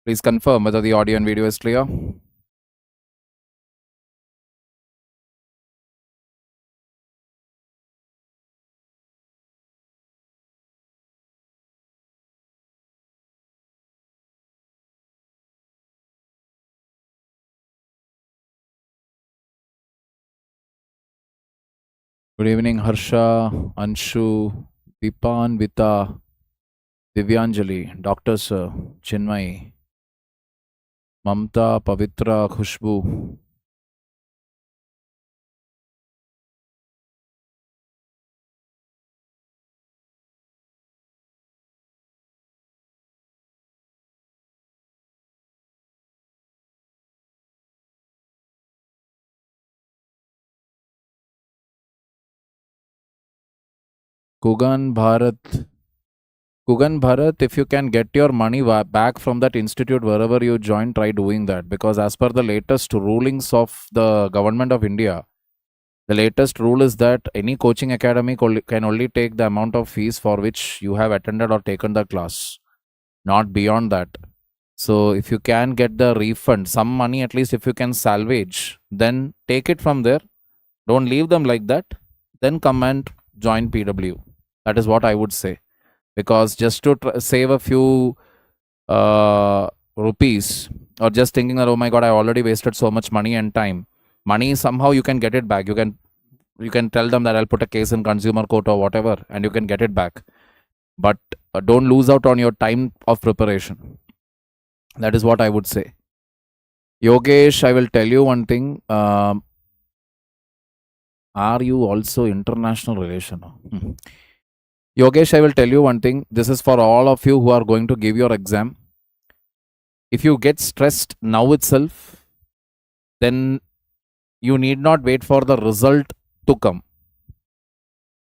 Please confirm whether the audio and video is clear. Good evening, Harsha, Anshu, Dipan, Vita, Divyanjali, Dr. Sir, Chinmay, Mamta, Pavitra, Khushbu. Kugan Bharat. Kugan Bharat, if you can get your money back from that institute wherever you join, try doing that. Because as per the latest rulings of the government of India, the latest rule is that any coaching academy can only take the amount of fees for which you have attended or taken the class, not beyond that. So if you can get the refund, some money at least if you can salvage, then take it from there. Don't leave them like that. Then come and join PW. That is what I would say. Because just to save a few rupees, or just thinking that, oh my god, I already wasted so much money and time. Money, somehow you can get it back. You can tell them that I'll put a case in consumer court or whatever, and you can get it back. But don't lose out on your time of preparation. That is what I would say. Yogesh, I will tell you one thing. Are you also international relation? Yogesh, I will tell you one thing. This is for all of you who are going to give your exam. If you get stressed now itself, then you need not wait for the result to come.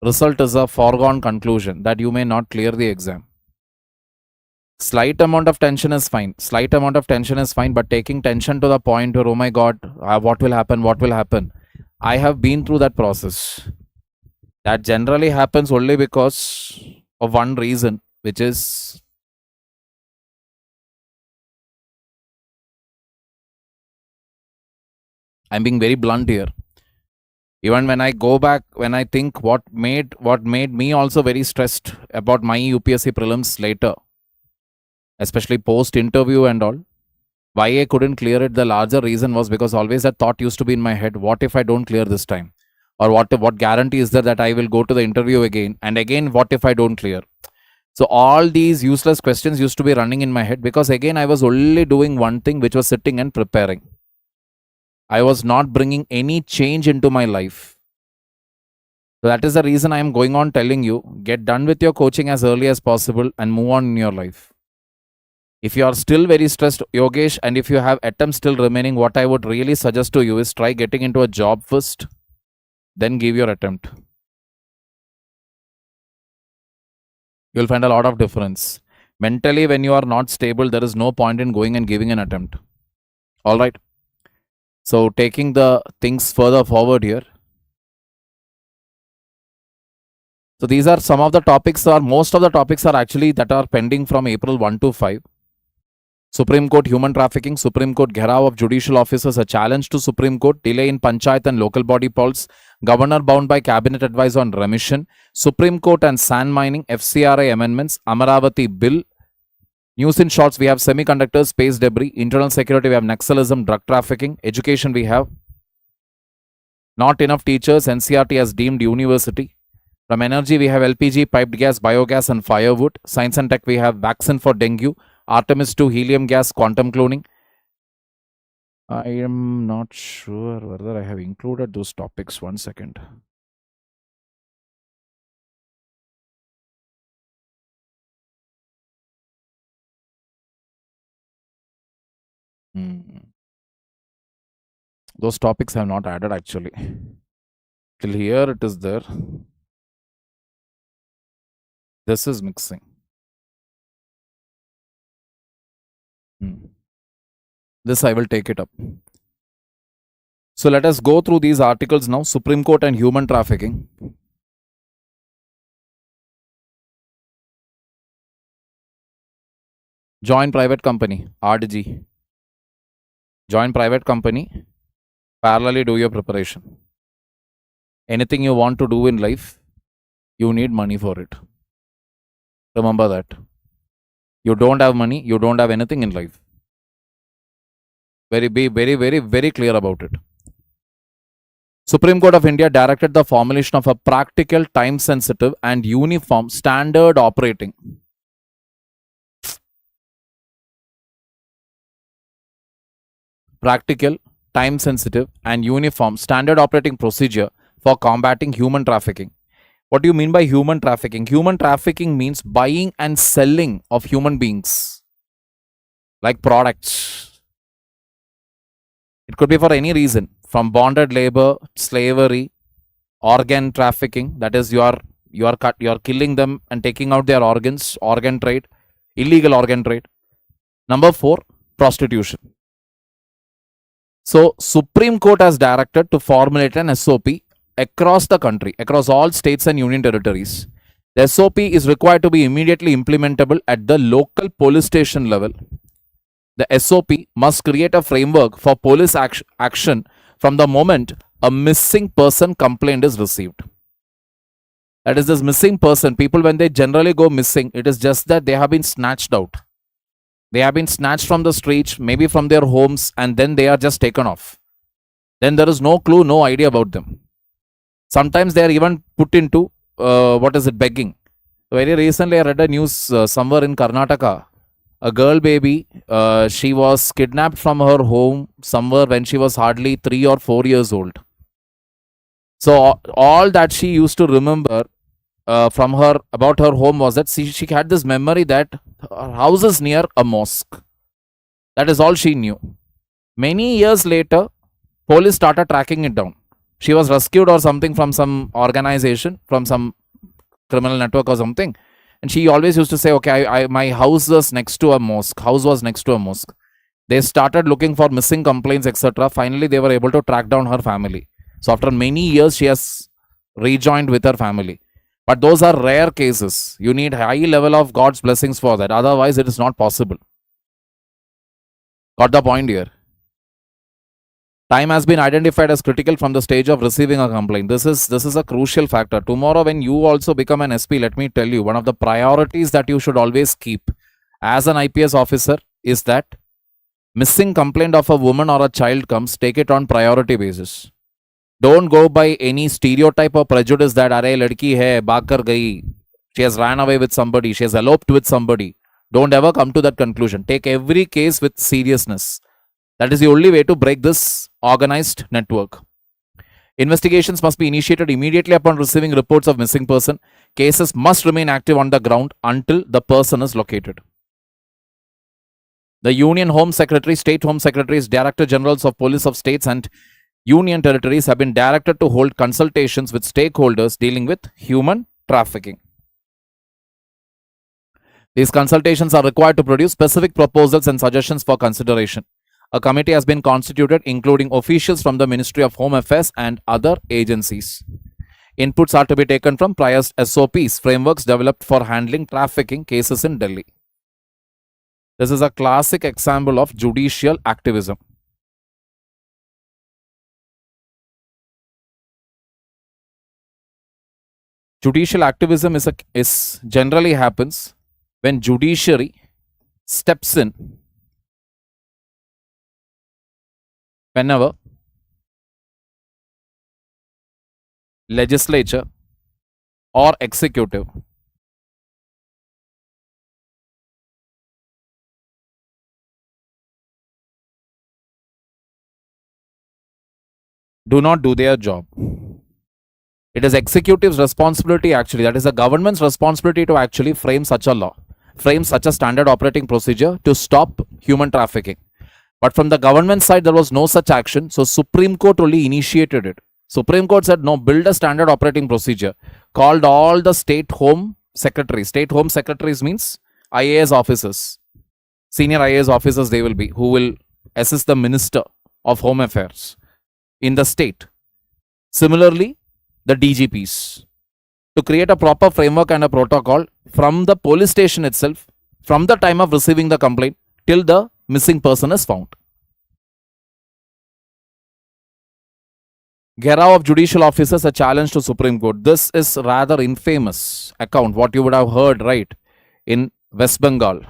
Result is a foregone conclusion that you may not clear the exam. Slight amount of tension is fine. Slight amount of tension is fine, but taking tension to the point where, oh my god, what will happen? What will happen? I have been through that process. That generally happens only because of one reason, which is I'm being very blunt here. Even when I go back, when I think what made me also very stressed about my UPSC prelims later, especially post interview and all, why I couldn't clear it, the larger reason was because always that thought used to be in my head, what if I don't clear this time? Or what guarantee is there that I will go to the interview again? And again, what if I don't clear? So all these useless questions used to be running in my head because again, I was only doing one thing, which was sitting and preparing. I was not bringing any change into my life. So that is the reason I am going on telling you, get done with your coaching as early as possible and move on in your life. If you are still very stressed, Yogesh, and if you have attempts still remaining, what I would really suggest to you is try getting into a job first, then give your attempt. You will find a lot of difference. Mentally, when you are not stable, there is no point in going and giving an attempt. All right. So taking the things further forward here. So these are some of the topics, or most of the topics are actually that are pending from April 1 to 5. Supreme Court human trafficking, Supreme Court Gherao of judicial officers, a challenge to Supreme Court, delay in Panchayat and local body polls, Governor bound by cabinet advice on remission, Supreme Court and sand mining, FCRA amendments, Amaravati bill. News in shorts, we have semiconductors, space debris, internal security, we have Naxalism, drug trafficking, education, we have not enough teachers, NCRT has deemed university. From energy, we have LPG, piped gas, biogas and firewood. Science and tech, we have vaccine for dengue, Artemis 2, helium gas, quantum cloning. I am not sure whether I have included those topics. One second. Those topics I have not added actually. Till here it is there. This is mixing. This I will take it up. So let us go through these articles now. Supreme Court and human trafficking. Join private company, RDG. Join private company, parallelly do your preparation. Anything you want to do in life, you need money for it. Remember that. You don't have money, you don't have anything in life. Be very clear about it. Supreme Court of India directed the formulation of a practical, time-sensitive and uniform standard operating. Practical, time-sensitive and uniform standard operating procedure for combating human trafficking. What do you mean by human trafficking? Human trafficking means buying and selling of human beings, like products. It could be for any reason, from bonded labor, slavery, organ trafficking. That is, you are killing them and taking out their organs. Organ trade, illegal organ trade. Number 4, prostitution. So, Supreme Court has directed to formulate an SOP across the country, across all states and union territories. The SOP is required to be immediately implementable at the local police station level. The SOP must create a framework for police action from the moment a missing person complaint is received. That is, this missing person, people when they generally go missing, it is just that they have been snatched out. They have been snatched from the streets, maybe from their homes, and then they are just taken off. Then there is no clue, no idea about them. Sometimes they are even put into, begging. Very recently I read a news somewhere in Karnataka. A girl baby, she was kidnapped from her home somewhere when she was hardly 3 or 4 years old. So all that she used to remember from her about her home was that she had this memory that her house is near a mosque. That is all she knew. Many years later, police started tracking it down. She was rescued or something from some organization, from some criminal network or something. And she always used to say, okay, my house was next to a mosque. They started looking for missing complaints, etc. Finally, they were able to track down her family. So after many years, she has rejoined with her family. But those are rare cases. You need high level of God's blessings for that. Otherwise, it is not possible. Got the point here? Time has been identified as critical from the stage of receiving a complaint. This is a crucial factor. Tomorrow, when you also become an SP, let me tell you, one of the priorities that you should always keep as an IPS officer is that missing complaint of a woman or a child comes, take it on priority basis. Don't go by any stereotype or prejudice that arey ladki hai, bhag kar gayi, she has ran away with somebody, she has eloped with somebody. Don't ever come to that conclusion. Take every case with seriousness. That is the only way to break this organized network. Investigations must be initiated immediately upon receiving reports of missing person. Cases must remain active on the ground until the person is located. The Union Home Secretary, State Home Secretaries, Director Generals of Police of states and Union territories have been directed to hold consultations with stakeholders dealing with human trafficking. These consultations are required to produce specific proposals and suggestions for consideration. A committee has been constituted, including officials from the Ministry of Home Affairs and other agencies. Inputs are to be taken from prior SOPs, frameworks developed for handling trafficking cases in Delhi. This is a classic example of judicial activism. Judicial activism is generally happens when judiciary steps in whenever legislature or executive do not do their job. It is executive's responsibility actually, that is the government's responsibility to actually frame such a law, frame such a standard operating procedure to stop human trafficking. But from the government side, there was no such action. So Supreme Court only initiated it. Supreme Court said, no, build a standard operating procedure. Called all the state home secretaries. State home secretaries means IAS officers. Senior IAS officers they will be, who will assist the Minister of Home Affairs in the state. Similarly, the DGPs. To create a proper framework and a protocol from the police station itself, from the time of receiving the complaint till the missing person is found. Gherav of judicial officers a challenge to Supreme Court. This is rather infamous account, what you would have heard, right, in West Bengal.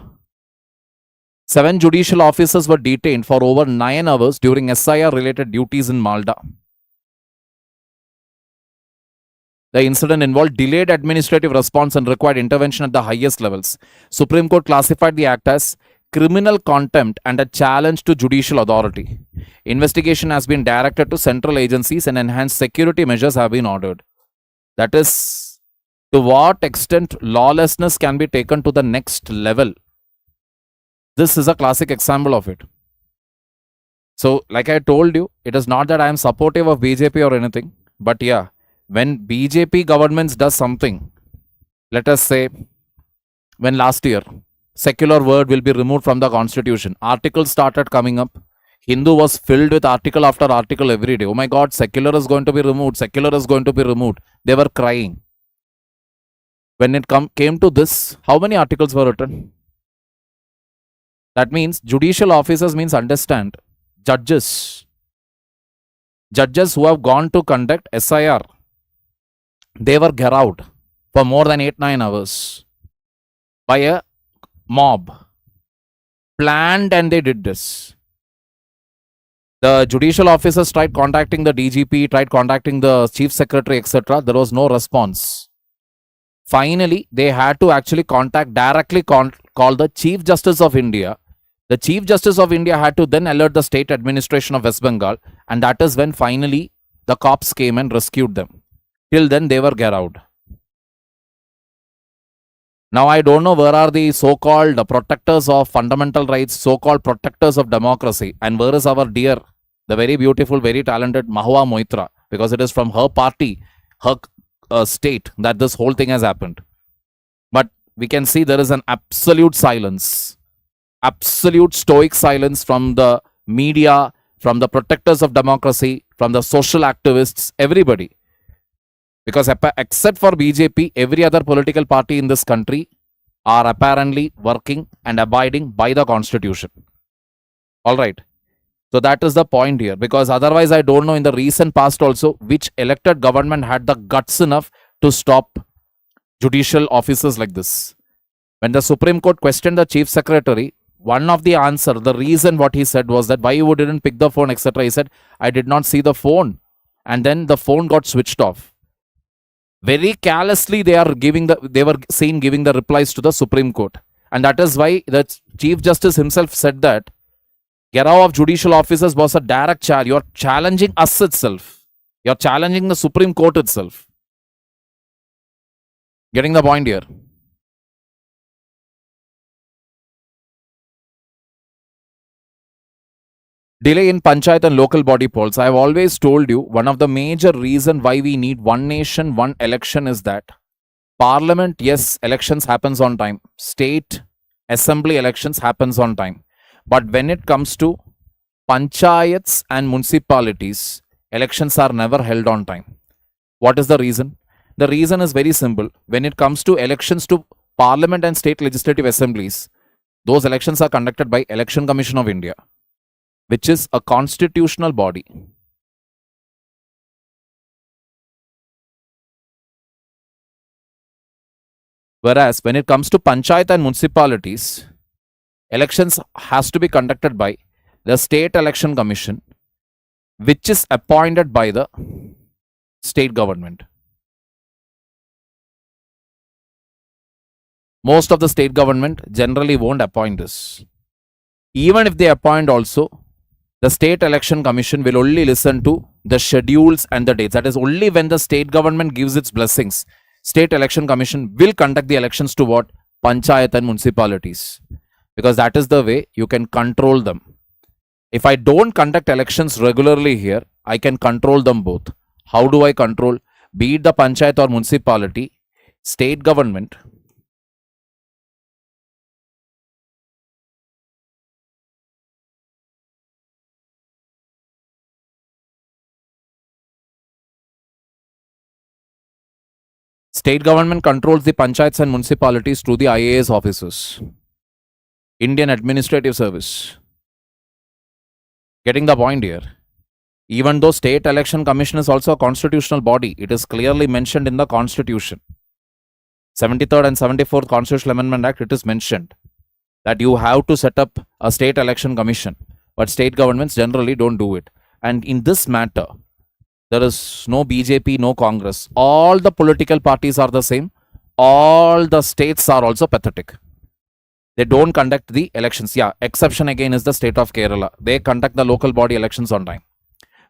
7 judicial officers were detained for over 9 hours during SIR related duties in Malda. The incident involved delayed administrative response and required intervention at the highest levels. Supreme Court classified the act as criminal contempt and a challenge to judicial authority. Investigation has been directed to central agencies and enhanced security measures have been ordered. That is, to what extent lawlessness can be taken to the next level. This is a classic example of it. So, like I told you, it is not that I am supportive of BJP or anything, but yeah, when BJP governments does something, let us say, when last year, secular word will be removed from the constitution, articles started coming up. Hindu was filled with article after article every day. Oh my God, secular is going to be removed. Secular is going to be removed. They were crying. When it came to this, how many articles were written? That means judicial officers means understand. Judges who have gone to conduct SIR, they were garrowed for more than 8-9 hours by a mob. Planned, and they did this. The judicial officers tried contacting the DGP, tried contacting the chief secretary, etc. There was no response. Finally, they had to actually directly call the Chief Justice of India. The Chief Justice of India had to then alert the state administration of West Bengal, and that is when finally the cops came and rescued them. Till then, they were garrowed. Now, I don't know where are the so-called protectors of fundamental rights, so-called protectors of democracy, and where is our dear, the very beautiful, very talented Mahua Moitra, because it is from her party, her state, that this whole thing has happened. But we can see there is an absolute silence, absolute stoic silence from the media, from the protectors of democracy, from the social activists, everybody. Because except for BJP, every other political party in this country are apparently working and abiding by the constitution. All right. So that is the point here. Because otherwise, I don't know in the recent past also which elected government had the guts enough to stop judicial officers like this. When the Supreme Court questioned the chief secretary, one of the answer, the reason what he said was that why you didn't pick the phone, etc. He said, I did not see the phone. And then the phone got switched off. Very carelessly they were seen giving the replies to the Supreme Court. And that is why the Chief Justice himself said that Gherav of judicial officers was a direct challenge. You are challenging us itself. You are challenging the Supreme Court itself. Getting the point here? Delay in panchayat and local body polls. I have always told you one of the major reasons why we need one nation, one election is that Parliament, yes, elections happens on time. State assembly elections happens on time. But when it comes to panchayats and municipalities, elections are never held on time. What is the reason? The reason is very simple. When it comes to elections to Parliament and state legislative assemblies, those elections are conducted by Election Commission of India, which is a constitutional body. Whereas when it comes to panchayat and municipalities, elections has to be conducted by the State Election Commission, which is appointed by the state government. Most of the state government generally won't appoint this. Even if they appoint also, the State Election Commission will only listen to the schedules and the dates. That is only when the state government gives its blessings. State Election Commission will conduct the elections to what? Panchayat and municipalities. Because that is the way you can control them. If I don't conduct elections regularly here, I can control them both. How do I control? Be it the panchayat or municipality, state government. State government controls the panchayats and municipalities through the IAS officers. Indian Administrative Service. Getting the point here. Even though State Election Commission is also a constitutional body, it is clearly mentioned in the Constitution. 73rd and 74th Constitutional Amendment Act, it is mentioned that you have to set up a State Election Commission. But state governments generally don't do it. And in this matter, there is no BJP, no Congress. All the political parties are the same. All the states are also pathetic. They don't conduct the elections. Yeah, exception again is the state of Kerala. They conduct the local body elections on time.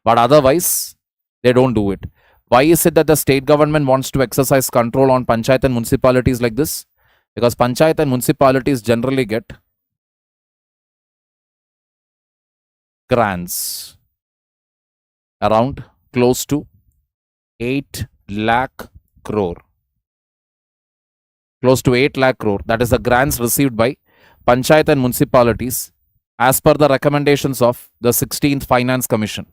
But otherwise, they don't do it. Why is it that the state government wants to exercise control on panchayat and municipalities like this? Because panchayat and municipalities generally get grants around close to 8 lakh crore. Close to 8 lakh crore. That is the grants received by panchayat and municipalities as per the recommendations of the 16th Finance Commission.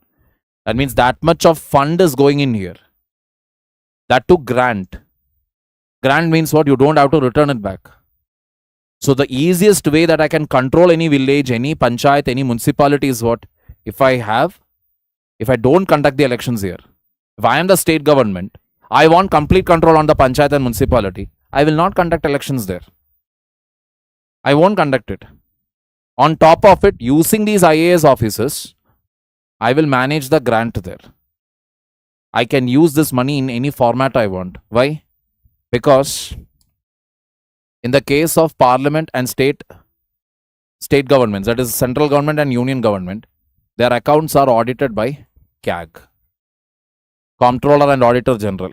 That means that much of fund is going in here. That to grant. Grant means what? You don't have to return it back. So the easiest way that I can control any village, any panchayat, any municipality is what? If I don't conduct the elections here, if I am the state government, I want complete control on the panchayat and municipality, I will not conduct elections there. I won't conduct it. On top of it, using these IAS officers, I will manage the grant there. I can use this money in any format I want. Why? Because in the case of parliament and state governments, that is central government and union government, their accounts are audited by CAG, Comptroller and Auditor General.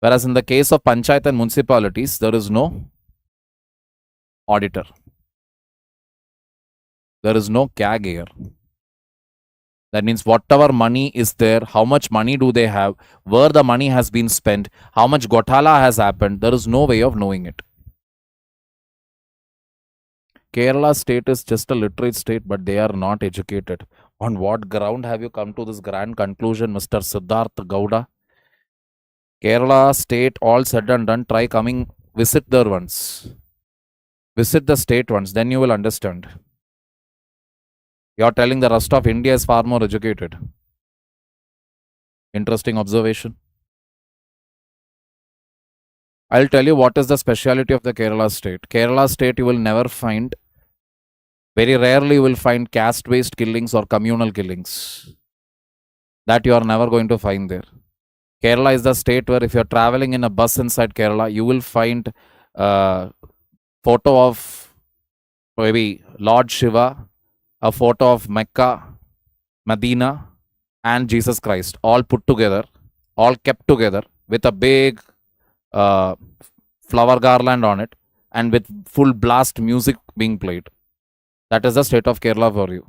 Whereas in the case of panchayat and municipalities, there is no auditor. There is no CAG here. That means whatever money is there, how much money do they have, where the money has been spent, how much Gotala has happened, there is no way of knowing it. Kerala state is just a literate state, but they are not educated. On what ground have you come to this grand conclusion, Mr. Siddharth Gowda? Kerala state, all said and done, try coming, visit there once. Visit the state once, then you will understand. You are telling the rest of India is far more educated. Interesting observation. I'll tell you what is the speciality of the Kerala state. Kerala state, you will never find, very rarely you will find caste-based killings or communal killings. That you are never going to find there. Kerala is the state where if you're traveling in a bus inside Kerala, you will find a photo of maybe Lord Shiva, a photo of Mecca, Medina, and Jesus Christ, all put together, all kept together with a big flower garland on it and with full blast music being played. That is the state of Kerala for you.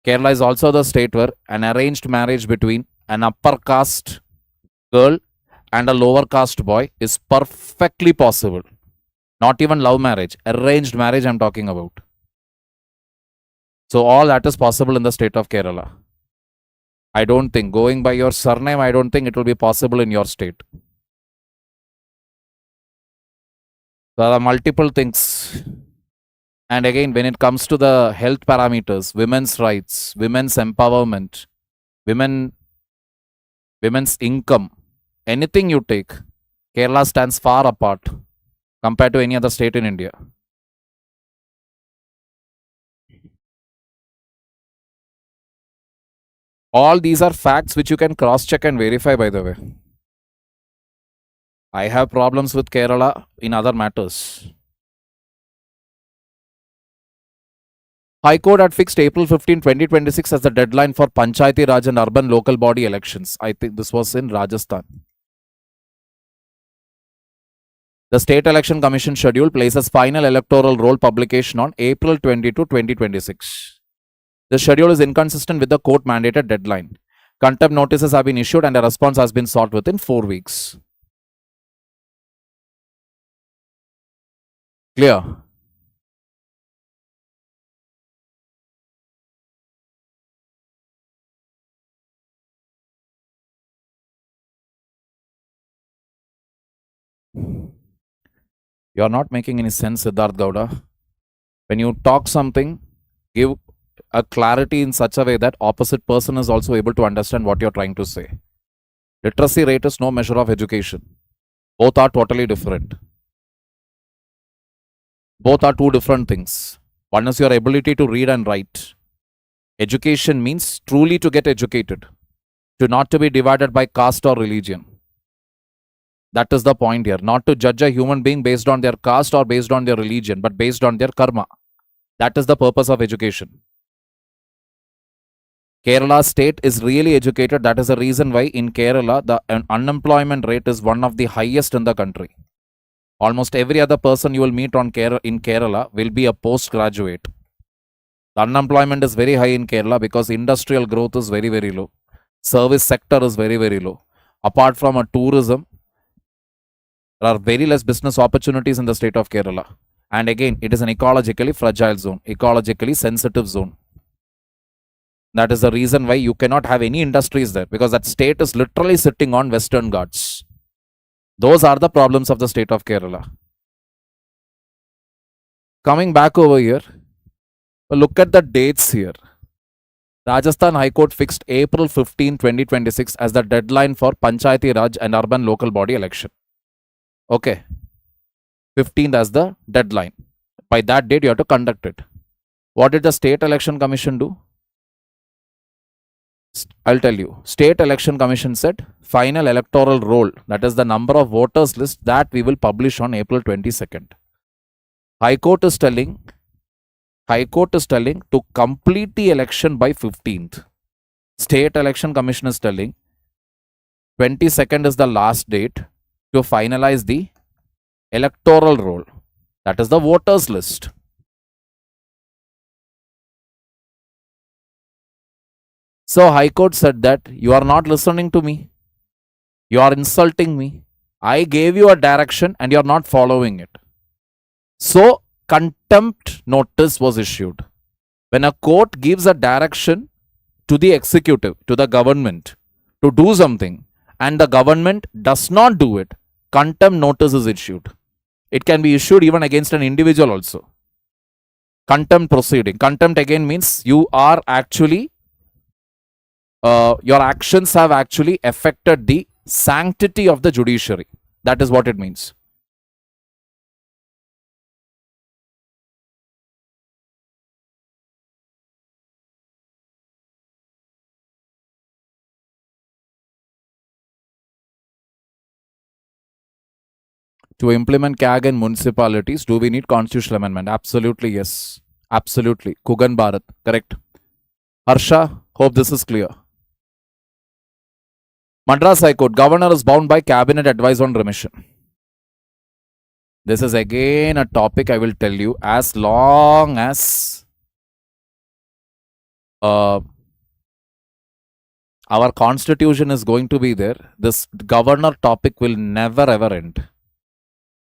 Kerala is also the state where an arranged marriage between an upper caste girl and a lower caste boy is perfectly possible. Not even love marriage, arranged marriage I'm talking about. So all that is possible in the state of Kerala. I don't think, going by your surname, I don't think it will be possible in your state. There are multiple things. And again, when it comes to the health parameters, women's rights, women's empowerment, women's income, anything you take, Kerala stands far apart compared to any other state in India. All these are facts which you can cross-check and verify, by the way. I have problems with Kerala in other matters. High Court had fixed April 15, 2026 as the deadline for Panchayati Raj and urban local body elections. I think this was in Rajasthan. The State Election Commission schedule places final electoral roll publication on April 22, 2026. The schedule is inconsistent with the court-mandated deadline. Contempt notices have been issued and a response has been sought within 4 weeks. Clear? You are not making any sense, Siddharth Gowda. When you talk something, give a clarity in such a way that opposite person is also able to understand what you're trying to say. Literacy rate is no measure of education. Both are totally different. Both are two different things. One is your ability to read and write. Education means truly to get educated, to not to be divided by caste or religion. That is the point here. Not to judge a human being based on their caste or based on their religion, but based on their karma. That is the purpose of education. Kerala state is really educated. That is the reason why in Kerala, the unemployment rate is one of the highest in the country. Almost every other person you will meet in Kerala will be a postgraduate. The unemployment is very high in Kerala because industrial growth is very, very low. Service sector is very, very low. Apart from a tourism, there are very less business opportunities in the state of Kerala. And again, it is an ecologically fragile zone, ecologically sensitive zone. That is the reason why you cannot have any industries there, because that state is literally sitting on Western Ghats. Those are the problems of the state of Kerala. Coming back over here, look at the dates here. Rajasthan High Court fixed April 15, 2026 as the deadline for Panchayati Raj and urban local body election. Okay. 15th as the deadline. By that date, you have to conduct it. What did the State Election Commission do? I'll tell you. State Election Commission said final electoral roll, that is the number of voters list, that we will publish on April 22nd. High Court is telling to complete the election by 15th. State Election Commission is telling 22nd is the last date to finalize the electoral roll, that is the voters list. So High Court said that you are not listening to me. You are insulting me. I gave you a direction and you are not following it. So contempt notice was issued. When a court gives a direction to the executive, to the government, to do something, and the government does not do it, contempt notice is issued. It can be issued even against an individual also. Contempt proceeding. Contempt again means you are actually your actions have actually affected the sanctity of the judiciary. That is what it means. To implement CAG in municipalities, do we need constitutional amendment? Absolutely, yes. Absolutely. Kugan Bharat, correct. Harsha, hope this is clear. Madras High Court, governor is bound by cabinet advice on remission. This is again a topic I will tell you. As long as our constitution is going to be there, this governor topic will never ever end.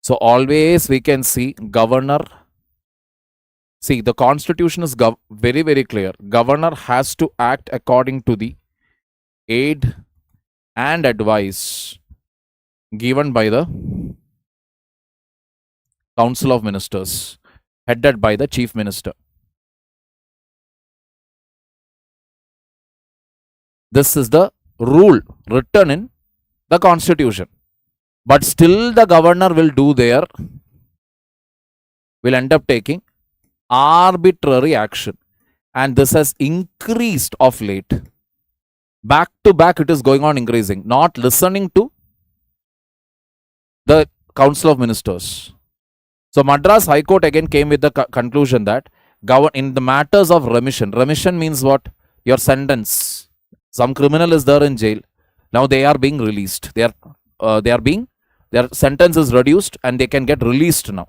So always we can see governor. See, the constitution is very, very clear. Governor has to act according to the aid and advice given by the Council of Ministers, headed by the Chief Minister. This is the rule written in the Constitution. But still the governor will end up taking arbitrary action. And this has increased of late. Back to back it is going on increasing. Not listening to the Council of Ministers. So Madras High Court again came with the conclusion that in the matters of remission means what? Your sentence. Some criminal is there in jail. Now they are being released. Their sentence is reduced and they can get released now.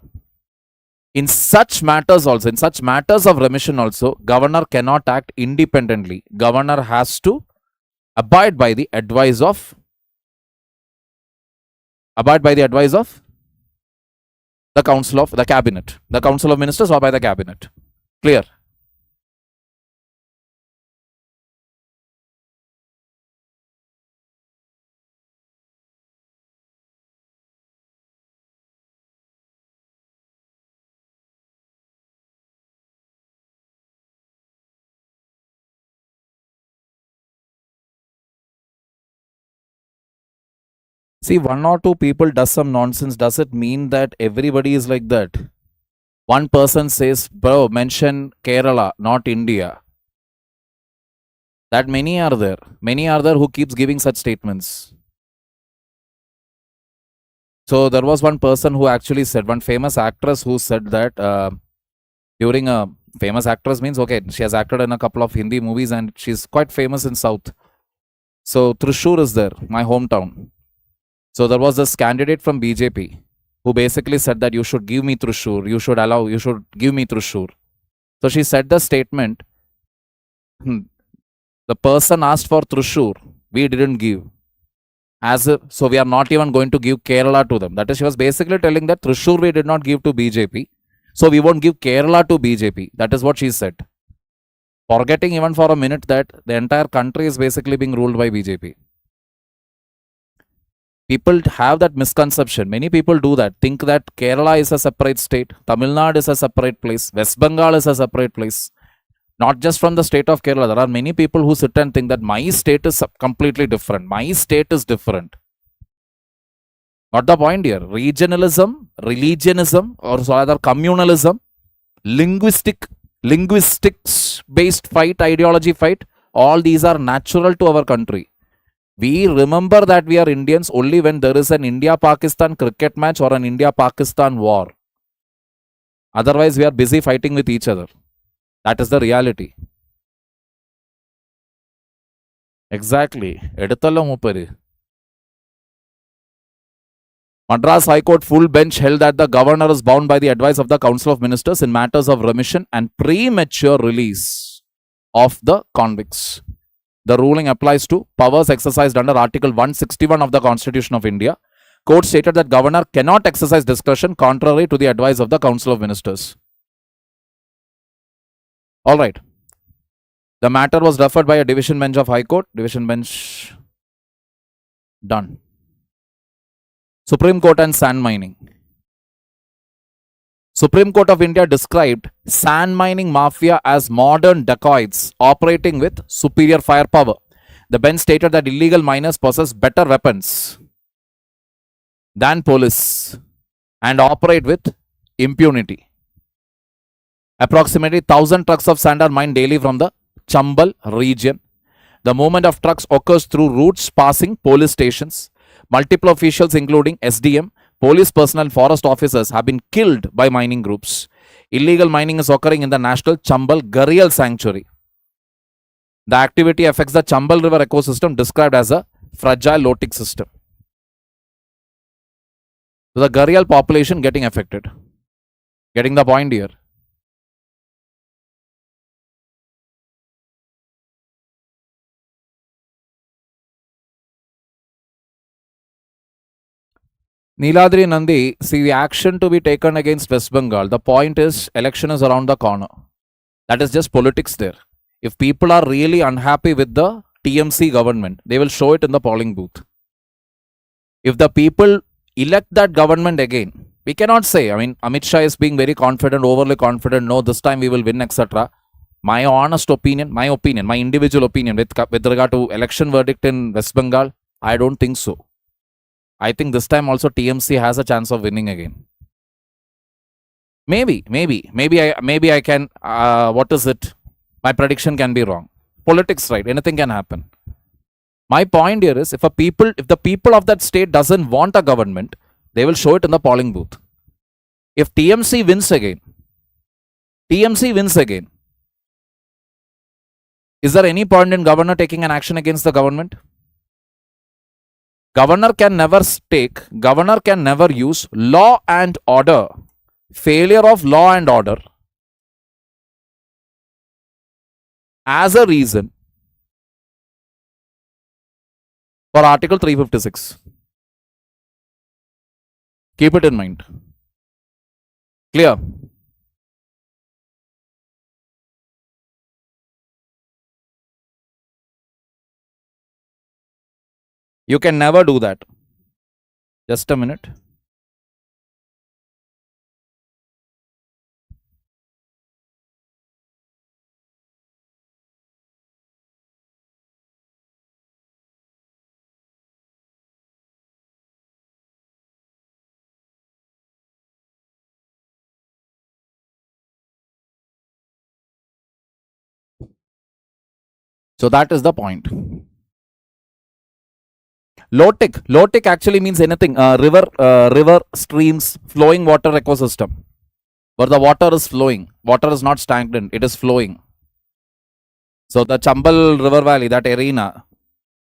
In such matters also, in such matters of remission also, governor cannot act independently. Governor has to abide by the advice of the Council of the Cabinet, the Council of Ministers, or by the Cabinet. Clear? See, one or two people does some nonsense. Does it mean that everybody is like that? One person says, bro, mention Kerala, not India. That many are there. Many are there who keeps giving such statements. So there was one person who actually said, one famous actress who said that during a famous actress means, okay, she has acted in a couple of Hindi movies and she's quite famous in South. So Thrissur is there, my hometown. So there was this candidate from BJP who basically said that you should give me Thrissur, you should give me Thrissur. So she said the statement, the person asked for Thrissur, we didn't give. So we are not even going to give Kerala to them. That is, she was basically telling that Thrissur we did not give to BJP. So we won't give Kerala to BJP. That is what she said. Forgetting even for a minute that the entire country is basically being ruled by BJP. People have that misconception. Many people do that. Think that Kerala is a separate state. Tamil Nadu is a separate place. West Bengal is a separate place. Not just from the state of Kerala. There are many people who sit and think that my state is completely different. My state is different. Not the point here. Regionalism, religionism, or rather communalism, linguistics based fight, ideology fight, all these are natural to our country. We remember that we are Indians only when there is an India-Pakistan cricket match or an India-Pakistan war. Otherwise, we are busy fighting with each other. That is the reality. Exactly. Madras High Court full bench held that the governor is bound by the advice of the Council of Ministers in matters of remission and premature release of the convicts. The ruling applies to powers exercised under Article 161 of the Constitution of India. Court stated that governor cannot exercise discretion contrary to the advice of the Council of Ministers. All right. The matter was referred by a division bench of High Court. Division bench done. Supreme Court and sand mining. Supreme Court of India described sand mining mafia as modern dacoits operating with superior firepower. The bench stated that illegal miners possess better weapons than police and operate with impunity. Approximately 1,000 trucks of sand are mined daily from the Chambal region. The movement of trucks occurs through routes passing police stations. Multiple officials including SDM, police personnel and forest officers have been killed by mining groups. Illegal mining is occurring in the National Chambal Gharial Sanctuary. The activity affects the Chambal River ecosystem described as a fragile lotic system. So the Gharial population getting affected. Getting the point here. Niladri Nandi, see the action to be taken against West Bengal. The point is, election is around the corner. That is just politics there. If people are really unhappy with the TMC government, they will show it in the polling booth. If the people elect that government again, we cannot say, I mean, Amit Shah is being very confident, overly confident, no, this time we will win, etc. My honest opinion, my individual opinion with regard to election verdict in West Bengal, I don't think so. I think this time also TMC has a chance of winning again. Maybe I can, what is it? My prediction can be wrong. Politics, right? Anything can happen. My point here is, if the people of that state doesn't want a government, they will show it in the polling booth. If TMC wins again, is there any point in governor taking an action against the government? Governor can never use law and order, failure of law and order as a reason for Article 356. Keep it in mind. Clear? You can never do that. Just a minute. So that is the point. Low-tech actually means anything. River, streams, flowing water ecosystem. Where the water is flowing. Water is not stagnant. It is flowing. So the Chambal River Valley, that arena,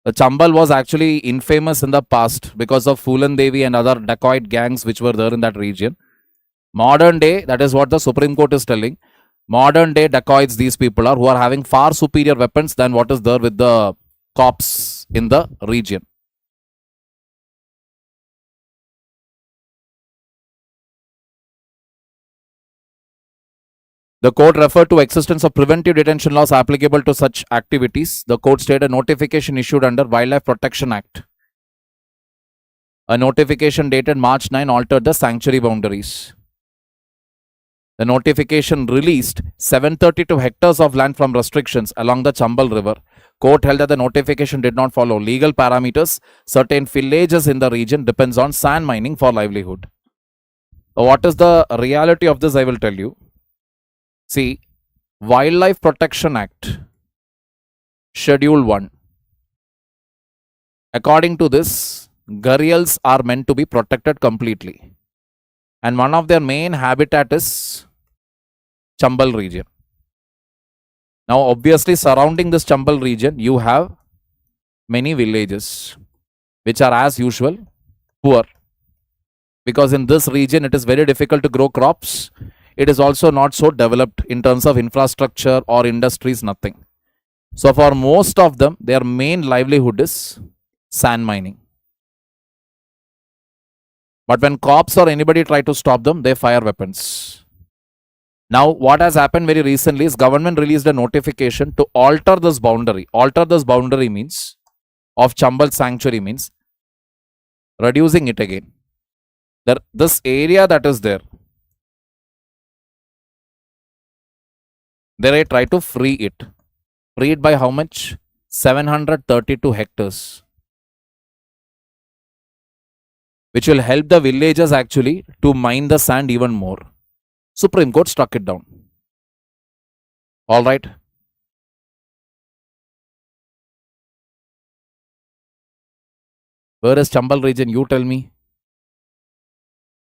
the Chambal was actually infamous in the past because of Phulan Devi and other dacoit gangs which were there in that region. Modern day, that is what the Supreme Court is telling. Modern day dacoits, these people are, who are having far superior weapons than what is there with the cops in the region. The court referred to existence of preventive detention laws applicable to such activities. The court stated a notification issued under Wildlife Protection Act. A notification dated March 9 altered the sanctuary boundaries. The notification released 732 hectares of land from restrictions along the Chambal River. Court held that the notification did not follow legal parameters. Certain villages in the region depends on sand mining for livelihood. So what is the reality of this? I will tell you. See, Wildlife Protection Act, Schedule 1. According to this, gharials are meant to be protected completely. And one of their main habitat is Chambal region. Now, obviously, surrounding this Chambal region, you have many villages, which are as usual poor. Because in this region, it is very difficult to grow crops. It is also not so developed in terms of infrastructure or industries, nothing. So for most of them, their main livelihood is sand mining. But when cops or anybody try to stop them, they fire weapons. Now, what has happened very recently is government released a notification to alter this boundary. Alter this boundary means, of Chambal sanctuary means, reducing it again. This area that is there, they try to free it. Free it by how much? 732 hectares. Which will help the villagers actually to mine the sand even more. Supreme Court struck it down. Alright. Where is Chambal region? You tell me.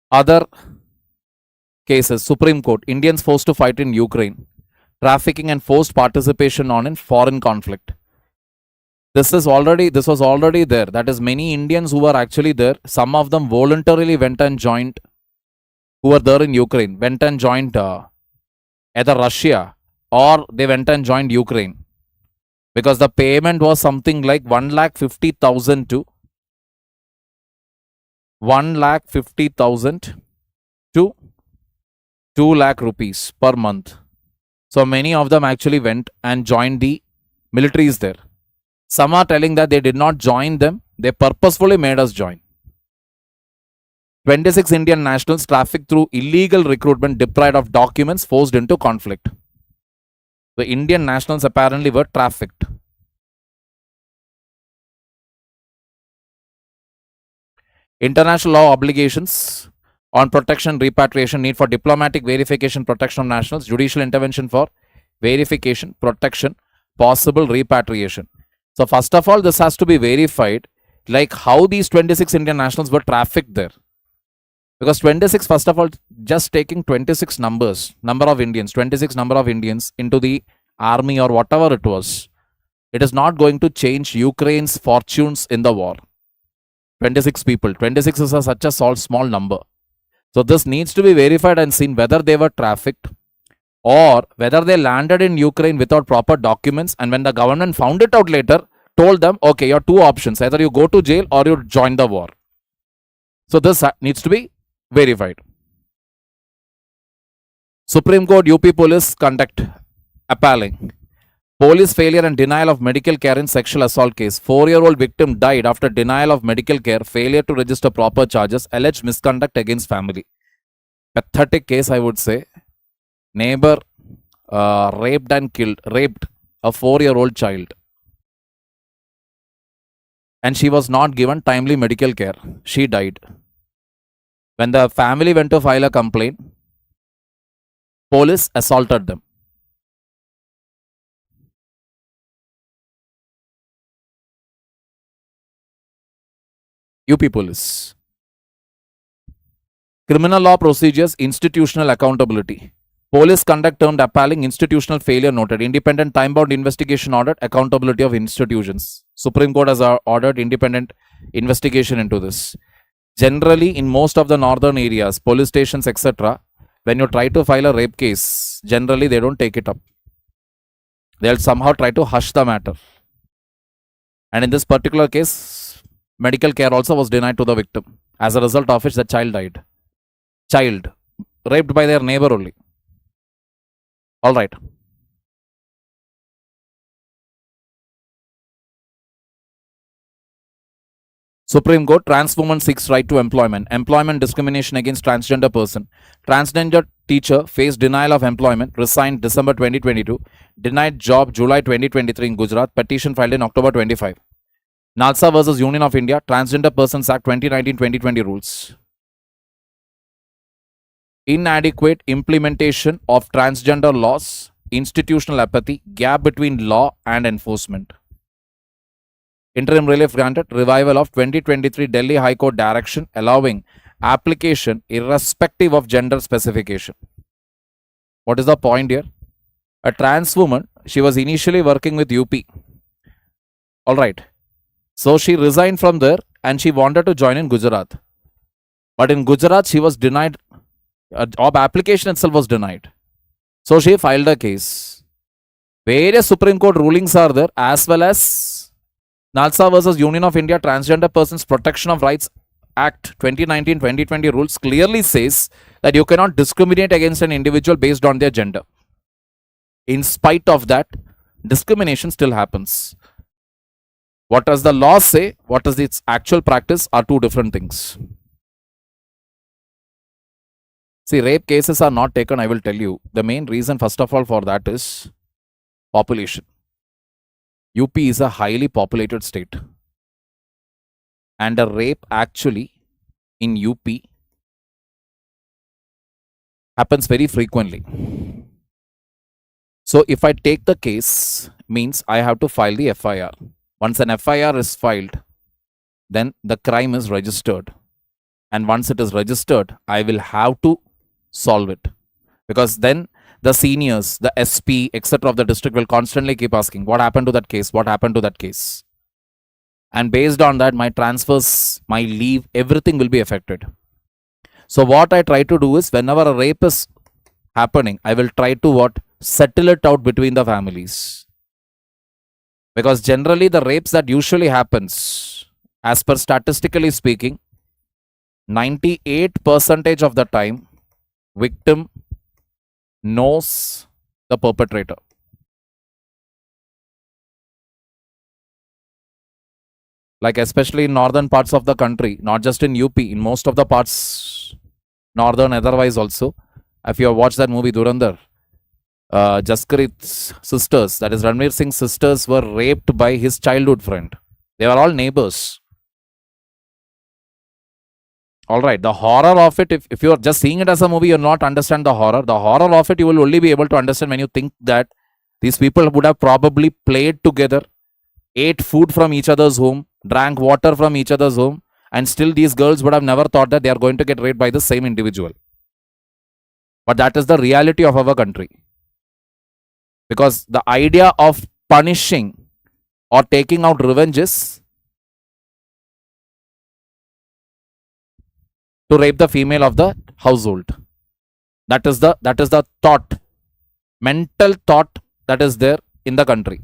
Other cases. Supreme Court. Indians forced to fight in Ukraine. Trafficking and forced participation on in foreign conflict. This was already there. That is, many Indians who were actually there, some of them voluntarily went and joined, who were there in Ukraine, went and joined either Russia or they went and joined Ukraine. Because the payment was something like 1,50,000 to 1,50,000 to 2 lakh rupees per month. So many of them actually went and joined the militaries there. Some are telling that they did not join them. They purposefully made us join. 26 Indian nationals trafficked through illegal recruitment, deprived of documents, forced into conflict. The Indian nationals apparently were trafficked. International law obligations on protection, repatriation, need for diplomatic verification, protection of nationals, judicial intervention for verification, protection, possible repatriation. So first of all, this has to be verified, like how these 26 Indian nationals were trafficked there. Because 26, first of all, just taking 26 number of Indians, 26 number of Indians into the army or whatever it was, it is not going to change Ukraine's fortunes in the war. 26 people. 26 is such a small number. So this needs to be verified and seen whether they were trafficked or whether they landed in Ukraine without proper documents, and when the government found it out later, told them, okay, you have two options, either you go to jail or you join the war. So this needs to be verified. Supreme Court UP Police conduct appalling. Police failure and denial of medical care in sexual assault case. 4-year-old victim died after denial of medical care, failure to register proper charges, alleged misconduct against family. Pathetic case, I would say. Neighbor raped a 4-year-old child. And she was not given timely medical care. She died. When the family went to file a complaint, police assaulted them. UP Police. Criminal law procedures, institutional accountability. Police conduct termed appalling, institutional failure noted. Independent time-bound investigation ordered, accountability of institutions. Supreme Court has ordered independent investigation into this. Generally, in most of the northern areas, police stations, etc., when you try to file a rape case, generally they don't take it up. They'll somehow try to hush the matter. And in this particular case, medical care also was denied to the victim, as a result of which the child died. Child raped by their neighbor only. All right. Supreme Court, trans woman seeks right to employment. Employment discrimination against transgender person. Transgender teacher faced denial of employment, resigned December 2022, denied job July 2023 in Gujarat, petition filed in October 25. NALSA versus Union of India, Transgender Persons Act 2019-2020 rules. Inadequate implementation of transgender laws, institutional apathy, gap between law and enforcement. Interim relief granted, revival of 2023 Delhi High Court direction allowing application irrespective of gender specification. What is the point here? A trans woman, she was initially working with UP. All right. So she resigned from there and she wanted to join in Gujarat. But in Gujarat, she was denied, a job application itself was denied. So she filed a case. Various Supreme Court rulings are there, as well as NALSA versus Union of India Transgender Persons Protection of Rights Act 2019-2020 rules clearly says that you cannot discriminate against an individual based on their gender. In spite of that, discrimination still happens. What does the law say? What is its actual practice are two different things. See, rape cases are not taken, I will tell you. The main reason, first of all, for that is population. UP is a highly populated state. And a rape actually in UP happens very frequently. So if I take the case, means I have to file the FIR. Once an FIR is filed, then the crime is registered. And once it is registered, I will have to solve it. Because then the seniors, the SP, etc. of the district will constantly keep asking, what happened to that case? What happened to that case? And based on that, my transfers, my leave, everything will be affected. So what I try to do is, whenever a rape is happening, I will try to settle it out between the families. Because generally the rapes that usually happens, as per statistically speaking, 98% of the time, victim knows the perpetrator. Like especially in northern parts of the country, not just in UP, in most of the parts, northern otherwise also. If you have watched that movie Durandar, Jaskarit's sisters, that is Ranveer Singh's sisters, were raped by his childhood friend. They were all neighbors. All right, the horror of it, if you are just seeing it as a movie, you will not understand the horror. The horror of it, you will only be able to understand when you think that these people would have probably played together, ate food from each other's home, drank water from each other's home, and still these girls would have never thought that they are going to get raped by the same individual. But that is the reality of our country. Because the idea of punishing or taking out revenge is to rape the female of the household. That is the thought, mental thought that is there in the country.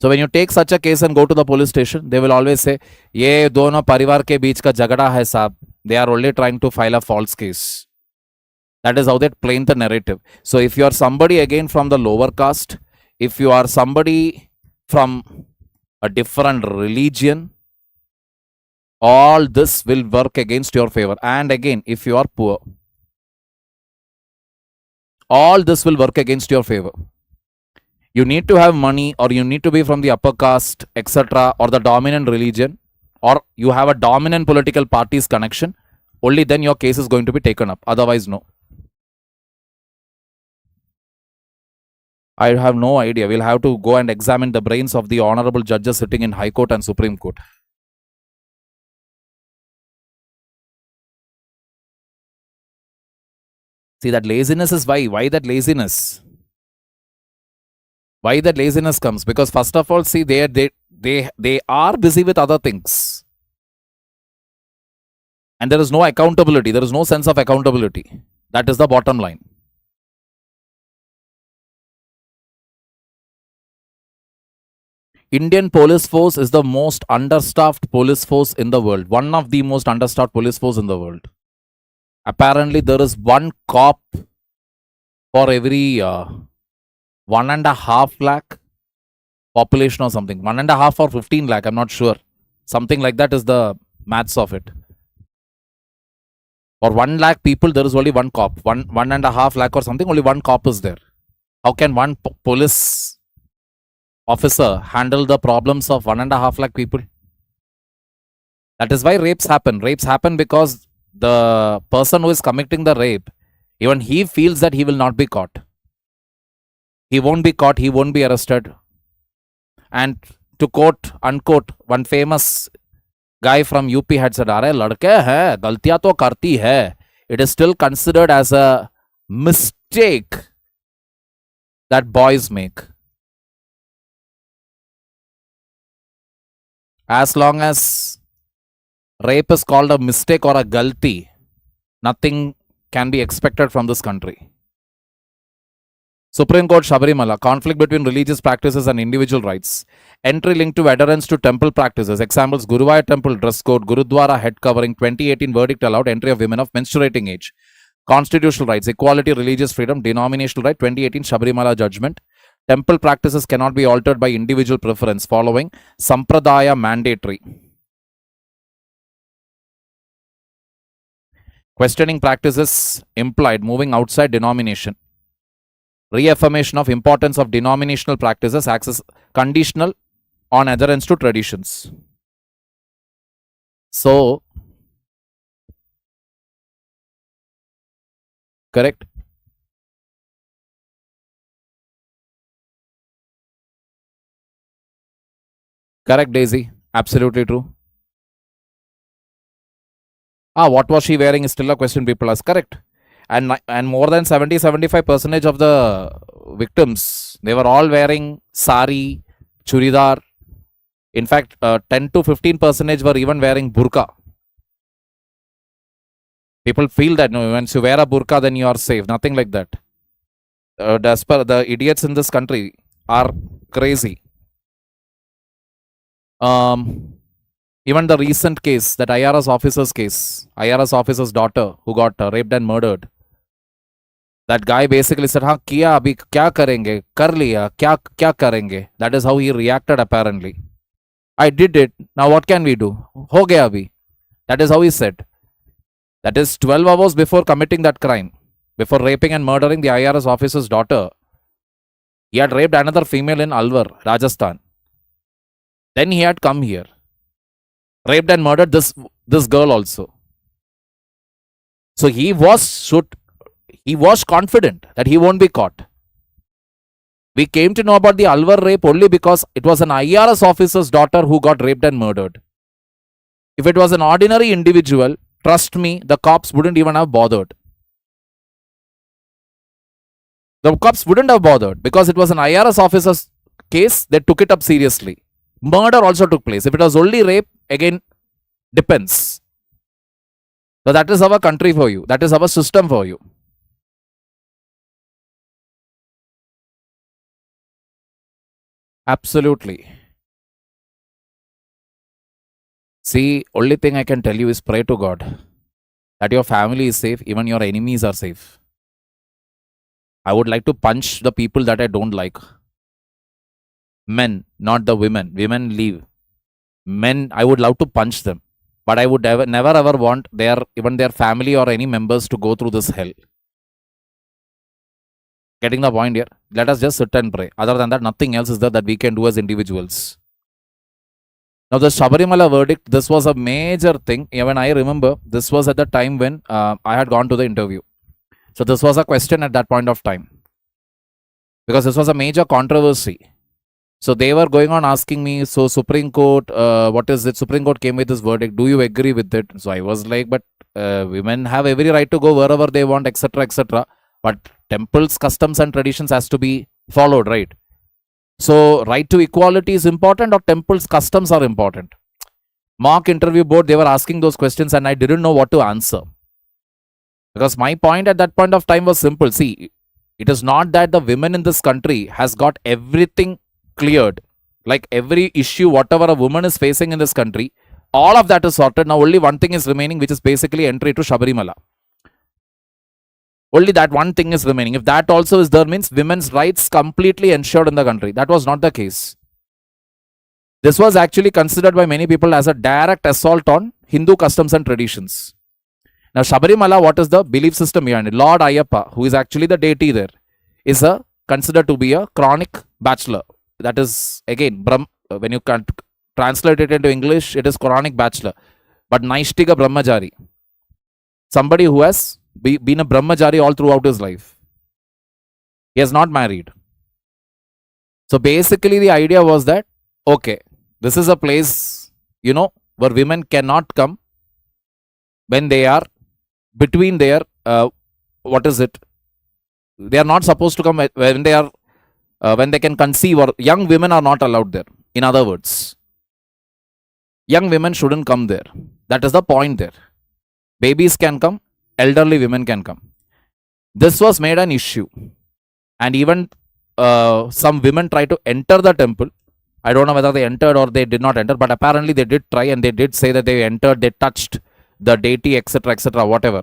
So when you take such a case and go to the police station, they will always say, "Ye dono parivar ke beech ka jagda hai saab." They are only trying to file a false case. That is how they paint the narrative. So if you are somebody again from the lower caste, if you are somebody from a different religion, all this will work against your favor. And again, if you are poor, all this will work against your favor. You need to have money, or you need to be from the upper caste, etc., or the dominant religion, or you have a dominant political party's connection. Only then your case is going to be taken up. Otherwise, no. I have no idea. We'll have to go and examine the brains of the honorable judges sitting in High Court and Supreme Court. See, that laziness is why. Why that laziness? Why that laziness comes? Because first of all, see, they are busy with other things. And there is no accountability. There is no sense of accountability. That is the bottom line. Indian police force is the most understaffed police force in the world. One of the most understaffed police force in the world. Apparently, there is one cop for every 1.5 lakh population or something. 1.5 or 15 lakh, I'm not sure. Something like that is the maths of it. For 1 lakh people, there is only one cop. 1.5 lakh or something, only one cop is there. How can one police officer handle the problems of 1.5 lakh people? That is why rapes happen. Rapes happen because the person who is committing the rape, even he feels that he will not be caught. He won't be caught, he won't be arrested. And to quote, unquote, one famous guy from UP had said, "Are ladke hai, galtiyan to karti hai." It is still considered as a mistake that boys make. As long as rape is called a mistake or a galti, nothing can be expected from this country. Supreme Court Shabarimala, conflict between religious practices and individual rights. Entry linked to adherence to temple practices. Examples, Guruvayur Temple dress code, Gurudwara head covering, 2018 verdict allowed entry of women of menstruating age. Constitutional rights, equality, religious freedom, denominational right, 2018 Shabarimala judgment. Temple practices cannot be altered by individual preference following Sampradaya mandatory. Questioning practices implied moving outside denomination. Reaffirmation of importance of denominational practices access conditional on adherence to traditions. So, correct? Correct, Daisy. Absolutely true. What was she wearing is still a question people ask. Correct. And more than 70-75% of the victims, they were all wearing sari, churidar. In fact, 10-15% were even wearing burqa. People feel that once you wear a burqa, then you are safe. Nothing like that. As per the idiots in this country are crazy. Even the recent case, that IRS officer's case, IRS officer's daughter who got raped and murdered. That guy basically said, "Haan, kiya abhi kya karenge? Kar liya, kya karenge?" That is how he reacted apparently. "I did it. Now what can we do? Ho gaya abhi." That is how he said. That is 12 hours before committing that crime, before raping and murdering the IRS officer's daughter. He had raped another female in Alwar, Rajasthan. Then he had come here, raped and murdered this girl also. So he was confident that he won't be caught. We came to know about the Alwar rape only because it was an IRS officer's daughter who got raped and murdered. If it was an ordinary individual, trust me, the cops wouldn't even have bothered. The cops wouldn't have bothered because it was an IRS officer's case. They took it up seriously. Murder also took place. If it was only rape, again, depends. So that is our country for you. That is our system for you. Absolutely. See, only thing I can tell you is pray to God that your family is safe, even your enemies are safe. I would like to punch the people that I don't like. Men, not the women. Women leave. Men, I would love to punch them. But I would never ever want even their family or any members to go through this hell. Getting the point here? Let us just sit and pray. Other than that, nothing else is there that we can do as individuals. Now, the Shabarimala verdict, this was a major thing. Even I remember, this was at the time when I had gone to the interview. So, this was a question at that point of time. Because this was a major controversy. So they were going on asking me, so Supreme Court, what is it? Supreme Court came with this verdict. Do you agree with it? So I was like, but women have every right to go wherever they want, etc., etc. But temples, customs, and traditions has to be followed, right? So right to equality is important, or temples, customs are important. Mock interview board, they were asking those questions, and I didn't know what to answer. Because my point at that point of time was simple. See, it is not that the women in this country has got everything cleared. Like every issue, whatever a woman is facing in this country, all of that is sorted. Now only one thing is remaining, which is basically entry to Shabarimala. Only that one thing is remaining. If that also is there, means women's rights completely ensured in the country. That was not the case. This was actually considered by many people as a direct assault on Hindu customs and traditions. Now, Shabarimala, what is the belief system behind it? Lord Ayyappa, who is actually the deity there, is considered to be a chronic bachelor. That is, again, when you can translate it into English, it is chronic bachelor. But Naishtika Brahmachari, somebody who has been a Brahmachari all throughout his life. He has not married. So basically, the idea was that, okay, this is a place, where women cannot come when they are between their, what is it? They are not supposed to come when they are, when they can conceive, or young women are not allowed there. In other words, young women shouldn't come there. That is the point there. Babies can come, elderly women can come. This was made an issue. And even some women tried to enter the temple. I don't know whether they entered or they did not enter, but apparently they did try, and they did say that they entered, they touched the deity, etc., whatever.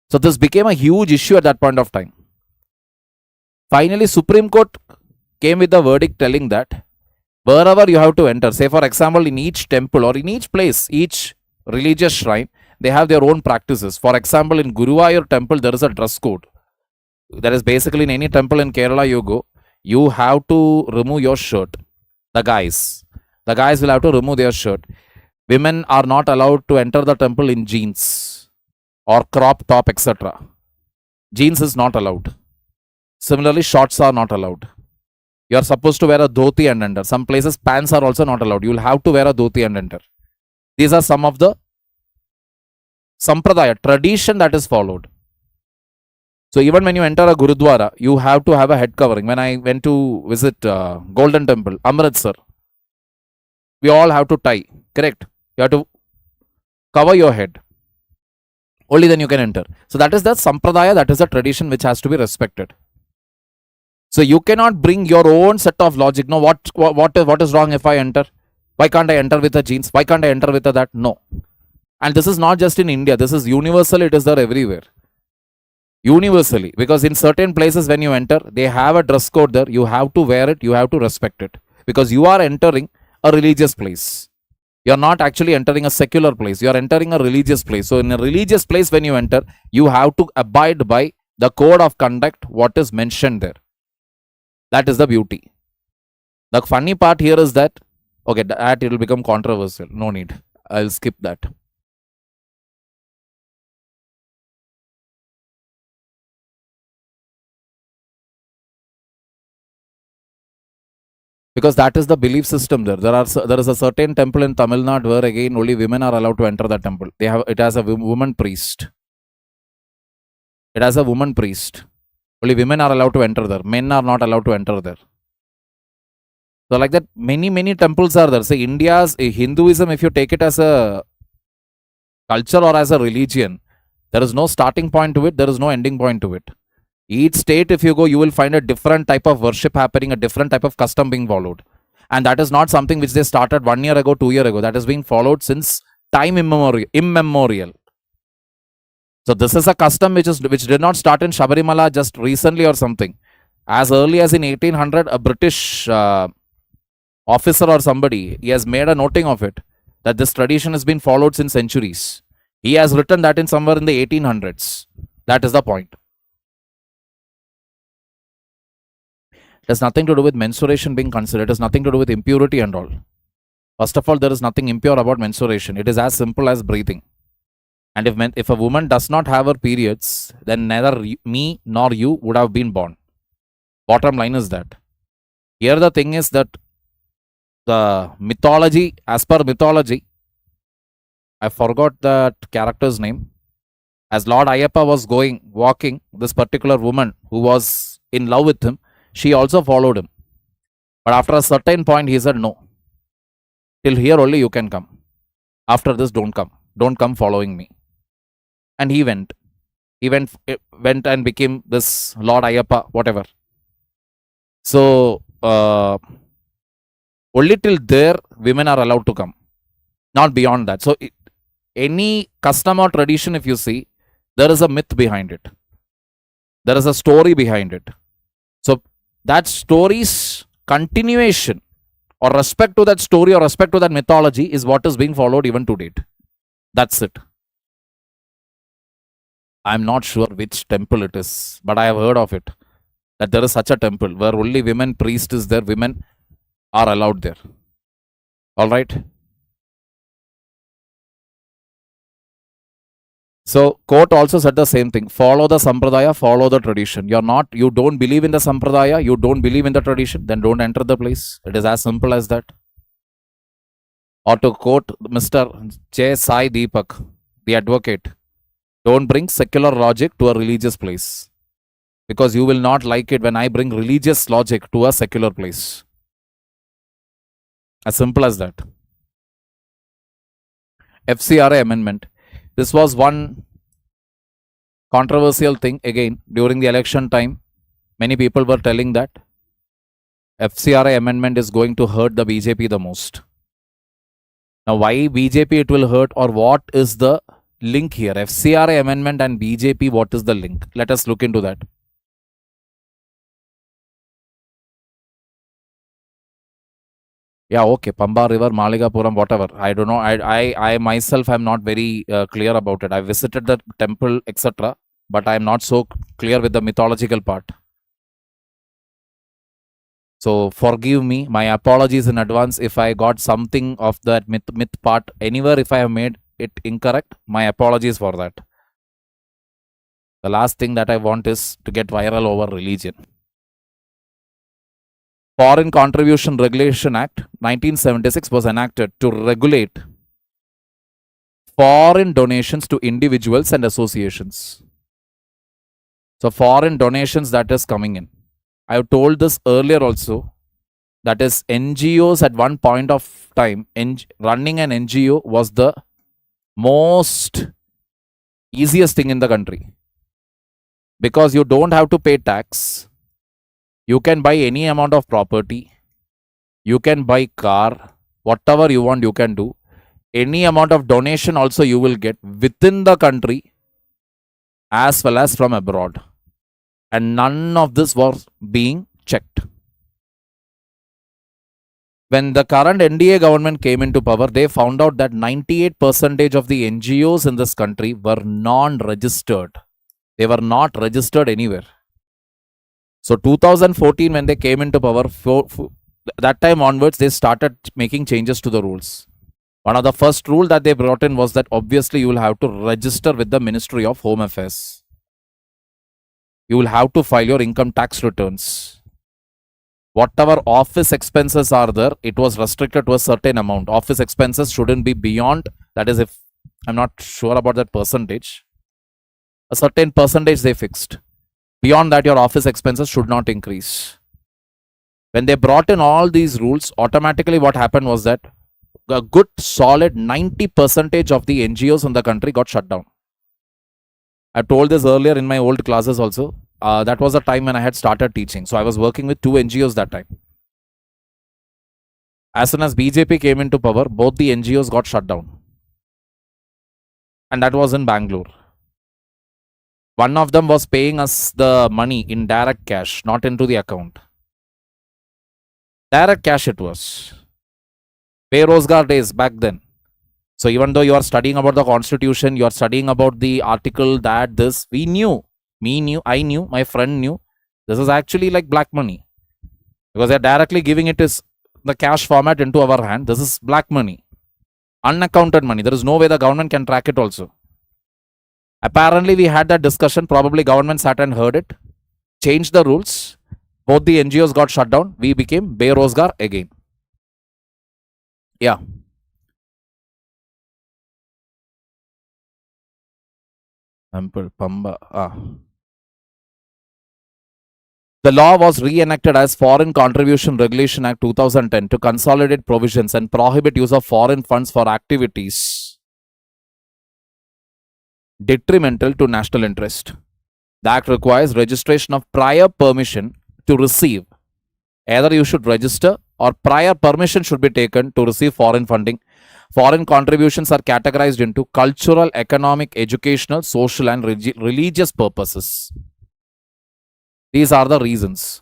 So this became a huge issue at that point of time. Finally, Supreme Court came with the verdict telling that wherever you have to enter, say for example, in each temple or in each place, each religious shrine, they have their own practices. For example, in Guruvayur temple, there is a dress code. That is basically in any temple in Kerala you go, you have to remove your shirt. The guys will have to remove their shirt. Women are not allowed to enter the temple in jeans or crop top, etc. Jeans is not allowed. Similarly, shorts are not allowed. You are supposed to wear a dhoti and enter. Some places pants are also not allowed. You will have to wear a dhoti and enter. These are some of the sampradaya, tradition that is followed. So even when you enter a Gurudwara, you have to have a head covering. When I went to visit Golden Temple, Amaravati, we all have to tie, correct? You have to cover your head. Only then you can enter. So that is the sampradaya, that is the tradition which has to be respected. So you cannot bring your own set of logic. No, what is wrong if I enter? Why can't I enter with the jeans? Why can't I enter with that? No. And this is not just in India. This is universal. It is there everywhere. Universally. Because in certain places when you enter, they have a dress code there. You have to wear it. You have to respect it. Because you are entering a religious place. You are not actually entering a secular place. You are entering a religious place. So in a religious place when you enter, you have to abide by the code of conduct, what is mentioned there. That is the beauty. The funny part here is that, okay, that it will become controversial. No need. I'll skip that. Because that is the belief system there. There is a certain temple in Tamil Nadu where again only women are allowed to enter the temple. It has a woman priest. It has a woman priest. Only women are allowed to enter there. Men are not allowed to enter there. So like that, many temples are there. Say India's Hinduism, if you take it as a culture or as a religion, there is no starting point to it. There is no ending point to it. Each state, if you go, you will find a different type of worship happening, a different type of custom being followed. And that is not something which they started 1 year ago, 2 years ago. That is being followed since time immemorial. So this is a custom which did not start in Shabarimala just recently or something. As early as in 1800, a British officer or somebody, he has made a noting of it, that this tradition has been followed since centuries. He has written that in somewhere in the 1800s. That is the point. It has nothing to do with menstruation being considered. It has nothing to do with impurity and all. First of all, there is nothing impure about menstruation. It is as simple as breathing. And if a woman does not have her periods, then neither me nor you would have been born. Bottom line is that. Here the thing is that the mythology, as per mythology, I forgot that character's name. As Lord Ayappa was walking, this particular woman who was in love with him, she also followed him. But after a certain point, he said, no, till here only you can come. After this, don't come. Don't come following me. And he went. He went and became this Lord Ayappa, whatever. So, only till there, women are allowed to come. Not beyond that. So, any custom or tradition, if you see, there is a myth behind it. There is a story behind it. So, that story's continuation or respect to that story or respect to that mythology is what is being followed even to date. That's it. I'm not sure which temple it is, but I have heard of it. That there is such a temple where only women priest is there, women are allowed there. All right. So court also said the same thing. Follow the sampradaya, follow the tradition. You don't believe in the sampradaya, you don't believe in the tradition, then don't enter the place. It is as simple as that. Or to quote Mr. J. Sai Deepak, the advocate, don't bring secular logic to a religious place. Because you will not like it when I bring religious logic to a secular place. As simple as that. FCRA amendment. This was one controversial thing again during the election time. Many people were telling that FCRA amendment is going to hurt the BJP the most. Now, why BJP it will hurt, or what is the link here? FCRA amendment and BJP, what is the link? Let us look into that. Yeah, okay, Pamba River, Maligapuram, whatever. I don't know. I myself am not very clear about it. I visited the temple, etc. But I am not so clear with the mythological part. So forgive me. My apologies in advance if I got something of that myth part anywhere. If I have made it incorrect, my apologies for that. The last thing that I want is to get viral over religion. Foreign Contribution Regulation Act 1976 was enacted to regulate foreign donations to individuals and associations. So foreign donations that is coming in. I have told this earlier also. That is, NGOs at one point of time, running an NGO was the most easiest thing in the country. Because you don't have to pay tax. You can buy any amount of property. You can buy car. Whatever you want, you can do. Any amount of donation also you will get within the country as well as from abroad. And none of this was being checked. When the current NDA government came into power, they found out that 98% of the NGOs in this country were non-registered. They were not registered anywhere. So 2014, when they came into power, that time onwards, they started making changes to the rules. One of the first rule that they brought in was that obviously you will have to register with the Ministry of Home Affairs. You will have to file your income tax returns. Whatever office expenses are there, it was restricted to a certain amount. Office expenses shouldn't be beyond, that is, if I'm not sure about that percentage, a certain percentage they fixed. Beyond that, your office expenses should not increase. When they brought in all these rules, automatically what happened was that a good solid 90% of the NGOs in the country got shut down. I told this earlier in my old classes also. That was the time when I had started teaching. So I was working with 2 NGOs that time. As soon as BJP came into power, both the NGOs got shut down. And that was in Bangalore. One of them was paying us the money in direct cash, not into the account. Direct cash it was. Berozgar days back then. So even though you are studying about the constitution, you are studying about the article, that, this, we knew. I knew, my friend knew. This is actually like black money. Because they are directly giving it as the cash format into our hand. This is black money. Unaccounted money. There is no way the government can track it also. Apparently, we had that discussion. Probably government sat and heard it, changed the rules. Both the NGOs got shut down. We became Berozgar again. Yeah. Pamba. The law was re-enacted as Foreign Contribution Regulation Act 2010 to consolidate provisions and prohibit use of foreign funds for activities detrimental to national interest. The act requires registration of prior permission to receive. Either you should register or prior permission should be taken to receive foreign funding. Foreign contributions are categorized into cultural, economic, educational, social and religious purposes. These are the reasons.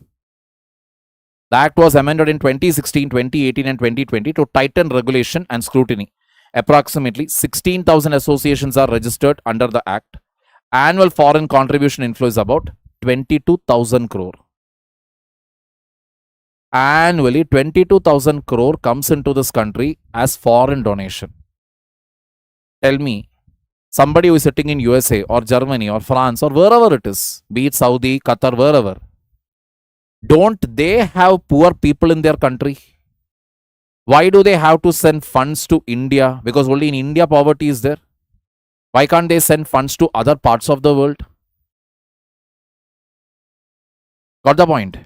The Act was amended in 2016, 2018 and 2020 to tighten regulation and scrutiny. Approximately 16,000 associations are registered under the Act. Annual foreign contribution inflow is about 22,000 crore. Annually, 22,000 crore comes into this country as foreign donation. Tell me, somebody who is sitting in USA or Germany or France or wherever it is, be it Saudi, Qatar, wherever, don't they have poor people in their country? Why do they have to send funds to India? Because only in India poverty is there. Why can't they send funds to other parts of the world? Got the point?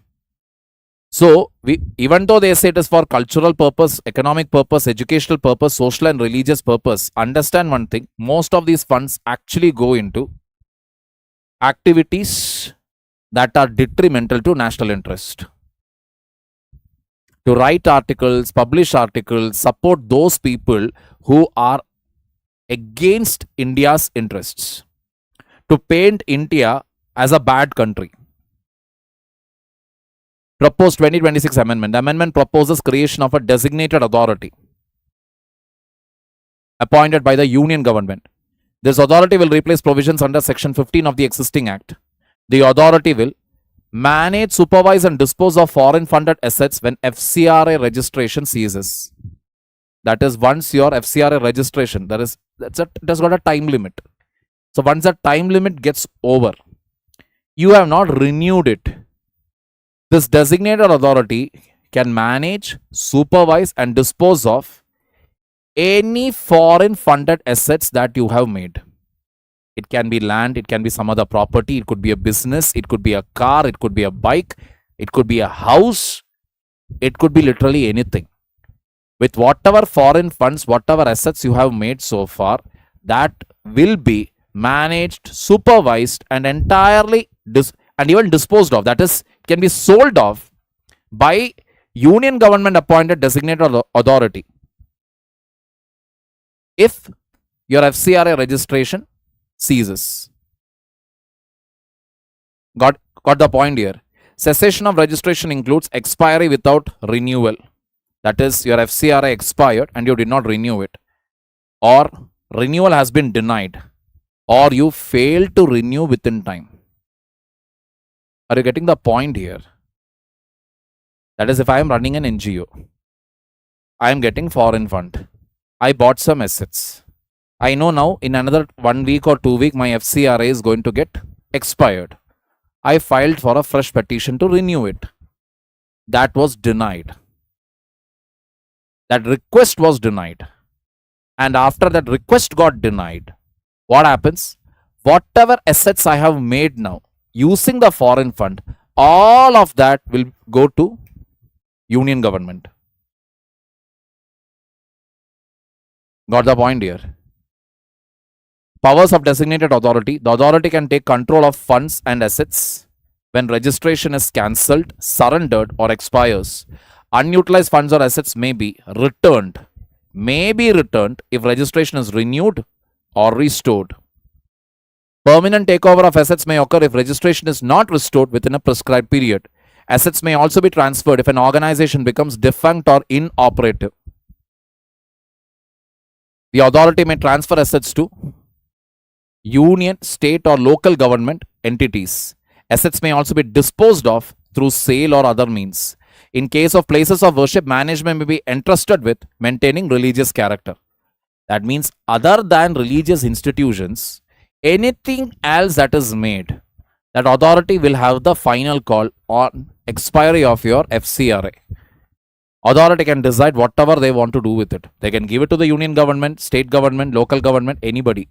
So, even though they say it is for cultural purpose, economic purpose, educational purpose, social and religious purpose, understand one thing, most of these funds actually go into activities that are detrimental to national interest. To write articles, publish articles, support those people who are against India's interests. To paint India as a bad country. Proposed 2026 amendment. The amendment proposes creation of a designated authority appointed by the Union government. This authority will replace provisions under Section 15 of the existing Act. The authority will manage, supervise and dispose of foreign funded assets when FCRA registration ceases. That is, once your FCRA registration, it has got a time limit. So once that time limit gets over, you have not renewed it. This designated authority can manage, supervise and dispose of any foreign funded assets that you have made. It can be land, it can be some other property, it could be a business, it could be a car, it could be a bike, it could be a house, it could be literally anything. With whatever foreign funds, whatever assets you have made so far, that will be managed, supervised and entirely and even disposed of. That is, can be sold off by Union government appointed designated authority. If your FCRA registration ceases. Got the point here. Cessation of registration includes expiry without renewal. That is, your FCRA expired and you did not renew it, or renewal has been denied, or you failed to renew within time. Are you getting the point here? That is, if I am running an NGO, I am getting foreign fund. I bought some assets. I know now in another 1 week or 2 weeks, my FCRA is going to get expired. I filed for a fresh petition to renew it. That was denied. That request was denied. And after that request got denied, what happens? Whatever assets I have made now, using the foreign fund, all of that will go to Union government. Got the point here? Powers of designated authority. The authority can take control of funds and assets when registration is cancelled, surrendered or expires. Unutilized funds or assets may be returned. If registration is renewed or restored. Permanent takeover of assets may occur if registration is not restored within a prescribed period. Assets may also be transferred if an organization becomes defunct or inoperative. The authority may transfer assets to union, state or local government entities. Assets may also be disposed of through sale or other means. In case of places of worship, management may be entrusted with maintaining religious character. That means other than religious institutions, anything else that is made, that authority will have the final call on expiry of your FCRA. Authority can decide whatever they want to do with it. They can give it to the union government, state government, local government, anybody.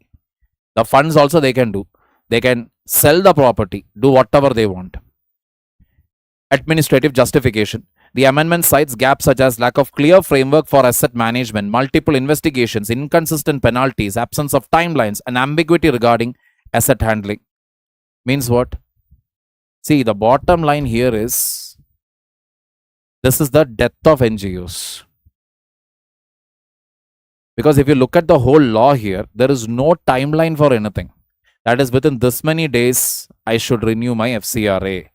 The funds also they can do. They can sell the property, do whatever they want. Administrative justification. The amendment cites gaps such as lack of clear framework for asset management, multiple investigations, inconsistent penalties, absence of timelines, and ambiguity regarding asset handling. Means what? See, the bottom line here is, this is the death of NGOs. Because if you look at the whole law here, there is no timeline for anything. That is, within this many days, I should renew my FCRA.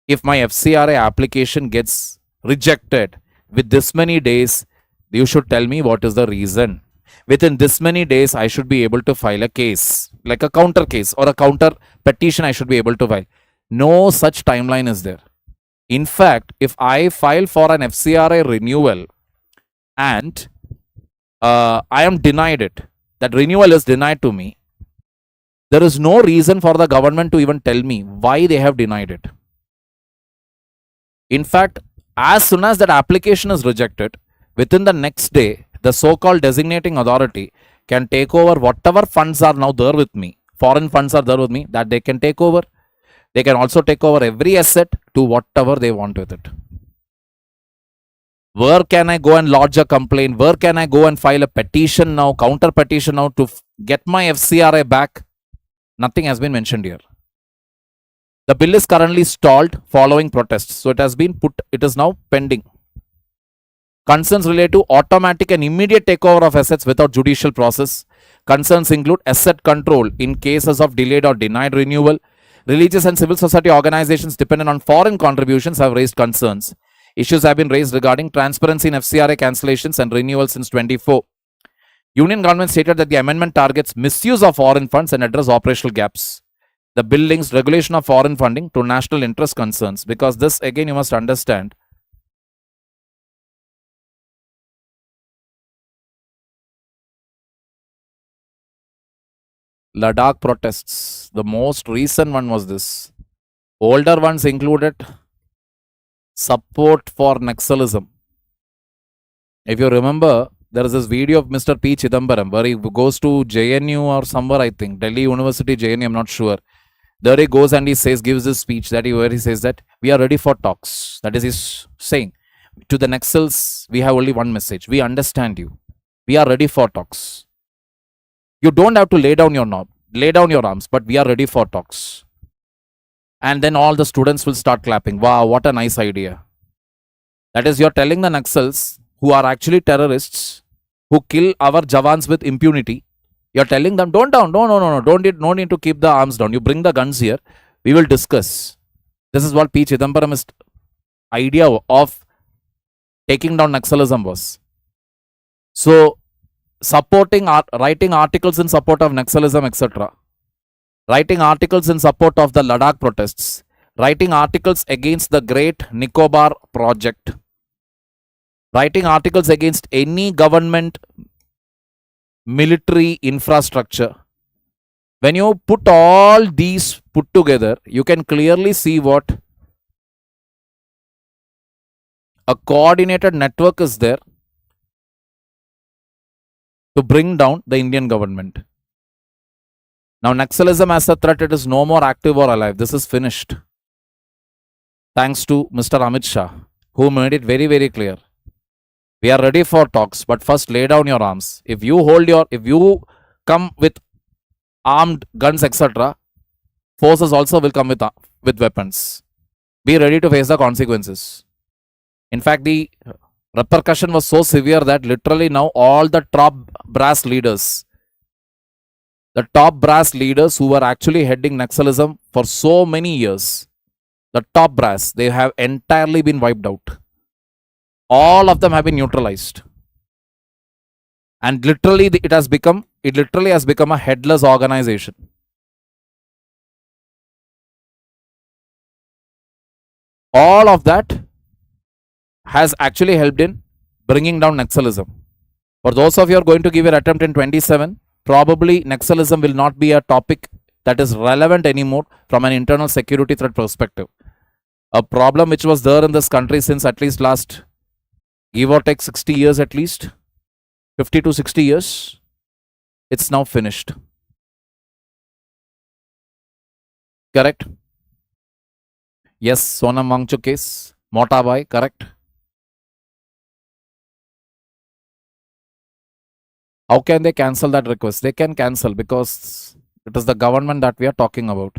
If my FCRA application gets rejected with this many days, you should tell me what is the reason. Within this many days, I should be able to file a case, like a counter case or a counter petition I should be able to file. No such timeline is there. In fact, if I file for an FCRA renewal and I am denied it, that renewal is denied to me, there is no reason for the government to even tell me why they have denied it. In fact, as soon as that application is rejected, within the next day, the so-called designating authority can take over whatever funds are now there with me. Foreign funds are there with me, that they can take over. They can also take over every asset to whatever they want with it. Where can I go and lodge a complaint? Where can I go and file a petition now, counter petition now to get my FCRA back? Nothing has been mentioned here. The bill is currently stalled following protests. So it is now pending. Concerns relate to automatic and immediate takeover of assets without judicial process. Concerns include asset control in cases of delayed or denied renewal. Religious and civil society organizations dependent on foreign contributions have raised concerns. Issues have been raised regarding transparency in FCRA cancellations and renewals since 24. Union government stated that the amendment targets misuse of foreign funds and address operational gaps. The bill links regulation of foreign funding to national interest concerns, because this, again, you must understand. Ladakh protests. The most recent one was this. Older ones included support for Naxalism. If you remember, there is this video of Mr. P. Chidambaram where he goes to JNU or somewhere, I think, Delhi University, JNU, I'm not sure. There he goes and he says, gives this speech where he says that we are ready for talks. That is, he's saying to the Naxals, we have only one message. We understand you. We are ready for talks. You don't have to lay down your arms, but we are ready for talks. And then all the students will start clapping. Wow, what a nice idea. That is, you're telling the Naxals, who are actually terrorists, who kill our Jawans with impunity, you're telling them, no need to keep the arms down. You bring the guns here. We will discuss. This is what P. Chidambaram's idea of taking down Naxalism was. So, writing articles in support of Naxalism, etc. Writing articles in support of the Ladakh protests. Writing articles against the Great Nicobar project. Writing articles against any government military infrastructure. When you put all these put together, you can clearly see what a coordinated network is there to bring down the Indian government. Now, Naxalism as a threat, it is no more active or alive. This is finished. Thanks to Mr. Amit Shah, who made it very, very clear. We are ready for talks, but first lay down your arms. If you come with armed guns, etc., forces also will come with weapons. Be ready to face the consequences. In fact, the repercussion was so severe that literally now all the top brass leaders who were actually heading Naxalism for so many years, the top brass, they have entirely been wiped out. All of them have been neutralized. And literally it literally has become a headless organization. All of that has actually helped in bringing down Naxalism. For those of you who are going to give your attempt in 27, probably Naxalism will not be a topic that is relevant anymore from an internal security threat perspective. A problem which was there in this country since at least last, give or take 60 years at least, 50 to 60 years, it's now finished. Correct? Yes, Sonam Wangchuk case, Motabai, correct? How can they cancel that request? They can cancel because it is the government that we are talking about.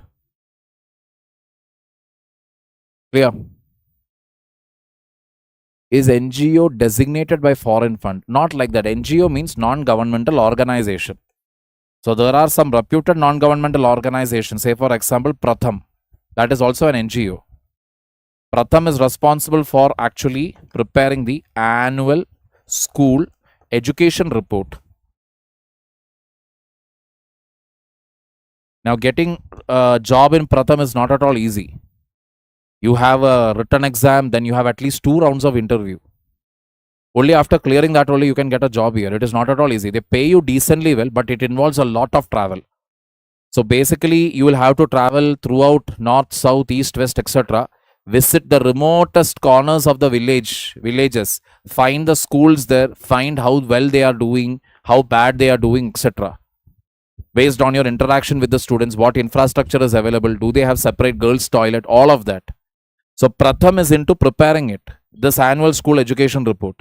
Clear? Is NGO designated by foreign fund? Not like that. NGO means non-governmental organization. So there are some reputed non-governmental organizations. Say for example, Pratham. That is also an NGO. Pratham is responsible for actually preparing the annual school education report. Now getting a job in Pratham is not at all easy. You have a written exam, then you have at least 2 rounds of interview. Only after clearing that only you can get a job here. It is not at all easy. They pay you decently well, but it involves a lot of travel. So basically, you will have to travel throughout north, south, east, west, etc. Visit the remotest corners of the villages. Find the schools there. Find how well they are doing, how bad they are doing, etc. Based on your interaction with the students, what infrastructure is available, do they have separate girls' toilet, all of that. So Pratham is into preparing it, this annual school education report.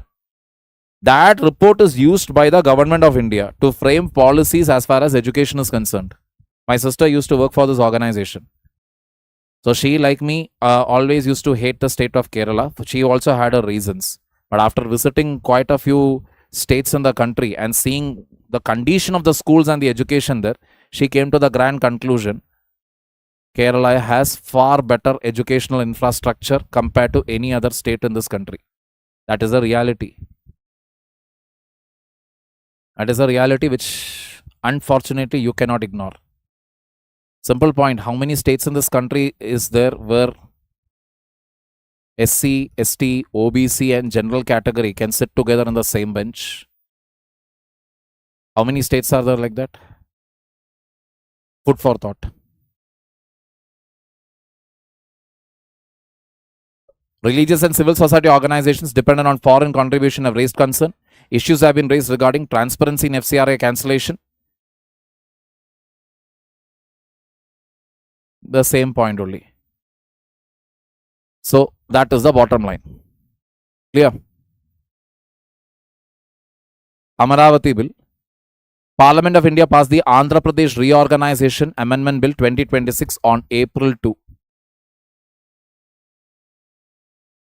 That report is used by the government of India to frame policies as far as education is concerned. My sister used to work for this organization. So she, like me, always used to hate the state of Kerala. She also had her reasons. But after visiting quite a few states in the country and seeing the condition of the schools and the education there, she came to the grand conclusion Kerala has far better educational infrastructure compared to any other state in this country. That is a reality. That is a reality which unfortunately you cannot ignore. Simple point, how many states in this country is there where SC, ST, OBC and general category can sit together on the same bench? How many states are there like that? Food for thought. Religious and civil society organizations dependent on foreign contribution have raised concern. Issues have been raised regarding transparency in FCRA cancellation. The same point only. So that is the bottom line. Clear? Amaravati Bill. Parliament of India passed the Andhra Pradesh Reorganization Amendment Bill 2026 on April 2.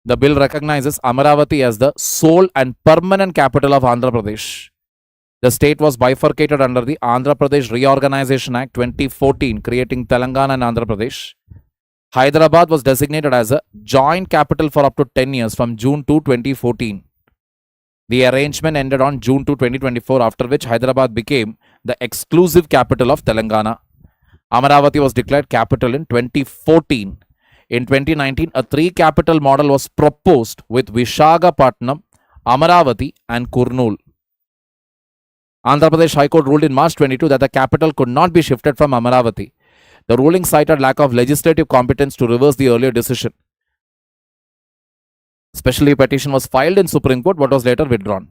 The bill recognizes Amaravati as the sole and permanent capital of Andhra Pradesh. The state was bifurcated under the Andhra Pradesh Reorganization Act 2014, creating Telangana and Andhra Pradesh. Hyderabad was designated as a joint capital for up to 10 years from June 2, 2014. The arrangement ended on June 2, 2024, after which Hyderabad became the exclusive capital of Telangana. Amaravati was declared capital in 2014. In 2019, a 3-capital model was proposed with Visakhapatnam, Amaravati and Kurnool. Andhra Pradesh High Court ruled in March 22 that the capital could not be shifted from Amaravati. The ruling cited lack of legislative competence to reverse the earlier decision. Special petition was filed in Supreme Court but was later withdrawn.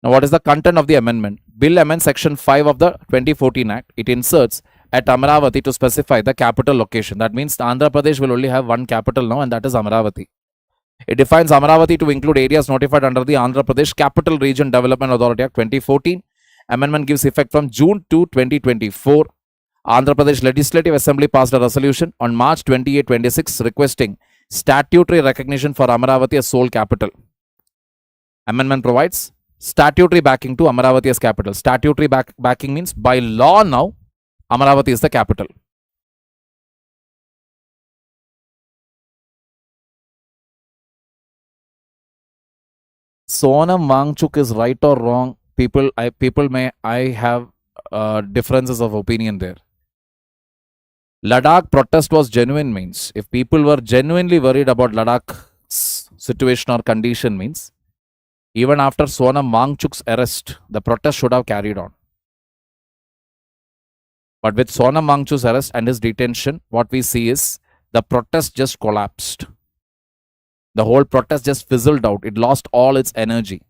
Now, what is the content of the amendment? Bill amends Section 5 of the 2014 Act. It inserts at Amaravati to specify the capital location. That means Andhra Pradesh will only have one capital now, and that is Amaravati. It defines Amaravati to include areas notified under the Andhra Pradesh Capital Region Development Authority Act 2014. Amendment gives effect from June 2, 2024. Andhra Pradesh Legislative Assembly passed a resolution on March 28, 26 requesting statutory recognition for Amaravati as sole capital. Amendment provides statutory backing to Amaravati as capital. Statutory backing means by law now Amaravati is the capital. Sonam Wangchuk is right or wrong? I have differences of opinion there. Ladakh protest was genuine means. If people were genuinely worried about Ladakh's situation or condition means, even after Sonam Wangchuk's arrest, the protest should have carried on. But with Sonam Wangchuk's arrest and his detention, what we see is the protest just collapsed. The whole protest just fizzled out. It lost all its energy.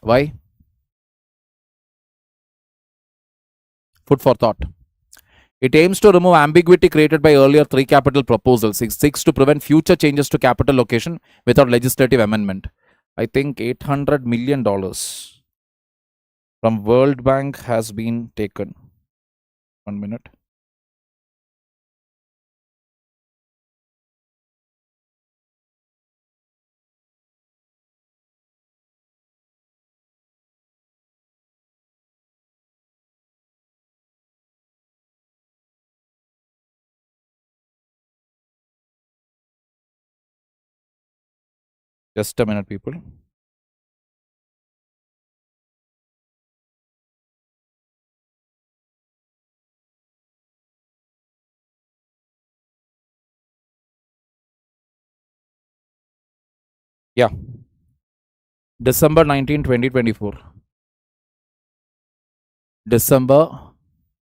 Why? Food for thought. It aims to remove ambiguity created by earlier three capital proposals. It seeks to prevent future changes to capital location without legislative amendment. I think $800 million from World Bank has been taken. 1 minute. Just a minute, people. Yeah. December 19, 2024. December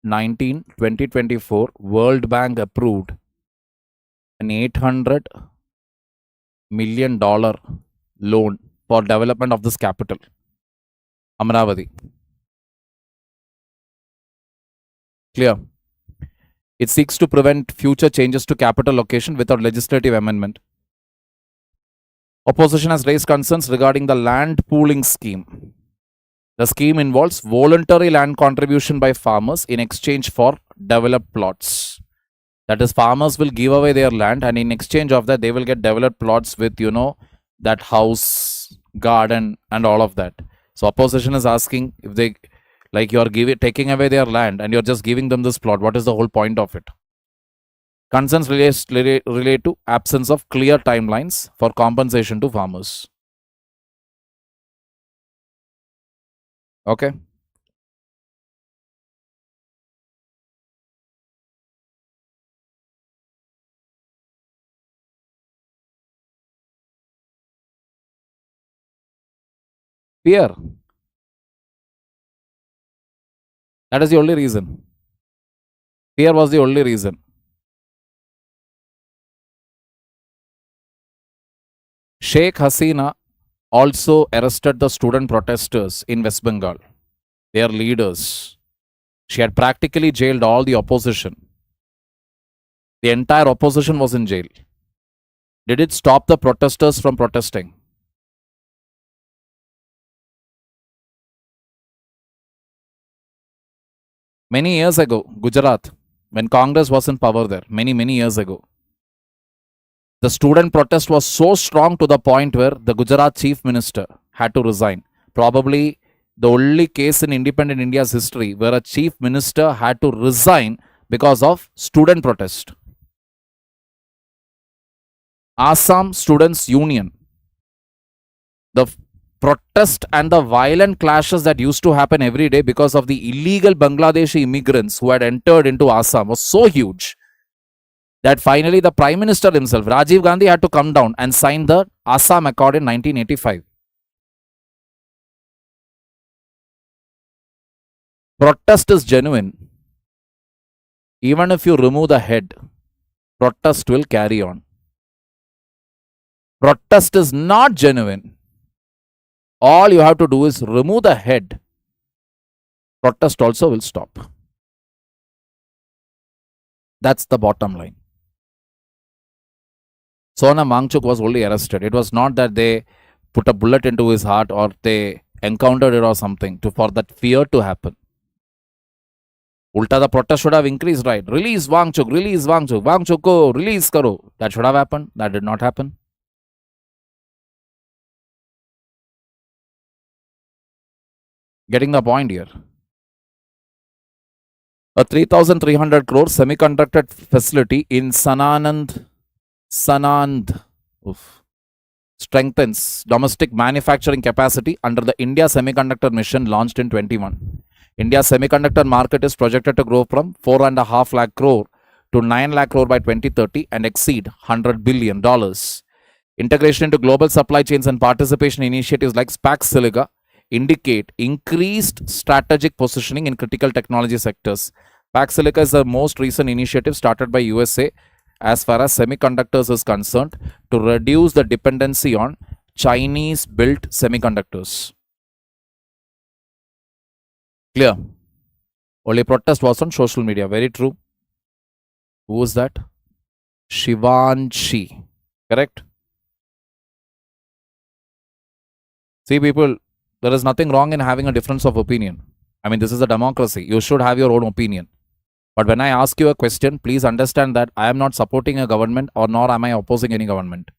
19, 2024, World Bank approved an $800 million loan for development of this capital, Amaravati. Clear? It seeks to prevent future changes to capital location without legislative amendment. Opposition has raised concerns regarding the land pooling scheme. The scheme involves voluntary land contribution by farmers in exchange for developed plots. That is, farmers will give away their land, and in exchange of that, they will get developed plots with, that house, garden, and all of that. So opposition is asking, if they, like, you are taking away their land and you're just giving them this plot, what is the whole point of it? Concerns relate to absence of clear timelines for compensation to farmers. Okay. Fear. That is the only reason. Fear was the only reason. Sheikh Hasina also arrested the student protesters in West Bengal, their leaders. She had practically jailed all the opposition. The entire opposition was in jail. Did it stop the protesters from protesting? Many years ago, Gujarat, when Congress was in power there, many years ago, the student protest was so strong to the point where the Gujarat chief minister had to resign. Probably the only case in independent India's history where a chief minister had to resign because of student protest. Assam Students Union. The protest and the violent clashes that used to happen every day because of the illegal Bangladeshi immigrants who had entered into Assam was so huge that finally the Prime Minister himself, Rajiv Gandhi, had to come down and sign the Assam Accord in 1985. Protest is genuine. Even if you remove the head, protest will carry on. Protest is not genuine. All you have to do is remove the head. Protest also will stop. That's the bottom line. Sonam Wangchuk was only arrested. It was not that they put a bullet into his heart or they encountered it or something for that fear to happen. Ulta, the protest should have increased, right? Release Wangchuk, Wangchuk ko release karo. That should have happened. That did not happen. Getting the point here. A 3,300 crore semiconductor facility in Sanand strengthens domestic manufacturing capacity under the India Semiconductor Mission launched in 21. India's semiconductor market is projected to grow from 4.5 lakh crore to 9 lakh crore by 2030 and exceed $100 billion. Integration into global supply chains and participation initiatives like SPAC Silica indicate increased strategic positioning in critical technology sectors. Pax Silica is the most recent initiative started by USA as far as semiconductors is concerned to reduce the dependency on Chinese built semiconductors. Clear? Only protest was on social media. Very true. Who was that? Shivanshi. Correct? See, people, there is nothing wrong in having a difference of opinion. I mean, this is a democracy. You should have your own opinion. But when I ask you a question, please understand that I am not supporting a government or nor am I opposing any government.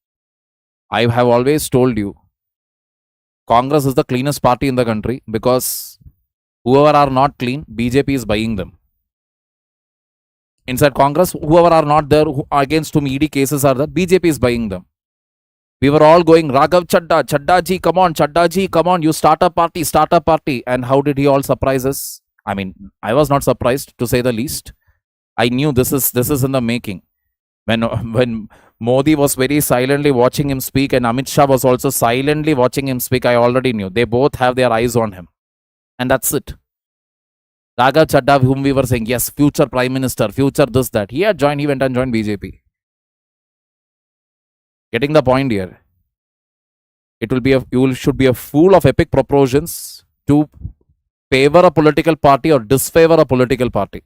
I have always told you, Congress is the cleanest party in the country because whoever are not clean, BJP is buying them. Inside Congress, whoever are not there, against whom ED cases are there, BJP is buying them. We were all going, Raghav Chadda, Chadda ji, come on, Chadda ji, come on, you start a party, start a party. And how did he all surprise us? I mean, I was not surprised, to say the least. I knew this is in the making. When Modi was very silently watching him speak and Amit Shah was also silently watching him speak, I already knew. They both have their eyes on him. And that's it. Raghav Chadda, whom we were saying, yes, future prime minister, future this, that. He went and joined BJP. Getting the point here. You should be a fool of epic proportions to favor a political party or disfavor a political party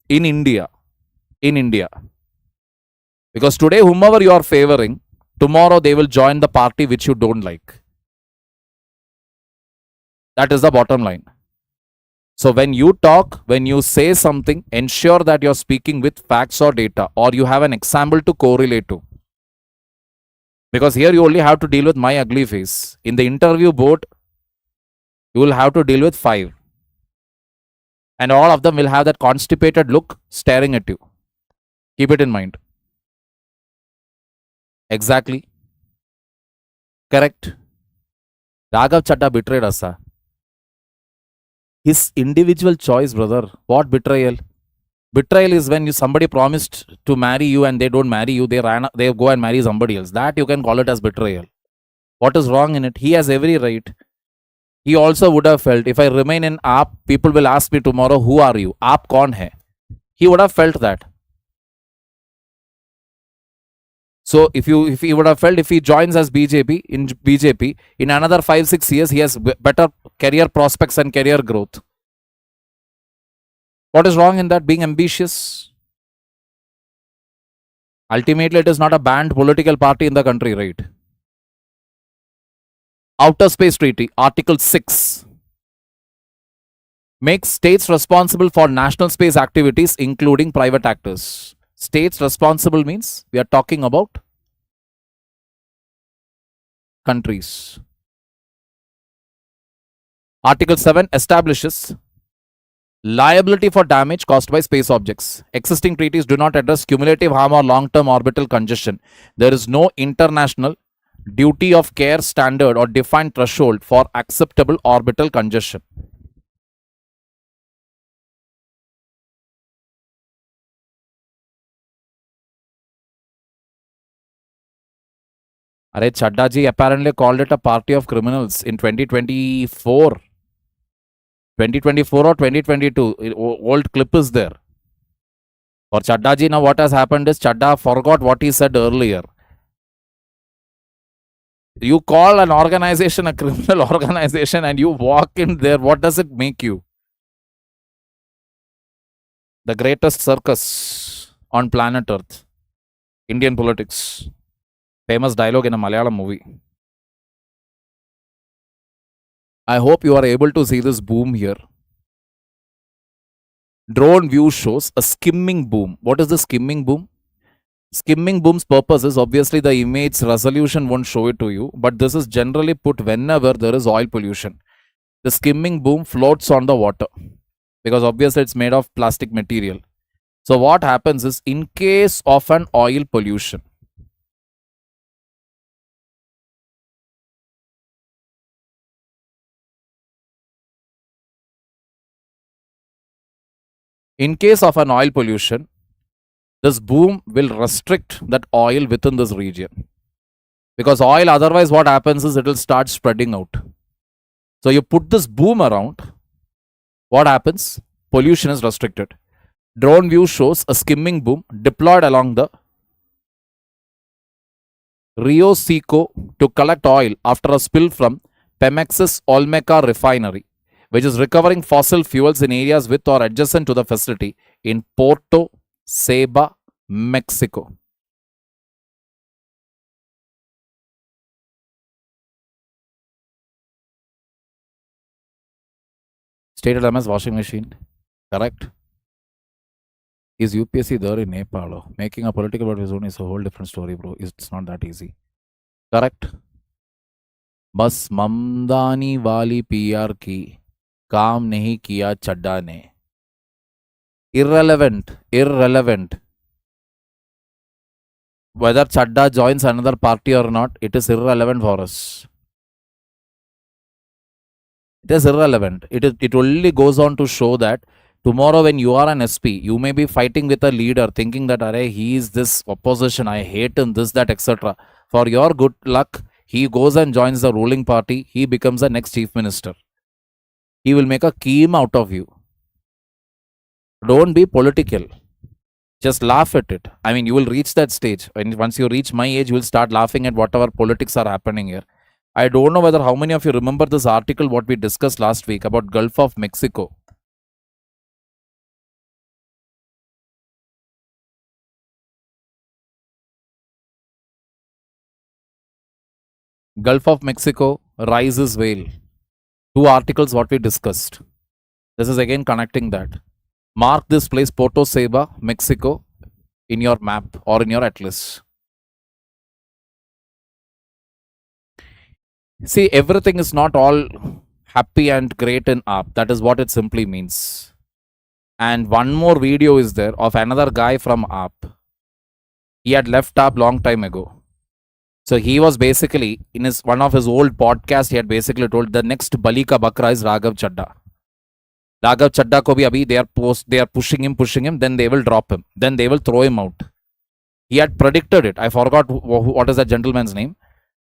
in India. Because today, whomever you are favoring, tomorrow they will join the party which you don't like. That is the bottom line. So when you talk, when you say something, ensure that you're speaking with facts or data, or you have an example to correlate to. Because here you only have to deal with my ugly face. In the interview board, you will have to deal with 5. And all of them will have that constipated look staring at you. Keep it in mind. Exactly. Correct. Raghav Chadda betrayed us, sir. His individual choice, brother. What betrayal? Betrayal is when somebody promised to marry you and they don't marry you, they go and marry somebody else. That you can call it as betrayal. What is wrong in it? He has every right. He also would have felt, if I remain in AAP, people will ask me tomorrow, who are you? AAP kaun hai? He would have felt that. So if he would have felt, if he joins as BJP, in another 5-6 years, he has better career prospects and career growth. What is wrong in that? Being ambitious? Ultimately, it is not a banned political party in the country, right? Outer Space Treaty, Article 6. Makes states responsible for national space activities, including private actors. States responsible means we are talking about countries. Article 7 establishes liability for damage caused by space objects. Existing treaties do not address cumulative harm or long-term orbital congestion. There is no international duty of care standard or defined threshold for acceptable orbital congestion. Chadda ji apparently called it a party of criminals in 2024. 2024 or 2022. Old clip is there. For Chadda ji, now what has happened is Chadda forgot what he said earlier. You call an organization a criminal organization and you walk in there. What does it make you? The greatest circus on planet Earth. Indian politics. Famous dialogue in a Malayalam movie. I hope you are able to see this boom here. Drone view shows a skimming boom. What is the skimming boom? Skimming boom's purpose is obviously the image resolution won't show it to you, but this is generally put whenever there is oil pollution. The skimming boom floats on the water because obviously it's made of plastic material. So what happens is, in case of an oil pollution, this boom will restrict that oil within this region. Because oil, otherwise what happens is it will start spreading out. So you put this boom around, what happens? Pollution is restricted. Drone view shows a skimming boom deployed along the Rio Seco to collect oil after a spill from Pemex's Olmeca refinery, which is recovering fossil fuels in areas with or adjacent to the facility in Porto Seba, Mexico. Stated MS washing machine. Correct. Is UPSC there in Nepal? Oh, making a political vote of his own is a whole different story, bro. It's not that easy. Correct. बस ममदानी वाली PR की काम नहीं किया चड्डा ने. Irrelevant. Whether Chadda joins another party or not, it is irrelevant for us. It is irrelevant. It only goes on to show that tomorrow when you are an SP, you may be fighting with a leader thinking that, array, he is this opposition, I hate him, this, that, etc. For your good luck, he goes and joins the ruling party, he becomes the next chief minister. He will make a scheme out of you. Don't be political. Just laugh at it. I mean, you will reach that stage. And once you reach my age, you will start laughing at whatever politics are happening here. I don't know whether how many of you remember this article what we discussed last week about Gulf of Mexico. Gulf of Mexico, rises whale. Two articles what we discussed. This is again connecting that. Mark this place Porto Seba, Mexico in your map or in your atlas. See, everything is not all happy and great in app. That is what it simply means. And one more video is there of another guy from app. He had left app long time ago. So he was basically, in his one of his old podcasts, he had basically told the next Bali ka Bakra is Raghav Chadda. Raghav Chadda ko bhi abhi they are pushing him, then they will drop him. Then they will throw him out. He had predicted it. I forgot what is that gentleman's name.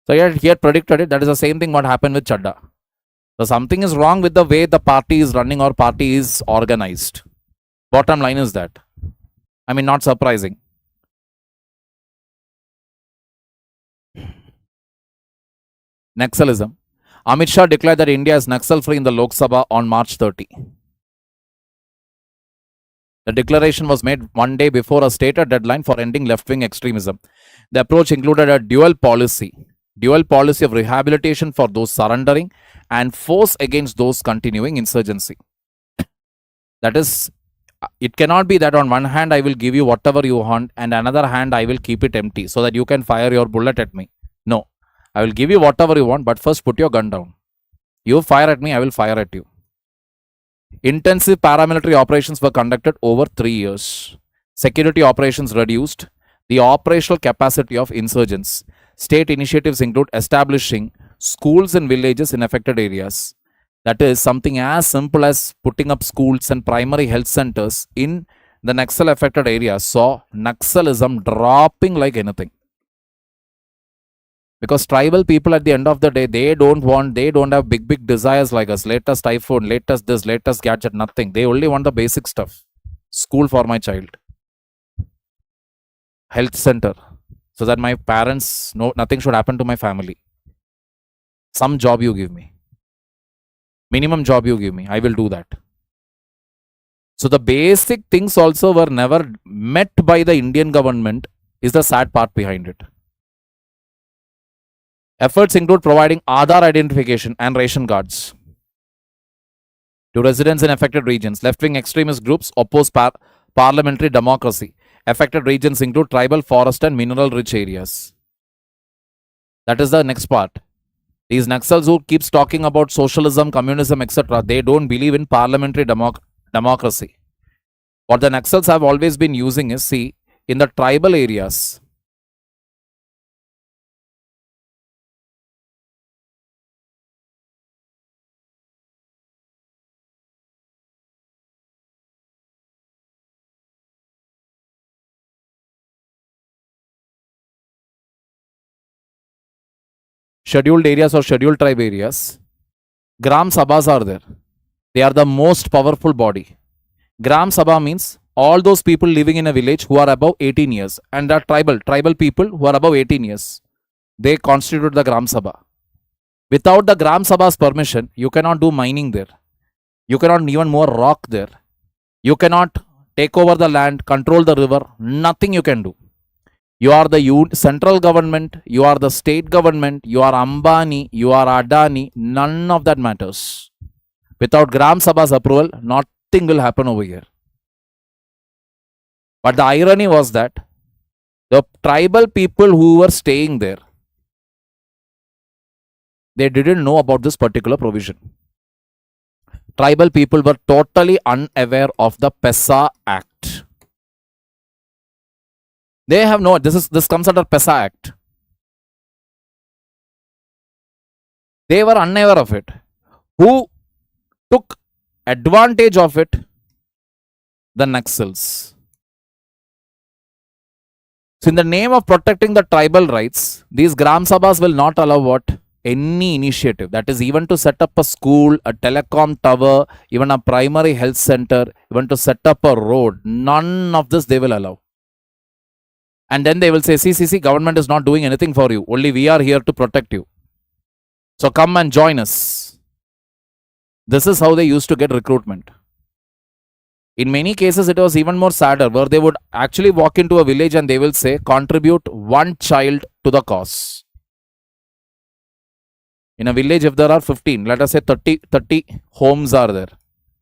So he had predicted it. That is the same thing what happened with Chadda. So something is wrong with the way the party is running or party is organized. Bottom line is that. I mean, not surprising. Naxalism. Amit Shah declared that India is Naxal free in the Lok Sabha on March 30. The declaration was made one day before a stated deadline for ending left-wing extremism. The approach included a dual policy of rehabilitation for those surrendering and force against those continuing insurgency. That is, it cannot be that on one hand I will give you whatever you want and another hand I will keep it empty so that you can fire your bullet at me. No, I will give you whatever you want, but first put your gun down. You fire at me, I will fire at you. Intensive paramilitary operations were conducted over 3 years. Security operations reduced the operational capacity of insurgents. State initiatives include establishing schools in villages in affected areas. That is something as simple as putting up schools and primary health centers in the Naxal affected areas saw Naxalism dropping like anything. Because tribal people at the end of the day, they don't have big desires like us. Latest iPhone, latest this, latest gadget, nothing. They only want the basic stuff. School for my child. Health center. So that my parents, nothing should happen to my family. Some job you give me. Minimum job you give me. I will do that. So the basic things also were never met by the Indian government is the sad part behind it. Efforts include providing Aadhaar identification and ration cards to residents in affected regions. Left-wing extremist groups oppose parliamentary democracy. Affected regions include tribal, forest and mineral-rich areas. That is the next part. These Naxals who keeps talking about socialism, communism, etc., they don't believe in parliamentary democracy. What the Naxals have always been using is, see, in the tribal areas, scheduled areas or scheduled tribe areas, Gram Sabhas are there. They are the most powerful body. Gram Sabha means all those people living in a village who are above 18 years, and the tribal people who are above 18 years, they constitute the Gram Sabha. Without the Gram Sabha's permission, you cannot do mining there. You cannot even mow rock there. You cannot take over the land, control the river. Nothing you can do. You are the central government, you are the state government, you are Ambani, you are Adani. None of that matters. Without Gram Sabha's approval, nothing will happen over here. But the irony was that the tribal people who were staying there, they didn't know about this particular provision. Tribal people were totally unaware of the PESA Act. They have no, this comes under PESA Act. They were unaware of it. Who took advantage of it? The Naxals. So in the name of protecting the tribal rights, these Gram Sabhas will not allow what? Any initiative. That is even to set up a school, a telecom tower, even a primary health center, even to set up a road. None of this they will allow. And then they will say, see, government is not doing anything for you. Only we are here to protect you. So come and join us. This is how they used to get recruitment. In many cases, it was even more sadder, where they would actually walk into a village and they will say, contribute one child to the cause. In a village, if there are 15, let us say 30 homes are there.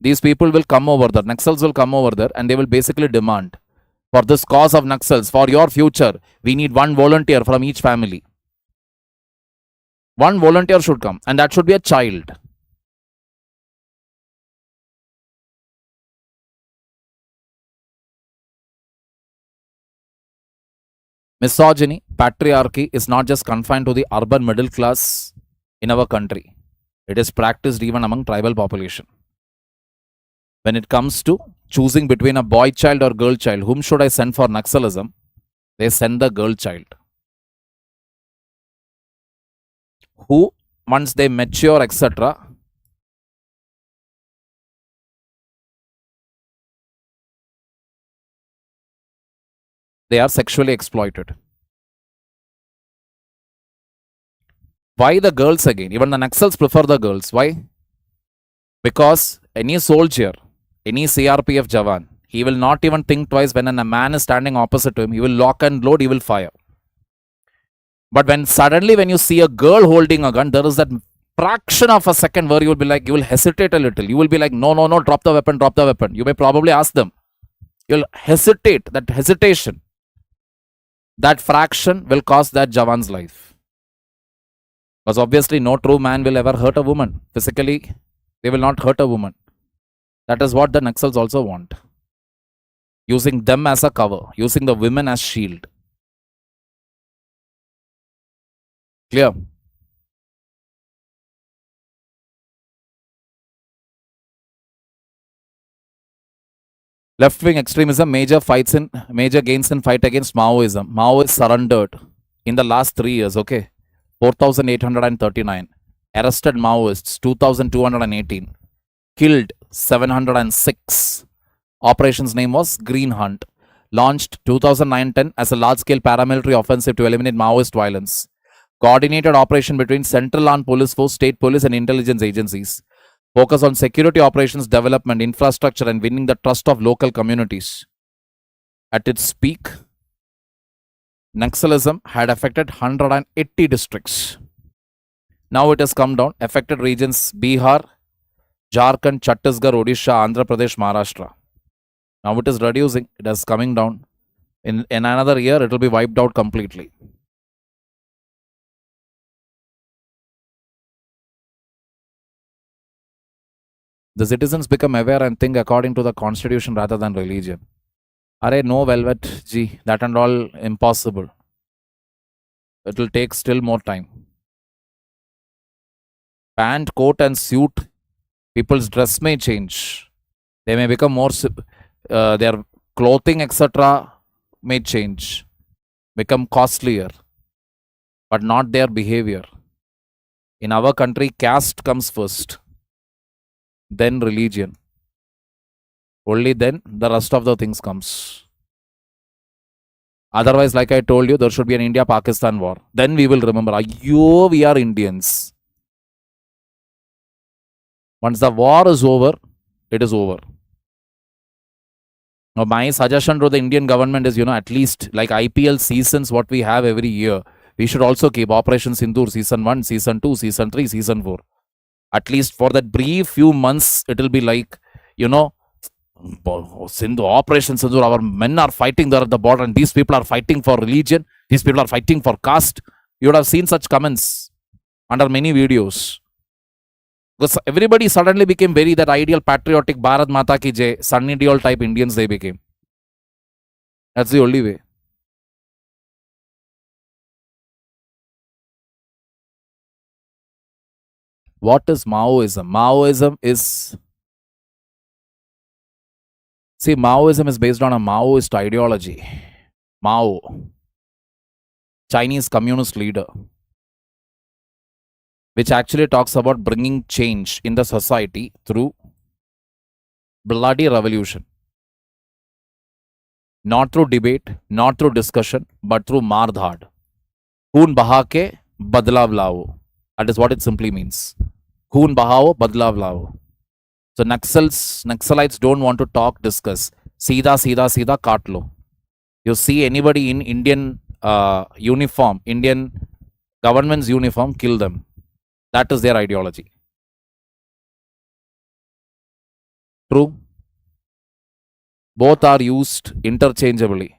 These people will come over there. Naxals will come over there and they will basically demand, for this cause of Naxals, for your future, we need one volunteer from each family. One volunteer should come, and that should be a child. Misogyny, patriarchy is not just confined to the urban middle class in our country. It is practiced even among tribal population. When it comes to choosing between a boy child or girl child, whom should I send for Naxalism? They send the girl child. Who, once they mature, etc., they are sexually exploited. Why the girls again? Even the Naxals prefer the girls. Why? Because any soldier, any CRPF Jawan, he will not even think twice when a man is standing opposite to him. He will lock and load, he will fire. But when suddenly when you see a girl holding a gun, there is that fraction of a second where you will be like, you will hesitate a little. You will be like, no, drop the weapon, drop the weapon. You may probably ask them. You will hesitate, that hesitation. That fraction will cost that Jawan's life. Because obviously no true man will ever hurt a woman. Physically, they will not hurt a woman. That is what the Naxals also want. Using them as a cover. Using the women as shield. Clear? Left-wing extremism, major gains in fight against Maoism. Maoists surrendered in the last 3 years, okay? 4,839. Arrested Maoists, 2,218. Killed, 706. Operation's name was Green Hunt. Launched 2009-10 as a large-scale paramilitary offensive to eliminate Maoist violence. Coordinated operation between Central Armed Police Force, State Police and intelligence agencies. Focus on security operations, development, infrastructure and winning the trust of local communities. At its peak, Naxalism had affected 180 districts. Now it has come down. Affected regions Bihar, Jharkhand, Chhattisgarh, Odisha, Andhra Pradesh, Maharashtra. Now it is reducing. It is coming down. In another year, it will be wiped out completely. The citizens become aware and think according to the constitution rather than religion. Arey, no velvet, gee, that and all impossible. It will take still more time. Pant, coat and suit, people's dress may change. They may become more, their clothing etc. may change, become costlier, but not their behavior. In our country, caste comes first, then religion. Only then the rest of the things comes. Otherwise, like I told you, there should be an India-Pakistan war. Then we will remember, ayyo, we are Indians. Once the war is over, it is over. Now, my suggestion to the Indian government is, at least like IPL seasons, what we have every year, we should also keep Operation Sindoor season 1, season 2, season 3, season 4. At least for that brief few months, it will be like, Operation Sindoor, our men are fighting there at the border, and these people are fighting for religion, these people are fighting for caste. You would have seen such comments under many videos. Because everybody suddenly became very that ideal patriotic Bharat Mata ki Jai, Sunny Deol type Indians they became. That's the only way. What is Maoism? Maoism is based on a Maoist ideology. Mao, Chinese communist leader, which actually talks about bringing change in the society through bloody revolution. Not through debate, not through discussion, but through mardhad. Khoon baha ke badlav lao. That is what it simply means. Khoon bahao, badlav lao. So Naxalites don't want to talk, discuss. Seedha kaat lo. You see anybody in Indian uniform, Indian government's uniform, kill them. That is their ideology. True. Both are used interchangeably.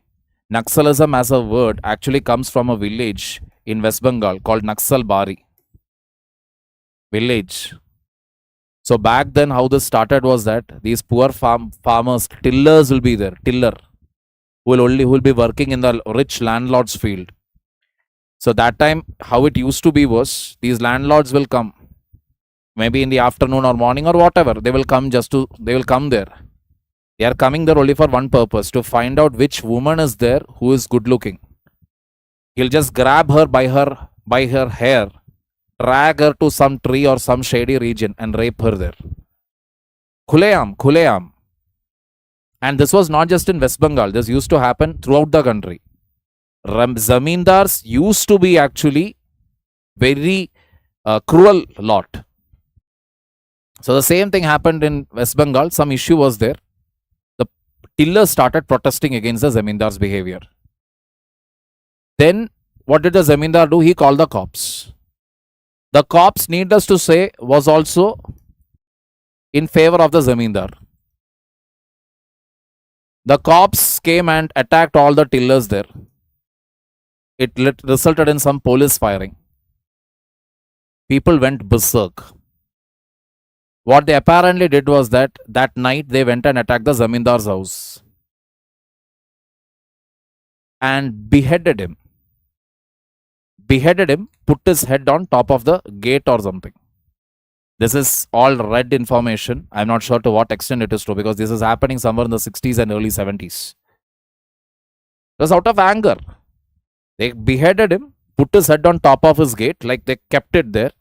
Naxalism as a word actually comes from a village in West Bengal called Naxal Bari. Village. So back then how this started was that these poor farmers, tillers will be there. Tiller. Who will be working in the rich landlord's field. So that time how it used to be was these landlords will come. Maybe in the afternoon or morning or whatever. They will come there. They are coming there only for one purpose, to find out which woman is there who is good looking. He'll just grab her by her hair, drag her to some tree or some shady region and rape her there. Khuleam. And this was not just in West Bengal. This used to happen throughout the country. Zamindars used to be actually very cruel lot. So the same thing happened in West Bengal. Some issue was there. Tillers started protesting against the Zamindar's behavior. Then, what did the Zamindar do? He called the cops. The cops, needless to say, was also in favor of the Zamindar. The cops came and attacked all the tillers there. It resulted in some police firing. People went berserk. What they apparently did was that night they went and attacked the Zamindar's house and beheaded him. Put his head on top of the gate or something. This is all red information. I'm not sure to what extent it is true, because this is happening somewhere in the 60s and early 70s. It was out of anger. They beheaded him, put his head on top of his gate, like they kept it there.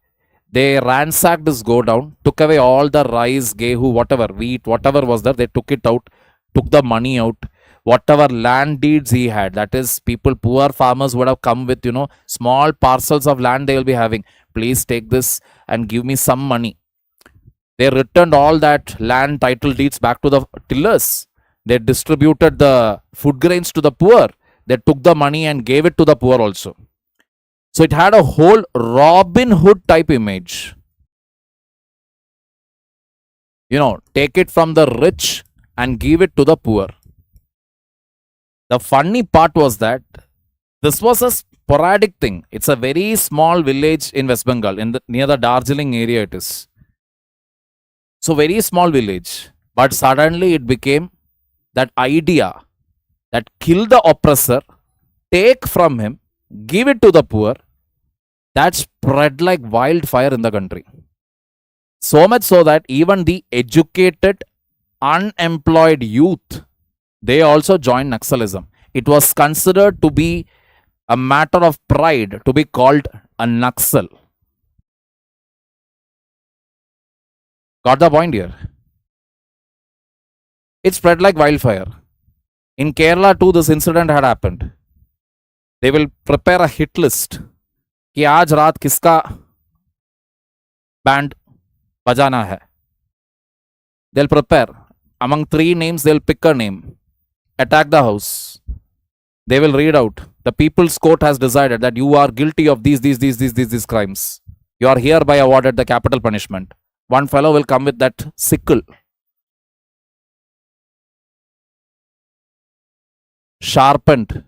They ransacked his godown, took away all the rice, gehu, whatever, wheat, whatever was there. They took it out, took the money out, whatever land deeds he had. That is, poor farmers would have come with, small parcels of land they will be having. Please take this and give me some money. They returned all that land title deeds back to the tillers. They distributed the food grains to the poor. They took the money and gave it to the poor also. So it had a whole Robin Hood type image. Take it from the rich and give it to the poor. The funny part was that this was a sporadic thing. It's a very small village in West Bengal, near the Darjeeling area it is. So very small village. But suddenly it became that idea that kill the oppressor, take from him, give it to the poor. That spread like wildfire in the country. So much so that even the educated, unemployed youth, they also joined Naxalism. It was considered to be a matter of pride to be called a Naxal. Got the point here? It spread like wildfire. In Kerala too, this incident had happened. They will prepare a hit list कि आज रात किसका band बजाना है. They'll prepare. Among 3 names, they'll pick a name. Attack the house. They will read out. The People's Court has decided that you are guilty of these crimes. You are hereby awarded the capital punishment. One fellow will come with that sickle. Sharpened.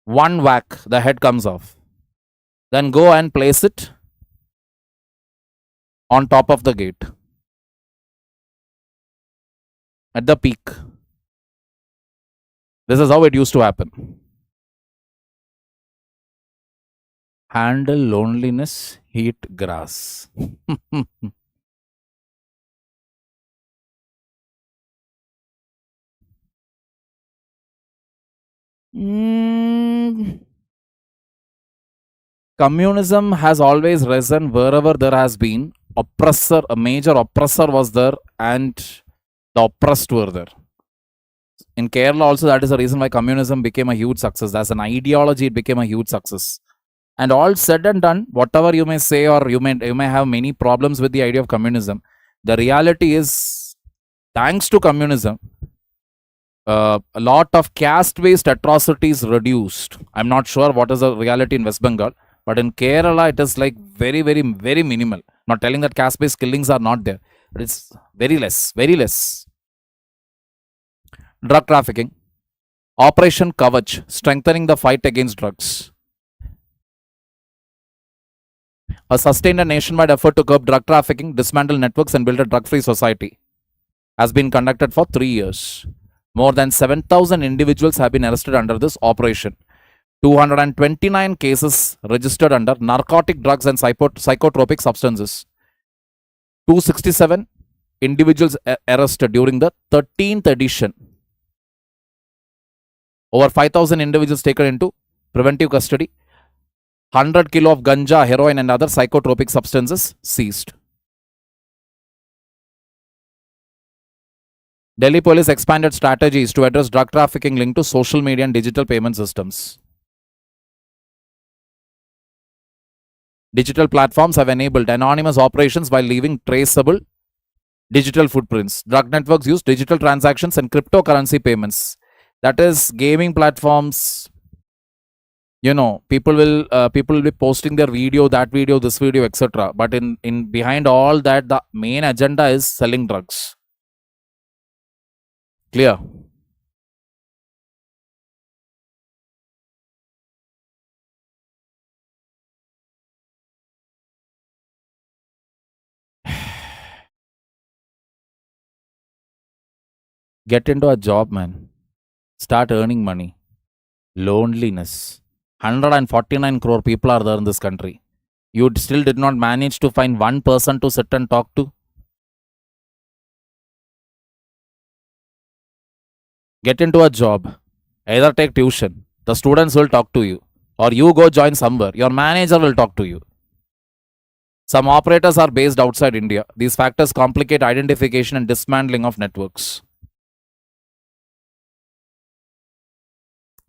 One whack, the head comes off. Then go and place it on top of the gate. At the peak. This is how it used to happen. Handle loneliness, heat grass. Communism has always risen wherever there has been oppressor, a major oppressor was there, and the oppressed were there. In Kerala also, that is the reason why communism became a huge success. As an ideology, it became a huge success. And all said and done, whatever you may say, or you may have many problems with the idea of communism, the reality is, thanks to communism, a lot of caste-based atrocities reduced. I'm not sure what is the reality in West Bengal, but in Kerala, it is like very, very, very minimal. Not telling that caste-based killings are not there, but it's very less, very less. Drug trafficking. Operation Kavach, strengthening the fight against drugs. A sustained and nationwide effort to curb drug trafficking, dismantle networks, and build a drug-free society has been conducted for 3 years. More than 7,000 individuals have been arrested under this operation. 229 cases registered under narcotic drugs and psychotropic substances. 267 individuals arrested during the 13th edition. Over 5,000 individuals taken into preventive custody. 100 kilo of ganja, heroin, and other psychotropic substances seized. Delhi police expanded strategies to address drug trafficking linked to social media and digital payment systems. Digital platforms have enabled anonymous operations while leaving traceable digital footprints. Drug networks use digital transactions and cryptocurrency payments. That is, gaming platforms. You know, people will be posting their video, that video, this video, etc. But in behind all that, the main agenda is selling drugs. Clear? Get into a job, man. Start earning money. Loneliness. 149 crore people are there in this country. You still did not manage to find one person to sit and talk to. Get into a job. Either take tuition. The students will talk to you. Or you go join somewhere. Your manager will talk to you. Some operators are based outside India. These factors complicate identification and dismantling of networks.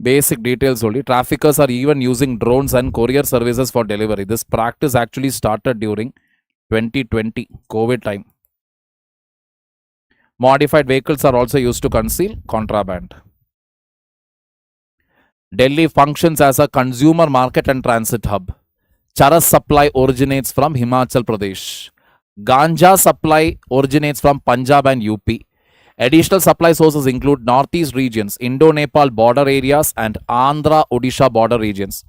Basic details only. Traffickers are even using drones and courier services for delivery. This practice actually started during 2020 COVID time. Modified vehicles are also used to conceal contraband. Delhi functions as a consumer market and transit hub. Charas supply originates from Himachal Pradesh. Ganja supply originates from Punjab and UP. Additional supply sources include northeast regions, Indo-Nepal border areas, and Andhra-Odisha border regions.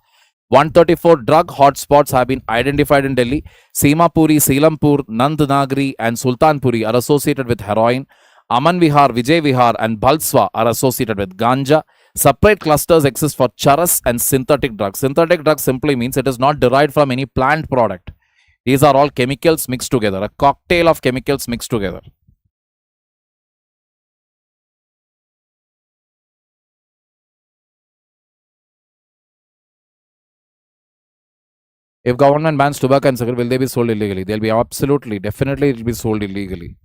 134 drug hotspots have been identified in Delhi. Simapuri, Selampur, Nandnagri, and Sultanpuri are associated with heroin. Aman Vihar, Vijay Vihar, and Bhalswa are associated with ganja. Separate clusters exist for charas and synthetic drugs. Synthetic drugs simply means it is not derived from any plant product. These are all chemicals mixed together, a cocktail of chemicals mixed together. If government bans tobacco and cigarette, will they be sold illegally? They'll be absolutely, definitely it will be sold illegally.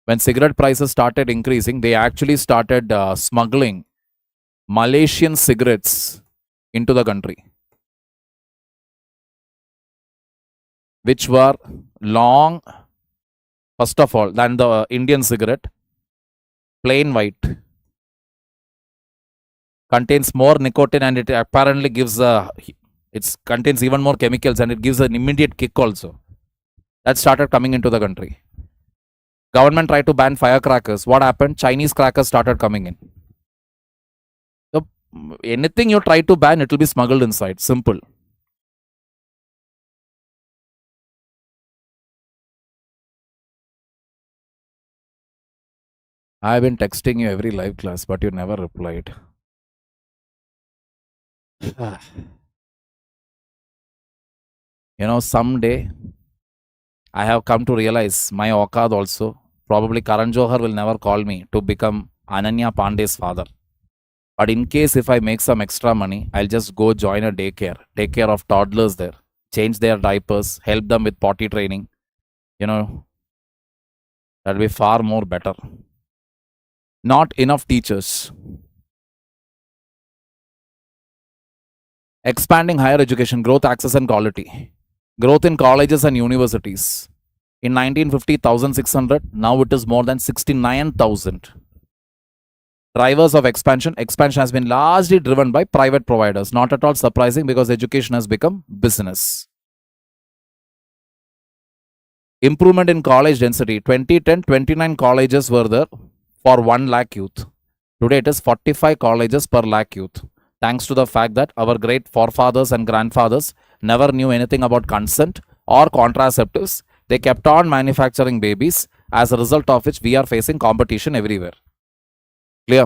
when cigarette prices started increasing, they actually started smuggling Malaysian cigarettes into the country, which were long, first of all, than the Indian cigarette, plain white, contains more nicotine, and it apparently gives it contains even more chemicals, and it gives an immediate kick also. That started coming into the country. Government tried to ban firecrackers. What happened? Chinese crackers started coming in. So anything you try to ban, it will be smuggled inside. Simple. I've been texting you every live class, but you never replied. Someday I have come to realize my Okad also. Probably Karan Johar will never call me to become Ananya Pandey's father. But in case if I make some extra money, I'll just go join a daycare, take care of toddlers there, change their diapers, help them with potty training. That'll be far more better. Not enough teachers. Expanding higher education, growth, access, and quality. Growth in colleges and universities. In 1950, 1,600. Now it is more than 69,000. Drivers of expansion. Expansion has been largely driven by private providers. Not at all surprising because education has become business. Improvement in college density. 2010, 29 colleges were there for 1 lakh youth. Today it is 45 colleges per lakh youth. Thanks to the fact that our great forefathers and grandfathers never knew anything about consent or contraceptives. They kept on manufacturing babies, as a result of which we are facing competition everywhere. Clear?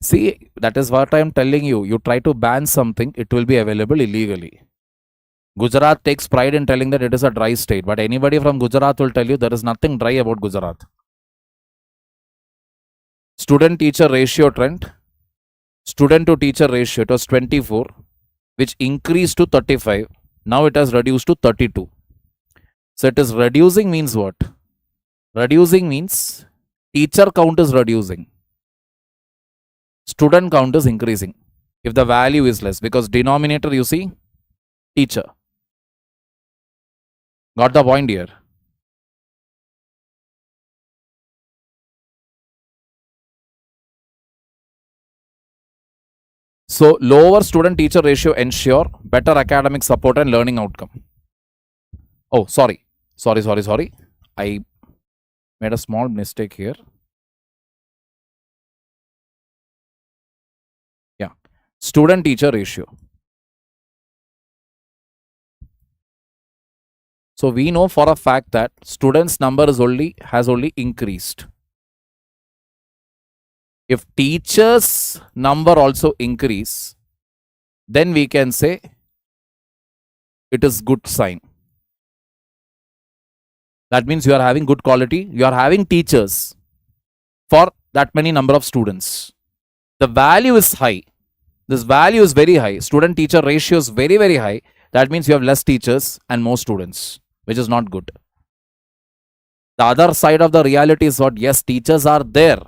See, that is what I am telling you. You try to ban something, it will be available illegally. Gujarat takes pride in telling that it is a dry state, but anybody from Gujarat will tell you there is nothing dry about Gujarat. Student-teacher ratio trend. Student to teacher ratio, it was 24, which increased to 35. Now it has reduced to 32. So it is reducing means what? Reducing means teacher count is reducing. Student count is increasing. If the value is less, because denominator, you see, teacher. Got the point here? So lower student-teacher ratio ensure better academic support and learning outcome. Oh, sorry. I made a small mistake here. Yeah. Student-teacher ratio. So we know for a fact that students' number has only increased. If teachers' number also increase, then we can say it is good sign. That means you are having good quality. You are having teachers for that many number of students. The value is high. This value is very high. Student-teacher ratio is very, very high. That means you have less teachers and more students, which is not good. The other side of the reality is what? Yes, teachers are there.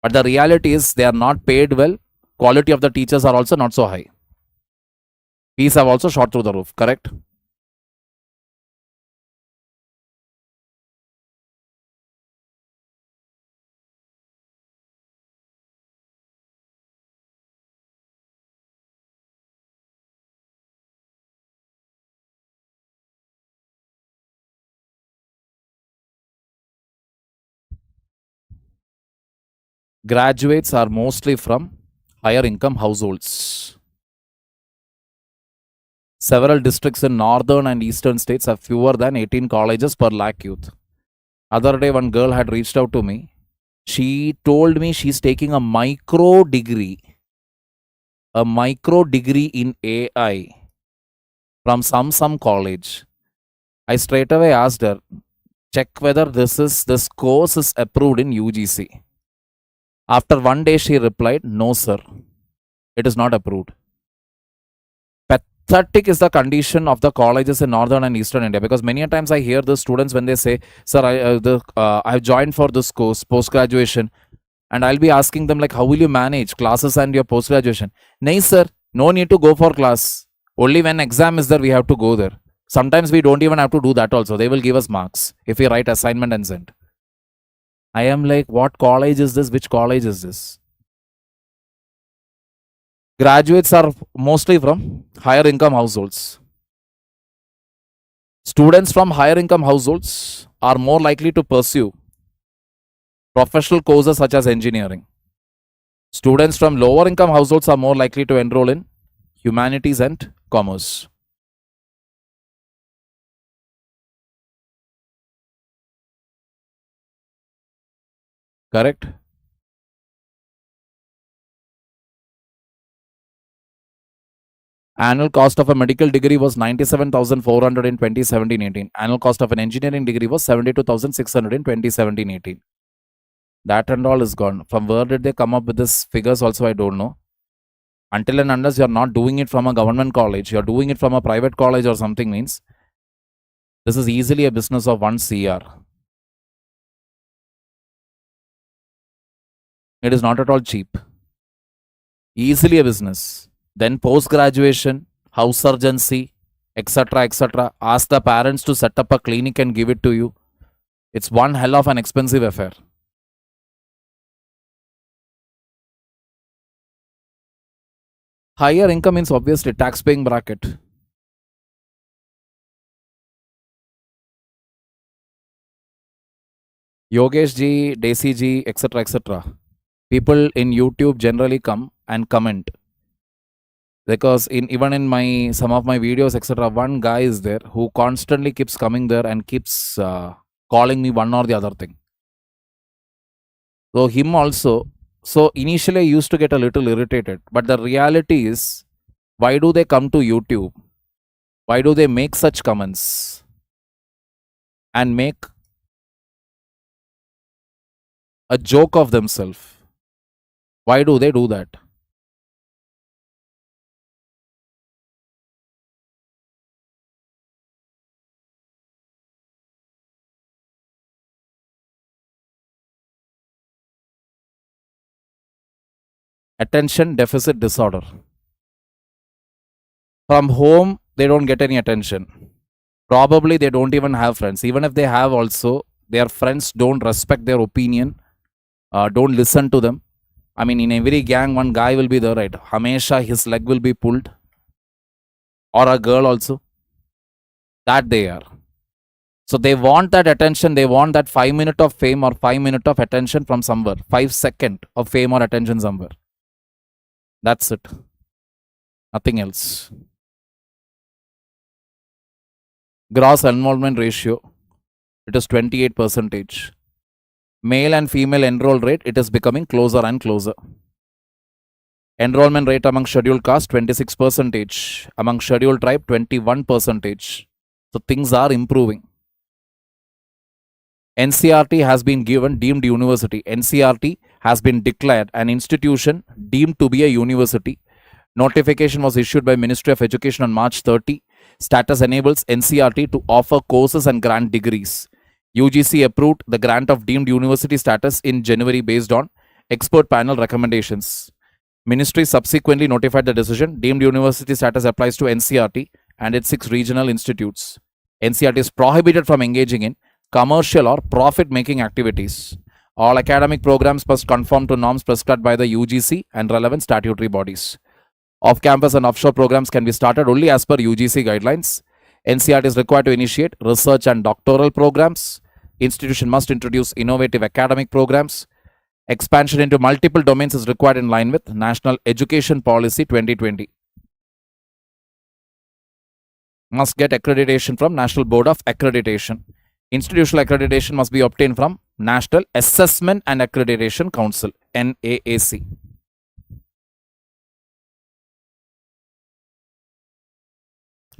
But the reality is they are not paid well. Quality of the teachers are also not so high. Fees have also shot through the roof, correct? Graduates are mostly from higher income households. Several districts in northern and eastern states have fewer than 18 colleges per lakh youth. Other day, one girl had reached out to me. She told me she's taking a micro degree in AI from some college. I straight away asked her, check whether this course is approved in UGC. After 1 day, she replied, "No, sir, it is not approved." Pathetic is the condition of the colleges in northern and eastern India, because many a times I hear the students when they say, "Sir, I've joined for this course, post graduation," and I'll be asking them like, "How will you manage classes and your post graduation?" "Nahi, sir, no need to go for class. Only when exam is there, we have to go there. Sometimes we don't even have to do that also. They will give us marks if we write assignment and send." I am like, what college is this? Which college is this? Graduates are mostly from higher income households. Students from higher income households are more likely to pursue professional courses such as engineering. Students from lower income households are more likely to enroll in humanities and commerce. Correct? Annual cost of a medical degree was 97,400 in 2017-18. Annual cost of an engineering degree was 72,600 in 2017-18. That and all is gone. From where did they come up with these figures also, I don't know. Until and unless you're not doing it from a government college, you're doing it from a private college or something, means this is easily a business of 1 CR. It is not at all cheap. Easily a business. Then post-graduation, house urgency, etc., etc. Ask the parents to set up a clinic and give it to you. It's one hell of an expensive affair. Higher income means obviously tax-paying bracket. Yogesh ji, Desi ji, etc., etc. People in YouTube generally come and comment, because even in my some of my videos, etc., one guy is there who constantly keeps coming there and keeps calling me one or the other thing. So him also. So initially I used to get a little irritated, but the reality is, why do they come to YouTube? Why do they make such comments and make a joke of themselves? Why do they do that? Attention deficit disorder. From home, they don't get any attention. Probably they don't even have friends. Even if they have also, their friends don't respect their opinion, don't listen to them. I mean, in every gang, one guy will be there, right? Hamesha, his leg will be pulled. Or a girl also. That they are. So they want that attention. They want that 5 minutes of fame or 5 minutes of attention from somewhere. 5 seconds of fame or attention somewhere. That's it. Nothing else. Gross enrollment ratio, it is 28%. Male and female enroll rate, it is becoming closer and closer. Enrollment rate among scheduled caste, 26%. Among scheduled tribe, 21%. So things are improving. NCRT has been given deemed university. NCRT has been declared an institution deemed to be a university. Notification was issued by Ministry of Education on March 30. Status enables NCRT to offer courses and grant degrees. UGC approved the grant of deemed university status in January based on expert panel recommendations. Ministry subsequently notified the decision. Deemed university status applies to NCRT and its 6 regional institutes. NCRT is prohibited from engaging in commercial or profit-making activities. All academic programs must conform to norms prescribed by the UGC and relevant statutory bodies. Off-campus and offshore programs can be started only as per UGC guidelines. NCRT is required to initiate research and doctoral programs. Institution must introduce innovative academic programs. Expansion into multiple domains is required in line with National Education Policy 2020. Must get accreditation from National Board of Accreditation. Institutional accreditation must be obtained from National Assessment and Accreditation Council, NAAC.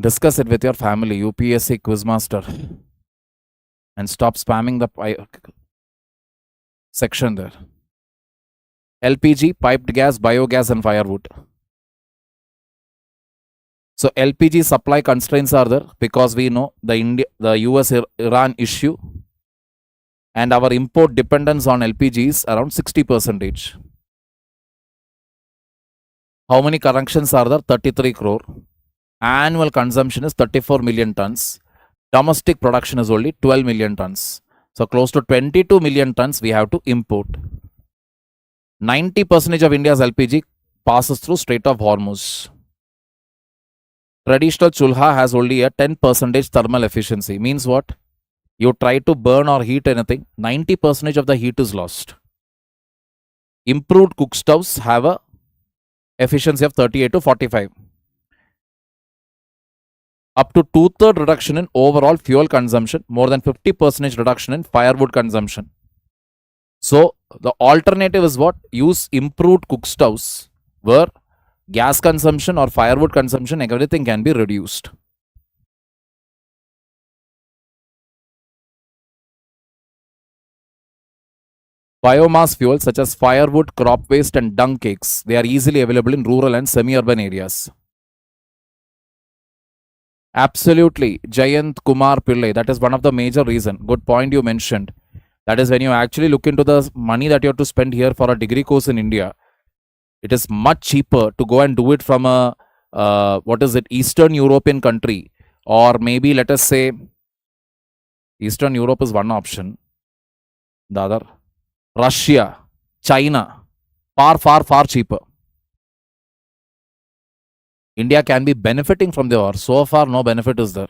Discuss it with your family, UPSC Quizmaster, and stop spamming the section there. LPG, piped gas, biogas, and firewood. So LPG supply constraints are there because we know the US-Iran issue, and our import dependence on LPG is around 60%. How many connections are there? 33 crore. Annual consumption is 34 million tons. Domestic production is only 12 million tons. So close to 22 million tons we have to import. 90% of India's LPG passes through Strait of Hormuz. Traditional chulha has only a 10% thermal efficiency. Means what? You try to burn or heat anything, 90% of the heat is lost. Improved cook stoves have a efficiency of 38 to 45. Up to 2/3 reduction in overall fuel consumption, more than 50% reduction in firewood consumption. So the alternative is what? Use improved cook stoves where gas consumption or firewood consumption, everything can be reduced. Biomass fuels such as firewood, crop waste, and dung cakes, they are easily available in rural and semi-urban areas. Absolutely, Jayant Kumar Pillai, that is one of the major reason. Good point you mentioned. That is when you actually look into the money that you have to spend here for a degree course in India, it is much cheaper to go and do it from a Eastern European country, or maybe let us say Eastern Europe is one option. The other, Russia, China, far cheaper. India can be benefiting from the war. So far, no benefit is there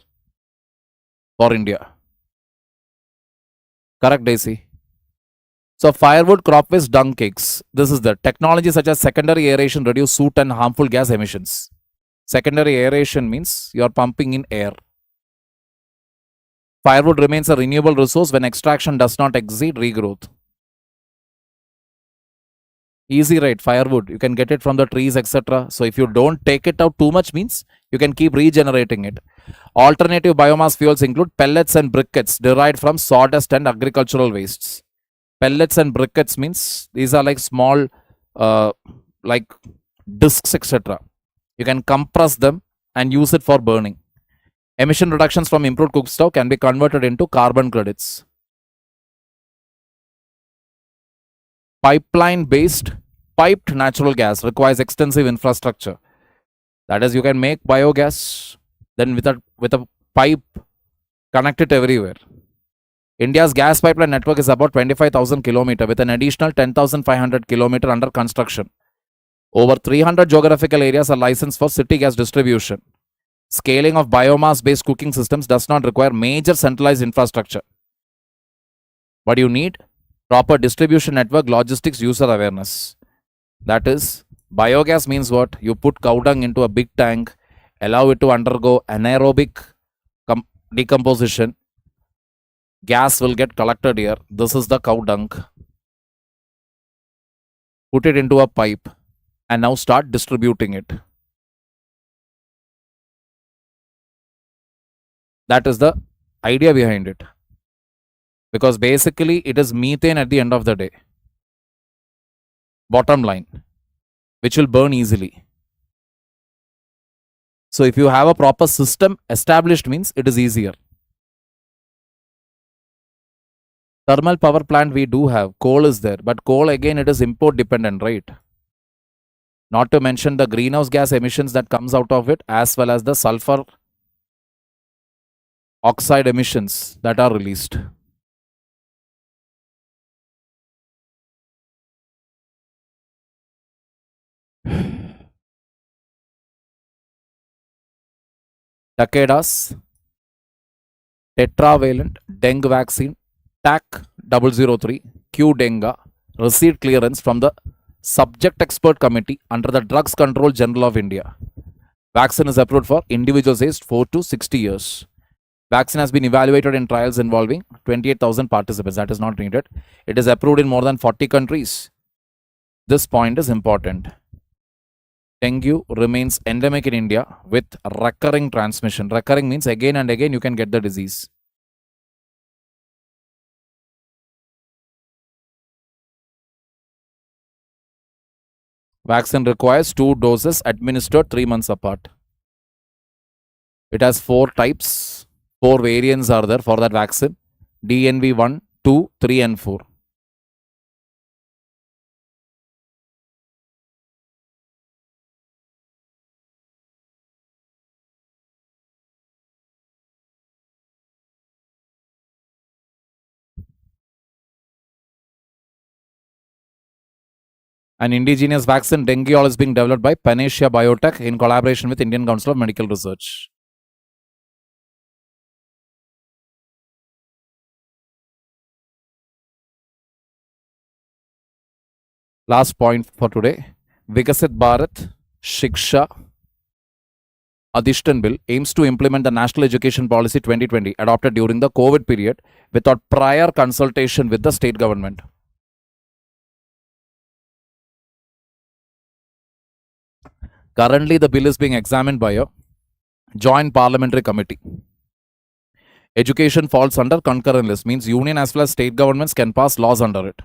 for India. Correct, Daisy. So firewood, crop waste, dung cakes. This is the technology such as secondary aeration reduce soot and harmful gas emissions. Secondary aeration means you are pumping in air. Firewood remains a renewable resource when extraction does not exceed regrowth. Easy, right? Firewood, you can get it from the trees, etc. So if you don't take it out too much, means you can keep regenerating it. Alternative biomass fuels include pellets and briquettes derived from sawdust and agricultural wastes. Pellets and briquettes means these are like small like discs, etc. You can compress them and use it for burning. Emission reductions from improved cook stove can be converted into carbon credits. Pipeline based piped natural gas requires extensive infrastructure. That is, you can make biogas, then with a pipe, connect it everywhere. India's gas pipeline network is about 25,000 km with an additional 10,500 km under construction. Over 300 geographical areas are licensed for city gas distribution. Scaling of biomass-based cooking systems does not require major centralized infrastructure. What you need? Proper distribution network, logistics, user awareness. That is, biogas means what? You put cow dung into a big tank, allow it to undergo anaerobic decomposition. Gas will get collected here. This is the cow dung. Put it into a pipe and now start distributing it. That is the idea behind it. Because basically it is methane at the end of the day. Bottom line, which will burn easily. So if you have a proper system established, means it is easier. Thermal power plant we do have. Coal is there. But coal again, it is import dependent, right? Not to mention the greenhouse gas emissions that comes out of it, as well as the sulfur oxide emissions that are released. Takeda's tetravalent dengue vaccine TAC 003 Q Denga received clearance from the Subject Expert Committee under the Drugs Control General of India. Vaccine is approved for individuals aged 4 to 60 years. Vaccine has been evaluated in trials involving 28,000 participants. That is not needed. It is approved in more than 40 countries. This point is important. Dengue remains endemic in India with recurring transmission. Recurring means again and again you can get the disease. Vaccine requires 2 doses administered 3 months apart. It has 4 types, 4 variants are there for that vaccine. DNV 1, 2, 3 and 4. An indigenous vaccine, dengue, is being developed by Panacea Biotech in collaboration with Indian Council of Medical Research. Last point for today. Vikasit Bharat Shiksha Adishtan Bill aims to implement the National Education Policy 2020 adopted during the COVID period without prior consultation with the state government. Currently, the bill is being examined by a joint parliamentary committee. Education falls under concurrent list, means union as well as state governments can pass laws under it.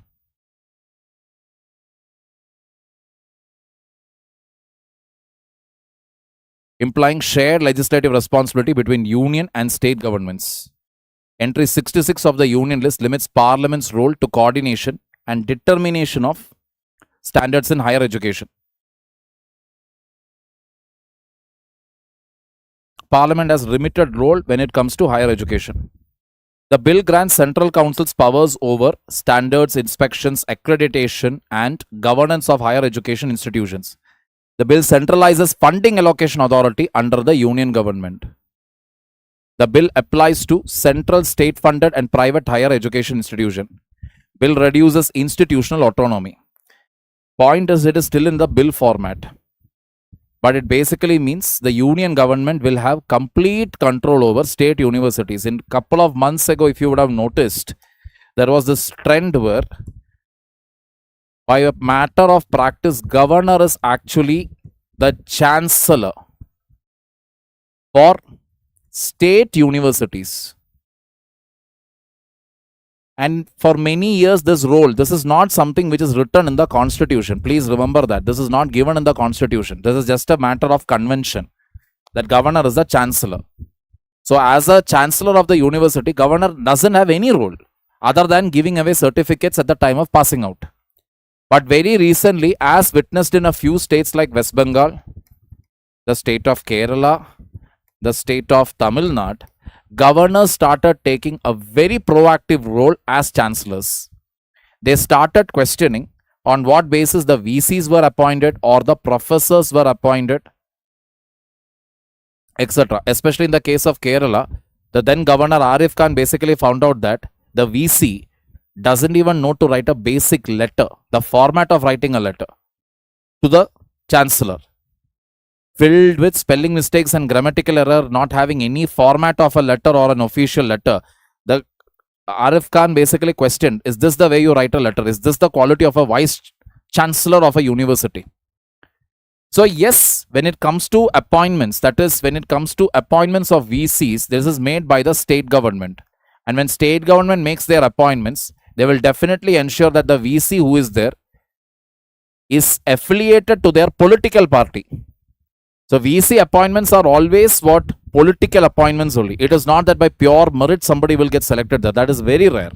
Implying shared legislative responsibility between union and state governments. Entry 66 of the union list limits Parliament's role to coordination and determination of standards in higher education. Parliament has limited role when it comes to higher education. The bill grants Central Council's powers over standards, inspections, accreditation, and governance of higher education institutions. The bill centralizes funding allocation authority under the union government. The bill applies to central state-funded and private higher education institution. Bill reduces institutional autonomy. Point is, it is still in the bill format. But it basically means the union government will have complete control over state universities. In a couple of months ago, if you would have noticed, there was this trend where, by a matter of practice, governor is actually the chancellor for state universities. And for many years, this role, this is not something which is written in the constitution. Please remember that. This is not given in the constitution. This is just a matter of convention. That governor is the chancellor. So as a chancellor of the university, governor doesn't have any role other than giving away certificates at the time of passing out. But very recently, as witnessed in a few states like West Bengal, the state of Kerala, the state of Tamil Nadu, governors started taking a very proactive role as chancellors. They started questioning on what basis the VCs were appointed or the professors were appointed, etc. Especially in the case of Kerala, the then governor Arif Khan basically found out that the VC doesn't even know to write a basic letter, the format of writing a letter to the chancellor, filled with spelling mistakes and grammatical error, not having any format of a letter or an official letter. The Arif Khan basically questioned, is this the way you write a letter? Is this the quality of a vice chancellor of a university? So yes, when it comes to appointments, that is when it comes to appointments of VCs, this is made by the state government. And when state government makes their appointments, they will definitely ensure that the VC who is there is affiliated to their political party. So VC appointments are always what? Political appointments only. It is not that by pure merit somebody will get selected there. That is very rare.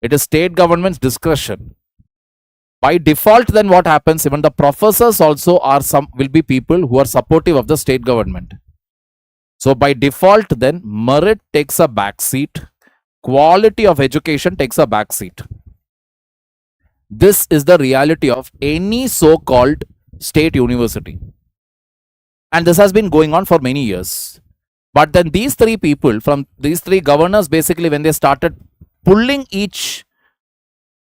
It is state government's discretion. By default, then what happens? Even the professors also will be people who are supportive of the state government. So by default, then merit takes a backseat. Quality of education takes a backseat. This is the reality of any so-called state university. And this has been going on for many years. But then these three people, from these three governors, basically when they started pulling each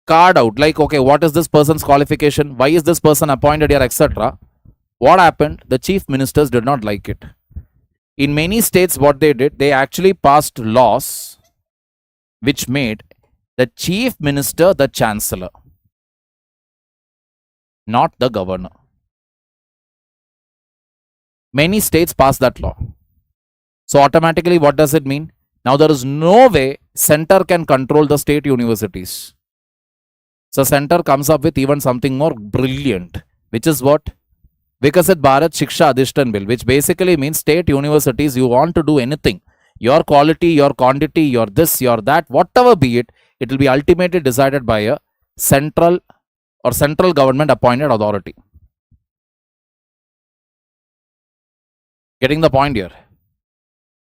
card out, like, okay, what is this person's qualification? Why is this person appointed here, etc. What happened? The chief ministers did not like it. In many states, what they did, they actually passed laws which made the chief minister the chancellor, not the governor. Many states passed that law. So automatically, what does it mean? Now there is no way center can control the state universities. So center comes up with even something more brilliant, which is what? Vikasit Bharat Shiksha Adhishtan Bill, which basically means state universities, you want to do anything, your quality, your quantity, your this, your that, whatever be it, it will be ultimately decided by a central or central government appointed authority. Getting the point here?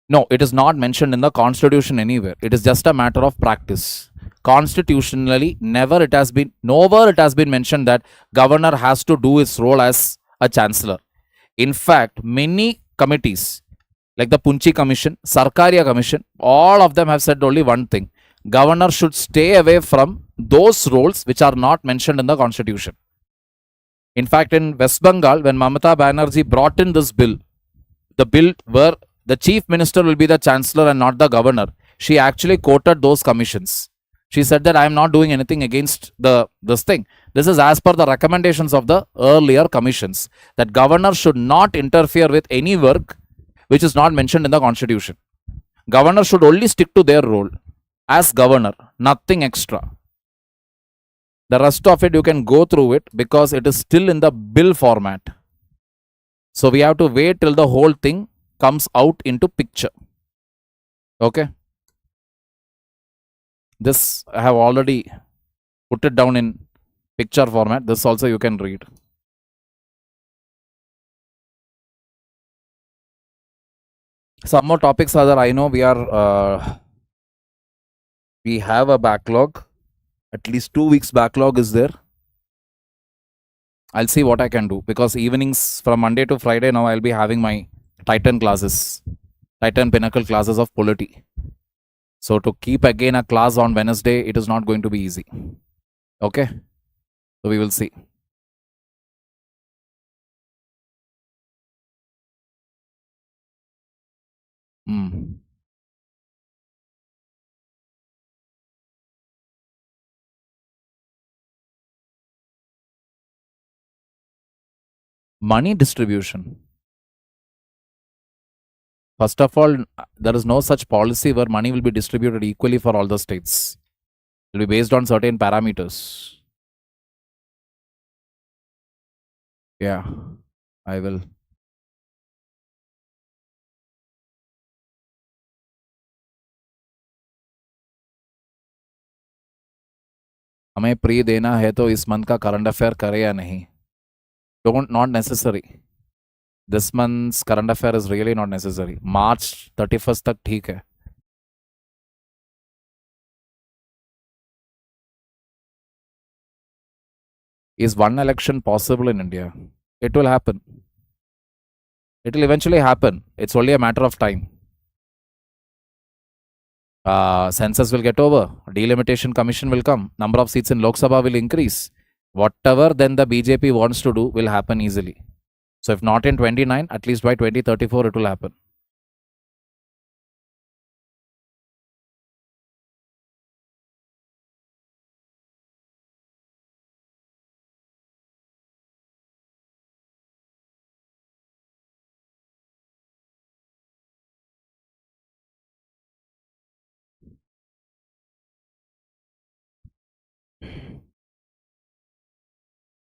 No, it is not mentioned in the constitution anywhere. It is just a matter of practice. Constitutionally, nowhere it has been mentioned that governor has to do his role as a chancellor. In fact, many committees like the Punchi Commission, Sarkaria Commission, all of them have said only one thing: governor should stay away from those roles which are not mentioned in the constitution. In fact, in West Bengal, when Mamata Banerjee brought in this bill, the bill where the chief minister will be the chancellor and not the governor, she actually quoted those commissions. She said that I am not doing anything against this thing. This is as per the recommendations of the earlier commissions, that governor should not interfere with any work which is not mentioned in the constitution. Governor should only stick to their role as governor, nothing extra. The rest of it you can go through it because it is still in the bill format. So we have to wait till the whole thing comes out into picture. Okay. This I have already put it down in picture format. This also you can read. Some more topics are there. I know we have a backlog. At least 2 weeks backlog is there. I'll see what I can do because evenings from Monday to Friday now I'll be having my Titan classes, Titan Pinnacle classes of polity. So to keep again a class on Wednesday, it is not going to be easy. Okay. So we will see. Money distribution. First of all, there is no such policy where money will be distributed equally for all the states. It will be based on certain parameters. Yeah, I will. हमें pre देना है तो इस month का current affair करे या नहीं? Not necessary. This month's current affair is really not necessary. March 31st तक ठीक है. Is one election possible in India? It will happen. It will eventually happen. It's only a matter of time. Census will get over. Delimitation commission will come. Number of seats in Lok Sabha will increase. Whatever then the BJP wants to do will happen easily. So if not in 29, at least by 2034 it will happen.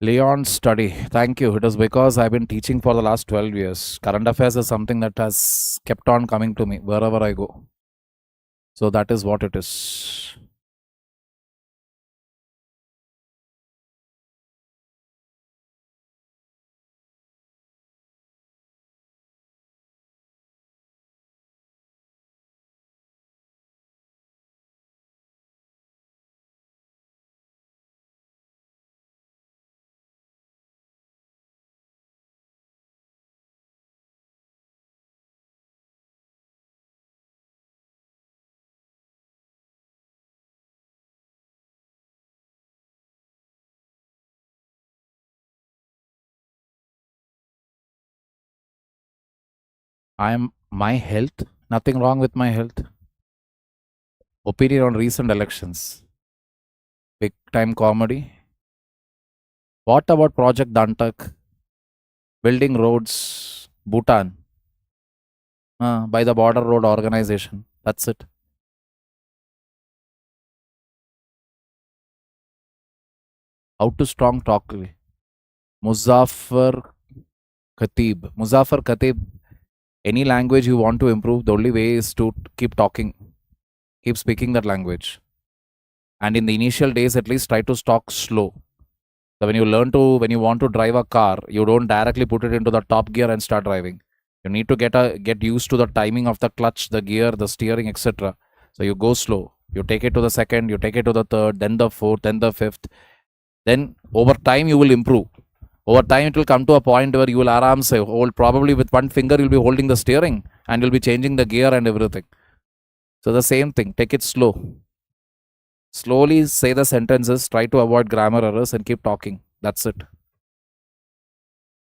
Leon study. Thank you. It is because I've been teaching for the last 12 years. Current affairs is something that has kept on coming to me wherever I go. So that is what it is. I am my health. Nothing wrong with my health. Opinion on recent elections. Big time comedy. What about Project Dantak? Building roads. Bhutan. By the Border Road Organization. That's it. How to strong talk. Muzaffar Khatib. Any language you want to improve, the only way is to keep talking, keep speaking that language. And in the initial days, at least try to talk slow. So when you want to drive a car, you don't directly put it into the top gear and start driving. You need to get used to the timing of the clutch, the gear, the steering, etc. So you go slow. You take it to the second, you take it to the third, then the fourth, then the fifth. Then over time you will improve. Over time it will come to a point where you will hold, probably with one finger you'll be holding the steering and you'll be changing the gear and everything. So the same thing, take it slow. Slowly say the sentences, try to avoid grammar errors and keep talking. That's it.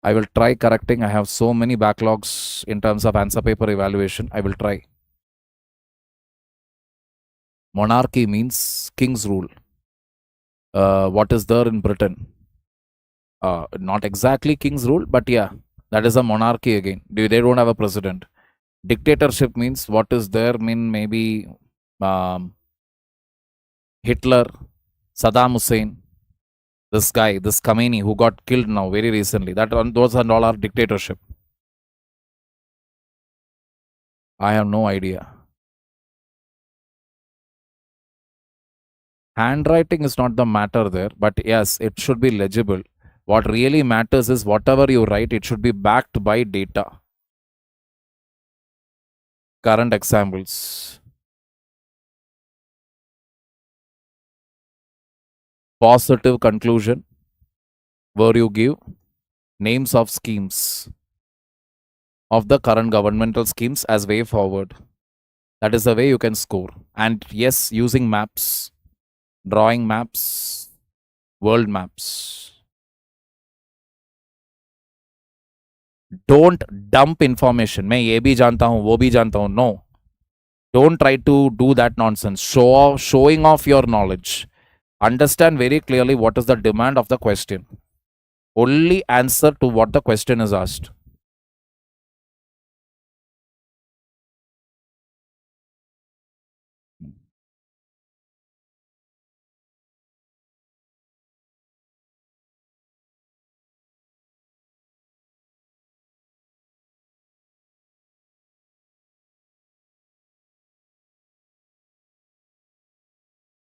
I will try correcting. I have so many backlogs in terms of answer paper evaluation. I will try. Monarchy means king's rule. What is there in Britain? Not exactly king's rule, but yeah, that is a monarchy again. They don't have a president. Dictatorship means what is there, maybe Hitler, Saddam Hussein, this guy, this Khomeini who got killed now very recently. Those are all our dictatorship. I have no idea. Handwriting is not the matter there, but yes, it should be legible. What really matters is whatever you write, it should be backed by data. Current examples. Positive conclusion, where you give names of schemes, of the current governmental schemes as way forward. That is the way you can score. And yes, using maps, drawing maps, world maps. Don't dump information. मैं ये भी जानता हूँ, वो भी जानता हूँ. No. Don't try to do that nonsense. Showing off your knowledge. Understand very clearly what is the demand of the question. Only answer to what the question is asked.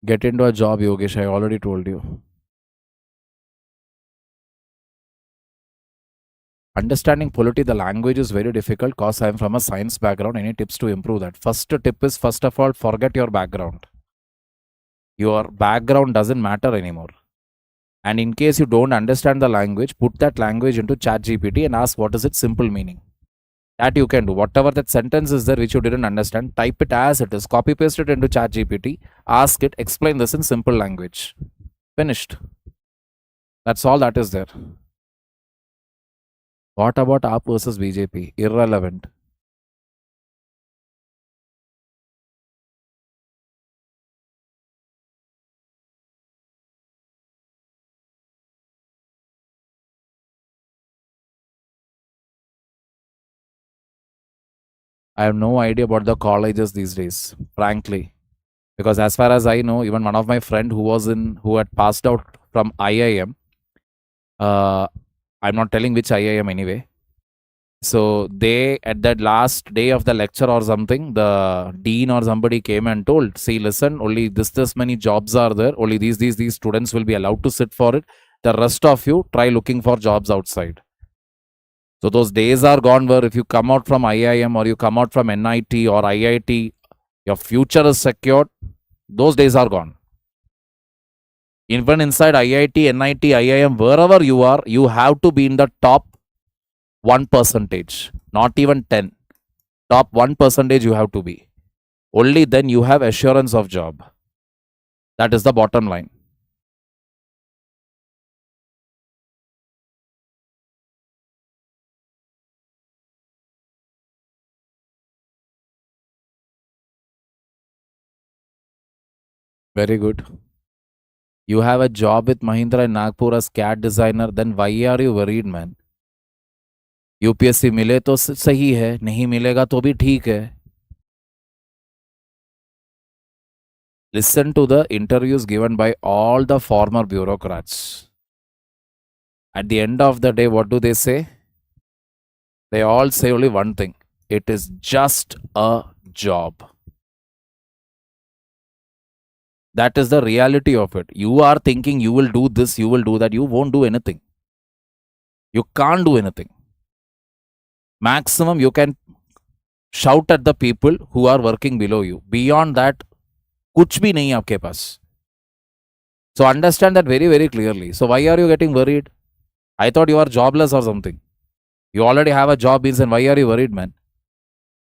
Get into a job, Yogesh. I already told you. Understanding polity, the language is very difficult because I am from a science background. Any tips to improve that? First tip is, first of all, forget your background. Your background doesn't matter anymore. And in case you don't understand the language, put that language into ChatGPT and ask what is its simple meaning. That you can do. Whatever that sentence is there which you didn't understand, type it as it is. Copy paste it into ChatGPT. Ask it, explain this in simple language. Finished. That's all that is there. What about AAP versus BJP? Irrelevant. I have no idea about the colleges these days, frankly. Because as far as I know, even one of my friend who had passed out from IIM, I'm not telling which IIM anyway. So they, at that last day of the lecture or something, the dean or somebody came and told, see, listen, only this many jobs are there. Only these students will be allowed to sit for it. The rest of you try looking for jobs outside. So those days are gone where if you come out from IIM or you come out from NIT or IIT, your future is secured. Those days are gone. Even inside IIT, NIT, IIM, wherever you are, you have to be in the top 1%, not even 10. Top 1% you have to be. Only then you have assurance of job. That is the bottom line. Very good. You have a job with Mahindra in Nagpur as CAD designer, then why are you worried, man? UPSC मिले तो सही है, नहीं मिलेगा तो भी ठीक है. Listen to the interviews given by all the former bureaucrats. At the end of the day, what do they say? They all say only one thing. It is just a job. That is the reality of it. You are thinking you will do this, you will do that. You won't do anything. You can't do anything. Maximum, you can shout at the people who are working below you. Beyond that, kuch bhi nahi aapke paas. So understand that very, very clearly. So why are you getting worried? I thought you are jobless or something. You already have a job, means, and why are you worried, man?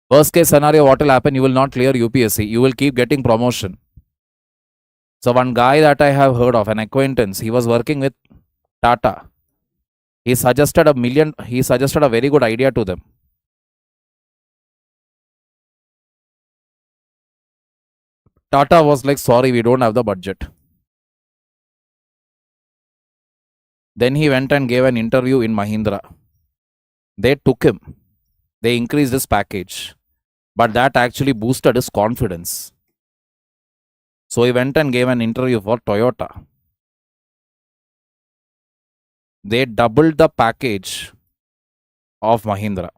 Worst case scenario, what will happen? You will not clear UPSC. You will keep getting promotion. So one guy that I have heard of, an acquaintance, he was working with Tata. He suggested a very good idea to them. Tata was like, sorry, we don't have the budget. Then he went and gave an interview in Mahindra. They took him. They increased his package. But that actually boosted his confidence. So he went and gave an interview for Toyota. They doubled the package of Mahindra.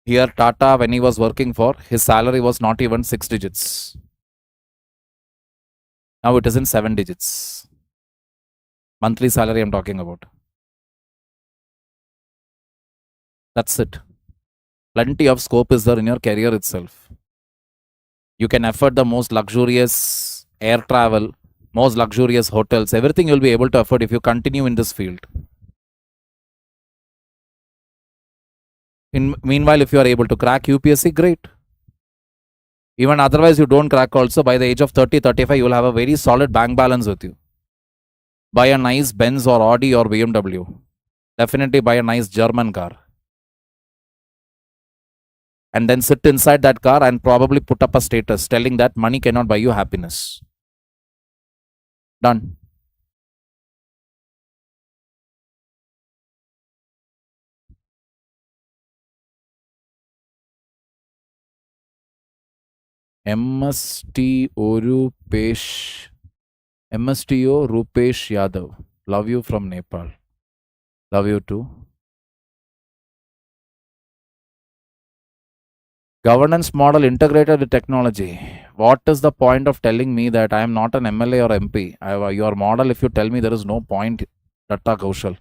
Here, Tata, when he was working for, his salary was not even 6 digits. Now it is in 7 digits. Monthly salary I'm talking about. That's it. Plenty of scope is there in your career itself. You can afford the most luxurious air travel, most luxurious hotels, everything you'll be able to afford if you continue in this field. Meanwhile, if you are able to crack UPSC, great. Even otherwise, you don't crack also, by the age of 30, 35, you will have a very solid bank balance with you. Buy a nice Benz or Audi or BMW. Definitely buy a nice German car. And then sit inside that car and probably put up a status telling that money cannot buy you happiness. Done. MSTO Rupesh Yadav. Love you from Nepal. Love you too. Governance model integrated with technology. What is the point of telling me that I am not an MLA or MP? Your model, if you tell me, there is no point, Datta Kaushal.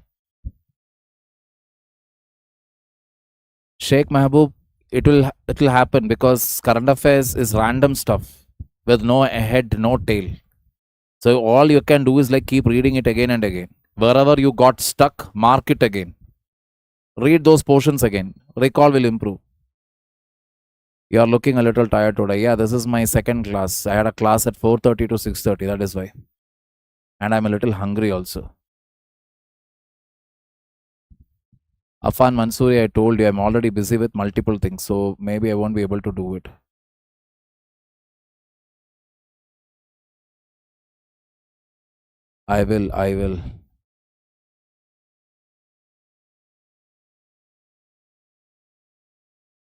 Sheikh Mahbub, it will happen because current affairs is random stuff with no head, no tail. So all you can do is like keep reading it again and again. Wherever you got stuck, mark it again. Read those portions again. Recall will improve. You are looking a little tired today. Yeah, this is my second class. I had a class at 4:30 to 6:30. That is why. And I'm a little hungry also. Afan Mansoori, I told you I'm already busy with multiple things. So maybe I won't be able to do it. I will.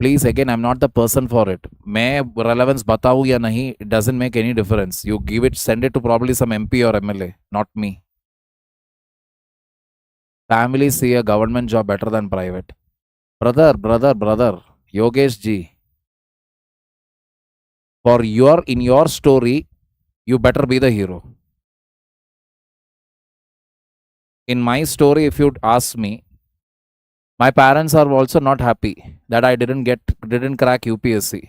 Please, again, I'm not the person for it. मैं relevance बताऊँ या नहीं, it doesn't make any difference. You give it, send it to probably some MP or MLA, not me. Families see a government job better than private. Brother, Yogesh ji, in your story, you better be the hero. In my story, if you'd ask me, my parents are also not happy that I didn't crack UPSC.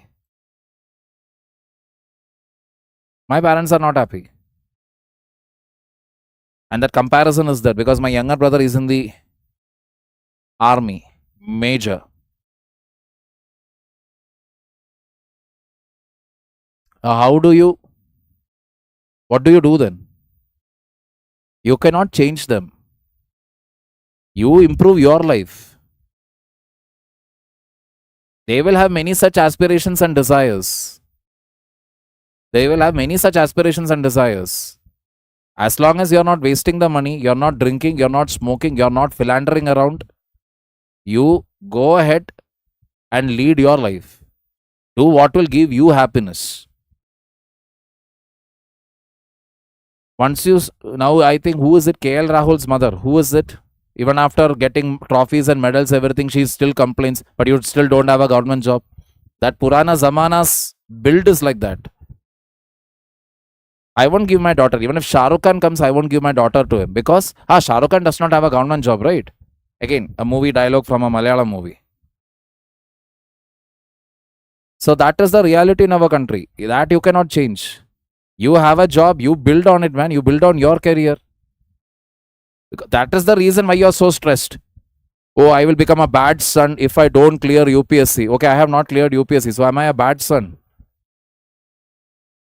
My parents are not happy. And that comparison is there because my younger brother is in the army, major. What do you do then? You cannot change them. You improve your life. They will have many such aspirations and desires. As long as you're not wasting the money, you're not drinking, you're not smoking, you're not philandering around, you go ahead and lead your life. Do what will give you happiness. Once you, now I think, who is it? KL Rahul's mother. Who is it? Even after getting trophies and medals, everything, she still complains, but you still don't have a government job. That Purana Zamana's build is like that. I won't give my daughter. Even if Shah Rukh Khan comes, I won't give my daughter to him because Shah Rukh Khan does not have a government job, right? Again, a movie dialogue from a Malayalam movie. So that is the reality in our country. That you cannot change. You have a job, you build on it, man. You build on your career. That is the reason why you are so stressed. Oh, I will become a bad son if I don't clear UPSC. Okay, I have not cleared UPSC, so am I a bad son?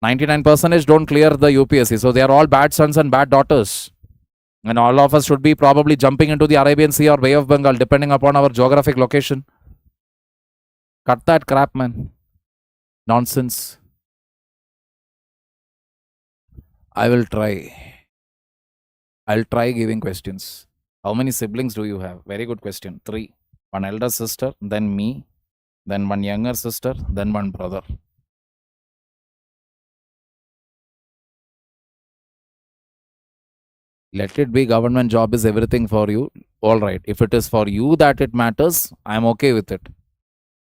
99% don't clear the UPSC, so they are all bad sons and bad daughters. And all of us should be probably jumping into the Arabian Sea or Bay of Bengal, depending upon our geographic location. Cut that crap, man. Nonsense. I will try. I'll try giving questions. How many siblings do you have? Very good question. 3. One elder sister, then me, then one younger sister, then one brother. Let it be government job is everything for you. All right. If it is for you that it matters, I'm okay with it.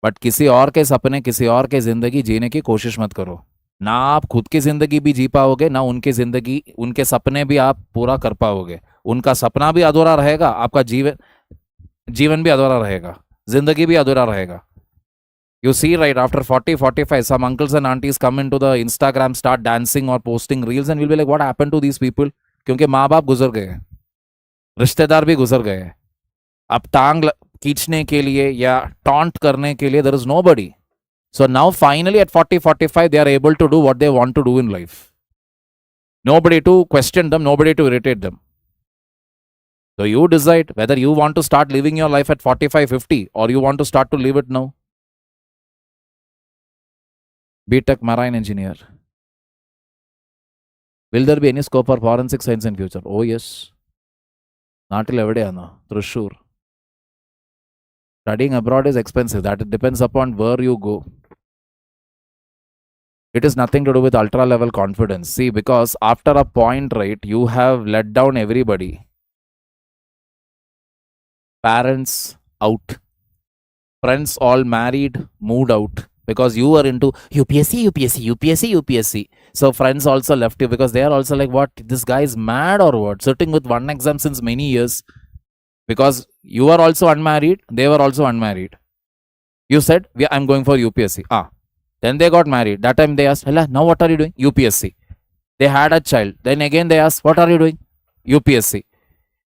But किसी और के सपने, किसी और के जिंदगी जीने की कोशिश मत करो. ना आप खुद की जिंदगी भी जी पाओगे, ना उनकी जिंदगी, उनके सपने भी आप पूरा कर पाओगे. उनका सपना भी अधूरा रहेगा, आपका जीवन भी अधूरा रहेगा, जिंदगी भी अधूरा रहेगा. You see, right, after 40, 45, some uncles and aunties come into the Instagram, start dancing or posting reels, and we'll be like, what happened to these people? क्योंकि माँ बाप गुजर गए, रिश्तेदार भी गुजर गए. अब टांग खींचने के लिए या टॉन्ट करने के लिए there is nobody. So now finally at 40, 45, they are able to do what they want to do in life. Nobody to question them, nobody to irritate them. So you decide whether you want to start living your life at 45, 50 or you want to start to live it now. BTech Marine Engineer. Will there be any scope for forensic science in future? Oh yes. Natil evideyana, Thrissur. Studying abroad is expensive. That depends upon where you go. It is nothing to do with ultra level confidence. See, because after a point, right, you have let down everybody. Parents out. Friends all married, moved out. Because you were into UPSC. So friends also left you because they are also like, what? This guy is mad or what? Sitting with one exam since many years. Because you are also unmarried, they were also unmarried. You said, I'm going for UPSC. Then they got married. That time they asked, now what are you doing? UPSC. They had a child. Then again they asked, what are you doing? UPSC.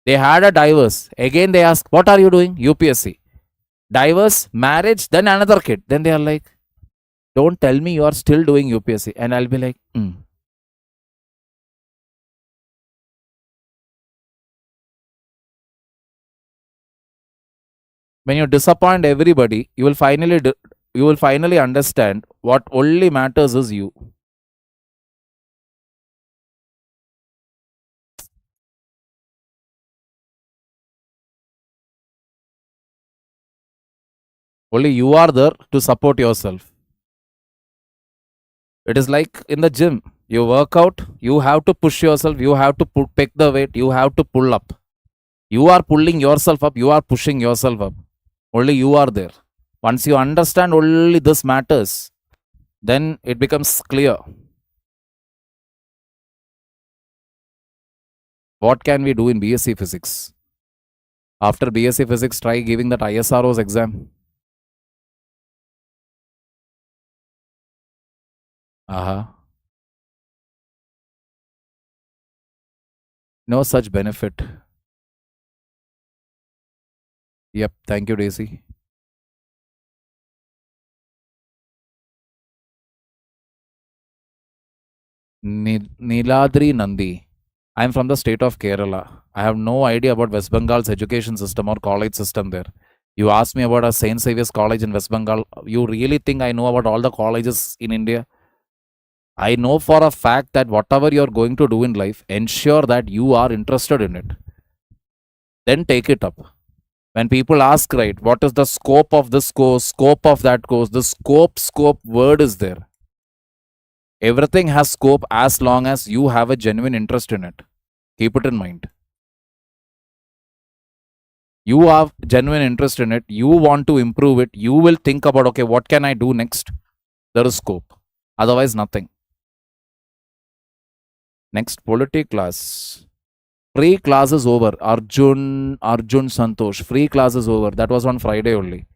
They had a divorce. Again they asked, what are you doing? UPSC. Divorce, marriage, then another kid. Then they are like, don't tell me you are still doing UPSC. And I'll be like, When you disappoint everybody, you will finally understand what only matters is you. Only you are there to support yourself. It is like in the gym. You work out, you have to push yourself, you have to pick the weight, you have to pull up. You are pulling yourself up, you are pushing yourself up. Only you are there. Once you understand only this matters, then it becomes clear. What can we do in BSc Physics? After BSc Physics, try giving that ISRO's exam. No such benefit. Yep, thank you, Daisy. Niladri Nandi. I am from the state of Kerala. I have no idea about West Bengal's education system or college system there. You asked me about a St. Xavier's College in West Bengal. You really think I know about all the colleges in India? I know for a fact that whatever you're going to do in life, ensure that you are interested in it. Then take it up. When people ask, right, what is the scope of this course, scope of that course, the scope word is there. Everything has scope as long as you have a genuine interest in it. Keep it in mind. You have genuine interest in it. You want to improve it. You will think about, okay, what can I do next? There is scope. Otherwise, nothing. Next, polity class. Free class is over. Arjun Santosh. Free class is over. That was on Friday only.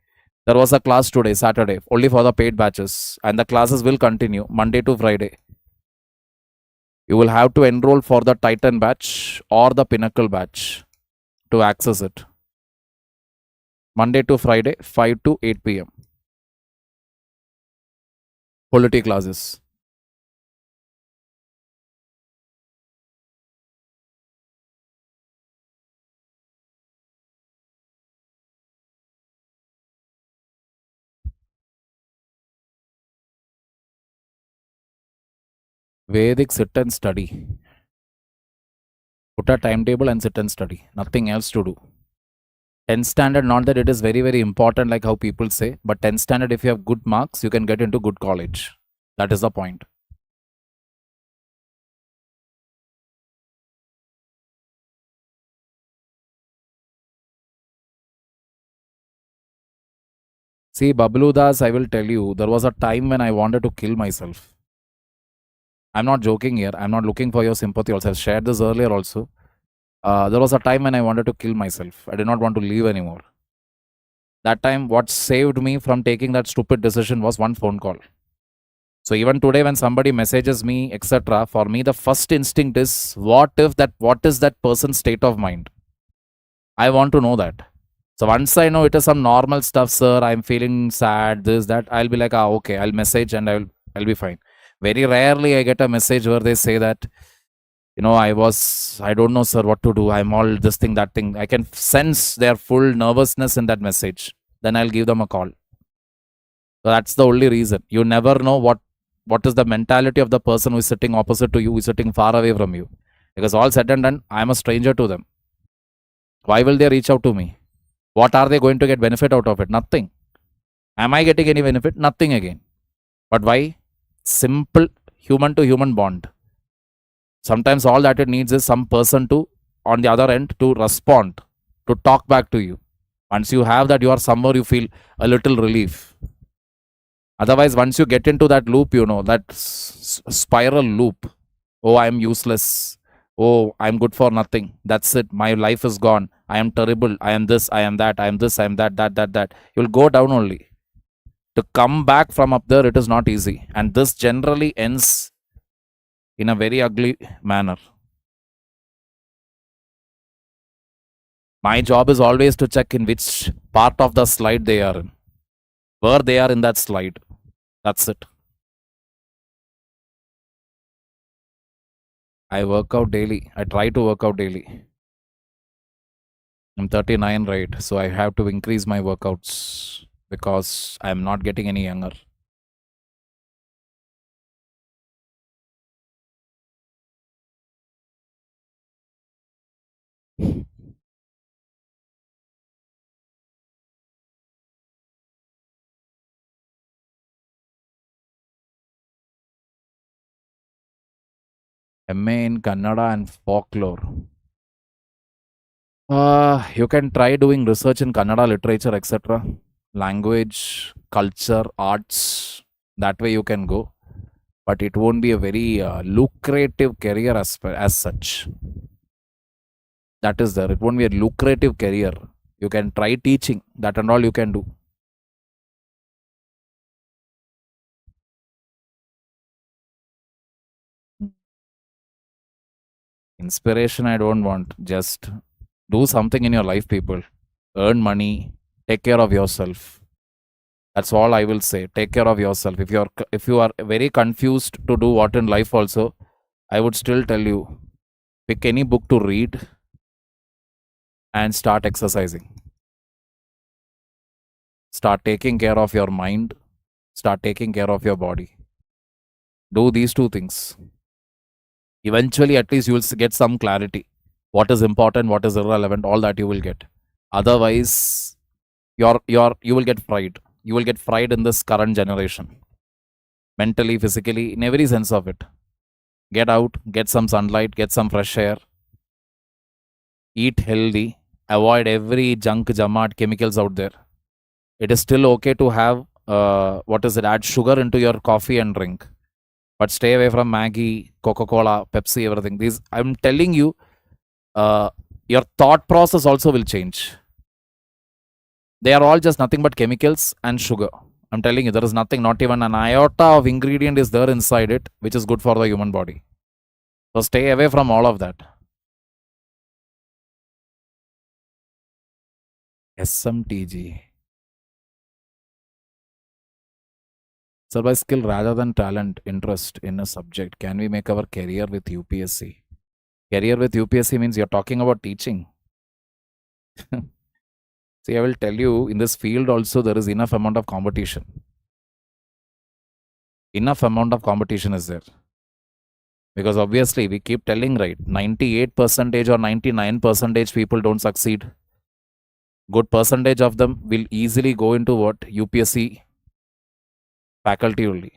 There was a class today, Saturday, only for the paid batches. And the classes will continue Monday to Friday. You will have to enroll for the Titan batch or the Pinnacle batch to access it. Monday to Friday, 5 to 8 p.m. Polity classes. Vedic sit and study. Put a timetable and sit and study. Nothing else to do. 10th standard, not that it is very, very important like how people say, but 10th standard, if you have good marks, you can get into good college. That is the point. See, Bablu Das, I will tell you, there was a time when I wanted to kill myself. I'm not joking here. I'm not looking for your sympathy also. I've shared this earlier also. There was a time when I wanted to kill myself. I did not want to live anymore. That time, what saved me from taking that stupid decision was one phone call. So even today, when somebody messages me, etc., for me, the first instinct is, what is that person's state of mind? I want to know that. So once I know it is some normal stuff, sir, I'm feeling sad, this, that, I'll be like, okay, I'll message and I'll be fine. Very rarely I get a message where they say that, I don't know, sir, what to do. I'm all this thing, that thing. I can sense their full nervousness in that message. Then I'll give them a call. So that's the only reason. You never know what is the mentality of the person who is sitting opposite to you, who is sitting far away from you. Because all said and done, I'm a stranger to them. Why will they reach out to me? What are they going to get benefit out of it? Nothing. Am I getting any benefit? Nothing again. But why? Simple human to human bond. Sometimes all that it needs is some person to, on the other end, to respond, to talk back to you. Once you have that, you are somewhere, you feel a little relief. Otherwise, once you get into that loop, that spiral loop. Oh, I'm useless. Oh, I'm good for nothing. That's it. My life is gone. I am terrible. I am this. I am that. I am this. I am that. You'll go down only. To come back from up there, it is not easy. And this generally ends in a very ugly manner. My job is always to check in which part of the slide they are in. Where they are in that slide. That's it. I work out daily. I try to work out daily. I'm 39, right? So I have to increase my workouts because I'm not getting any younger. MA in Kannada and folklore. You can try doing research in Kannada literature, etc. Language, culture, arts. That way you can go. But it won't be a very lucrative career as such. That is there. It won't be a lucrative career. You can try teaching. That and all you can do. Inspiration I don't want. Just do something in your life, people. Earn money. Take care of yourself. That's all I will say. Take care of yourself. If you are very confused to do what in life also, I would still tell you, pick any book to read and start exercising. Start taking care of your mind. Start taking care of your body. Do these two things. Eventually, at least you will get some clarity. What is important, what is irrelevant, all that you will get. Otherwise, you will get fried. You will get fried in this current generation, mentally, physically, in every sense of it. Get out, get some sunlight, get some fresh air, eat healthy, avoid every junk, jamat, chemicals out there. It is still okay to have add sugar into your coffee and drink, but stay away from Maggie, Coca-Cola, Pepsi, everything. These, I'm telling you, your thought process also will change. They are all just nothing but chemicals and sugar. I'm telling you, there is nothing, not even an iota of ingredient is there inside it, which is good for the human body. So stay away from all of that. SMTG. Survive skill rather than talent, interest in a subject. Can we make our career with UPSC? Career with UPSC means you're talking about teaching. See, I will tell you, in this field also, there is enough amount of competition. Enough amount of competition is there. Because obviously, we keep telling, right, 98% or 99% people don't succeed. Good percentage of them will easily go into what? UPSC faculty only.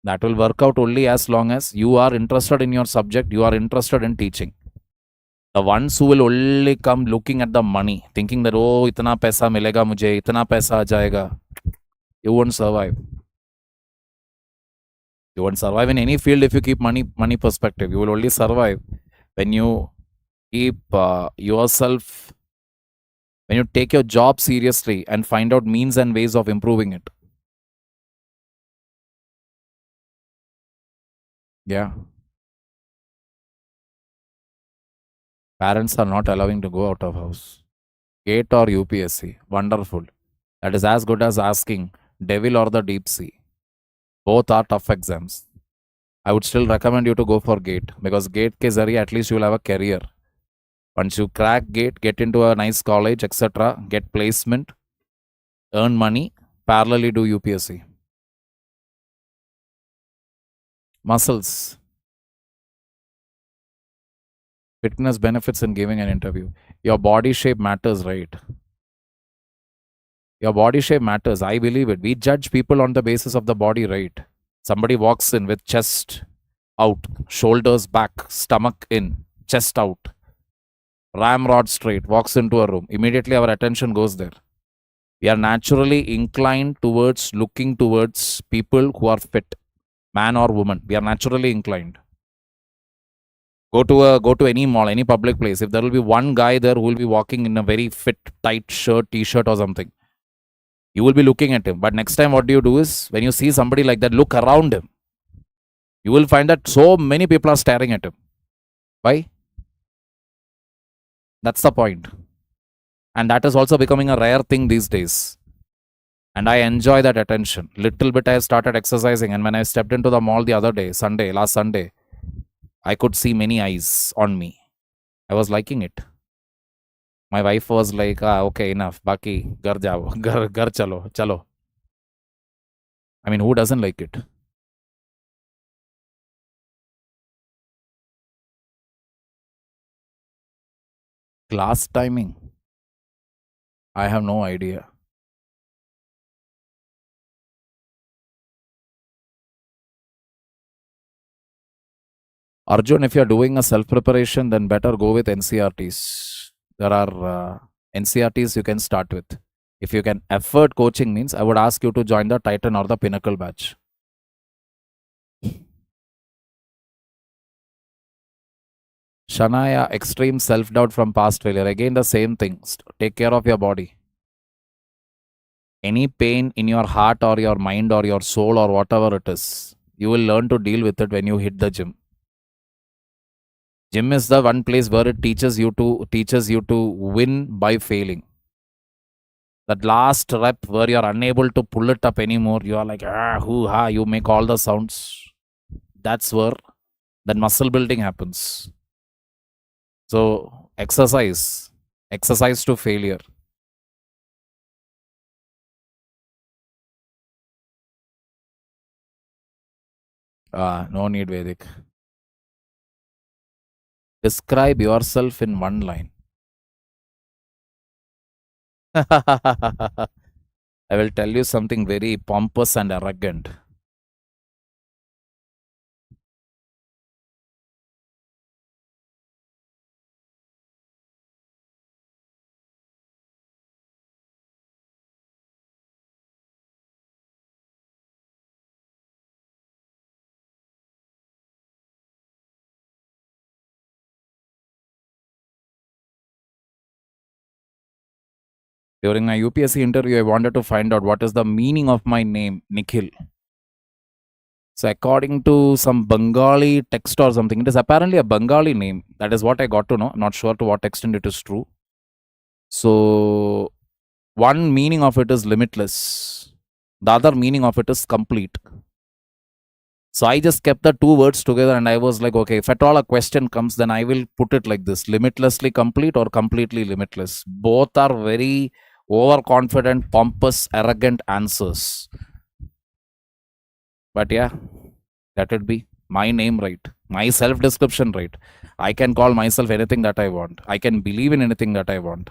That will work out only as long as you are interested in your subject, you are interested in teaching. The ones who will only come looking at the money, thinking that, oh, itna paisa milega mujhe, itna paisa aa jayega, you won't survive. You won't survive in any field if you keep money perspective. You will only survive when you keep yourself, when you take your job seriously and find out means and ways of improving it. Yeah. Parents are not allowing to go out of house. GATE or UPSC. Wonderful. That is as good as asking devil or the deep sea. Both are tough exams. I would still recommend you to go for GATE because GATE ke zariye at least you will have a career. Once you crack GATE, get into a nice college, etc., get placement, earn money, parallelly do UPSC. Muscles. Fitness benefits in giving an interview. Your body shape matters, right? Your body shape matters. I believe it. We judge people on the basis of the body, right? Somebody walks in with chest out, shoulders back, stomach in, chest out, ramrod straight, walks into a room. Immediately our attention goes there. We are naturally inclined towards looking towards people who are fit, man or woman. We are naturally inclined. Go to any mall, any public place. If there will be one guy there who will be walking in a very fit, tight shirt, t-shirt or something, you will be looking at him. But next time, what do you do is when you see somebody like that, look around him. You will find that so many people are staring at him. Why? That's the point. And that is also becoming a rare thing these days. And I enjoy that attention. Little bit I started exercising. And when I stepped into the mall the other day, last Sunday, I could see many eyes on me. I was liking it. My wife was like, okay, enough. Baki, gar jao, gar chalo. I mean, who doesn't like it? Class timing. I have no idea. Arjun, if you're doing a self preparation, then better go with NCRTs. There are NCRTs you can start with. If you can afford coaching means, I would ask you to join the Titan or the Pinnacle batch. Shanaya, extreme self doubt from past failure. Again, the same thing. Take care of your body. Any pain in your heart or your mind or your soul or whatever it is, you will learn to deal with it when you hit the gym. Gym is the one place where it teaches you to win by failing. That last rep where you're unable to pull it up anymore, you are like, hoo ha, you make all the sounds. That's where that muscle building happens. So exercise to failure. No need Vedic. Describe yourself in one line. I will tell you something very pompous and arrogant. During my UPSC interview, I wanted to find out what is the meaning of my name, Nikhil. So, according to some Bengali text or something, it is apparently a Bengali name. That is what I got to know. I'm not sure to what extent it is true. So, one meaning of it is limitless, the other meaning of it is complete. So, I just kept the two words together and I was like, okay, if at all a question comes, then I will put it like this: limitlessly complete or completely limitless. Both are very overconfident, pompous, arrogant answers. But yeah, let it be. My name right, my self description right. I can call myself anything that I want. I can believe in anything that I want.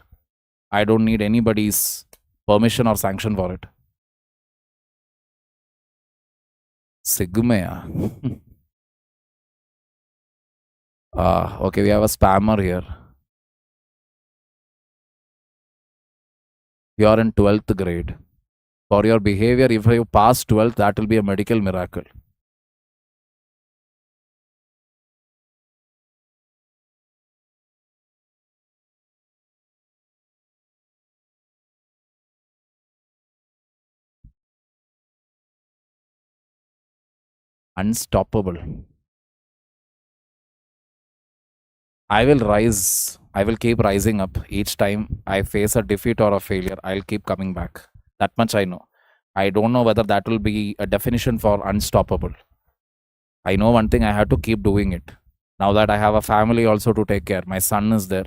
I don't need anybody's permission or sanction for it. Sigmaya. Okay, we have a spammer here. You are in 12th grade. For your behavior, if you pass 12th, that will be a medical miracle. Unstoppable. I will rise. I will keep rising up. Each time I face a defeat or a failure, I'll keep coming back. That much I know. I don't know whether that will be a definition for unstoppable. I know one thing, I have to keep doing it. Now that I have a family also to take care, my son is there.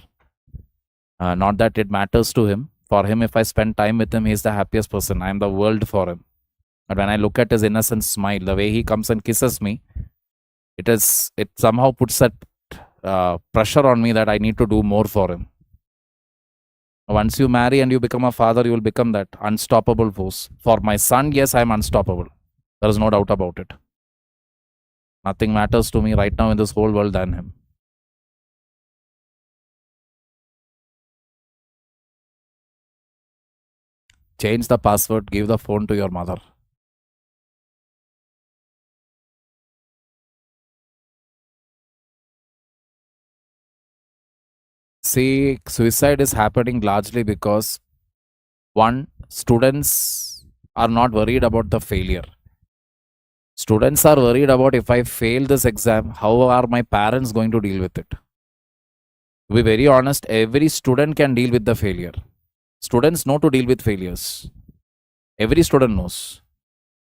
Not that it matters to him. For him, if I spend time with him, he's the happiest person. I am the world for him. But when I look at his innocent smile, the way he comes and kisses me, it somehow puts that pressure on me that I need to do more for him. Once you marry and you become a father, you will become that unstoppable force. For my son, yes, I am unstoppable. There is no doubt about it. Nothing matters to me right now in this whole world than him. Change the password, give the phone to your mother. See, suicide is happening largely because one, students are not worried about the failure. Students are worried about, if I fail this exam, how are my parents going to deal with it? To be very honest, every student can deal with the failure. Students know to deal with failures. Every student knows.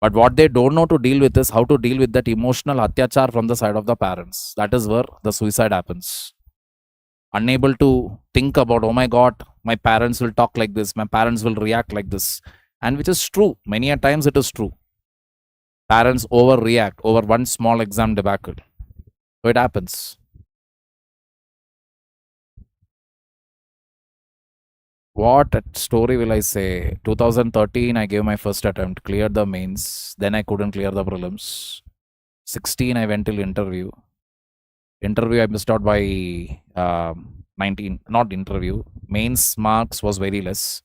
But what they don't know to deal with is how to deal with that emotional atyachar from the side of the parents. That is where the suicide happens. Unable to think about, oh my God, my parents will talk like this, my parents will react like this. And which is true. Many a times it is true. Parents overreact over one small exam debacle. So it happens. What story will I say? 2013, I gave my first attempt, cleared the mains. Then I couldn't clear the prelims. 16, I went till interview. Interview, I missed out by 19. Not interview. Mains marks was very less.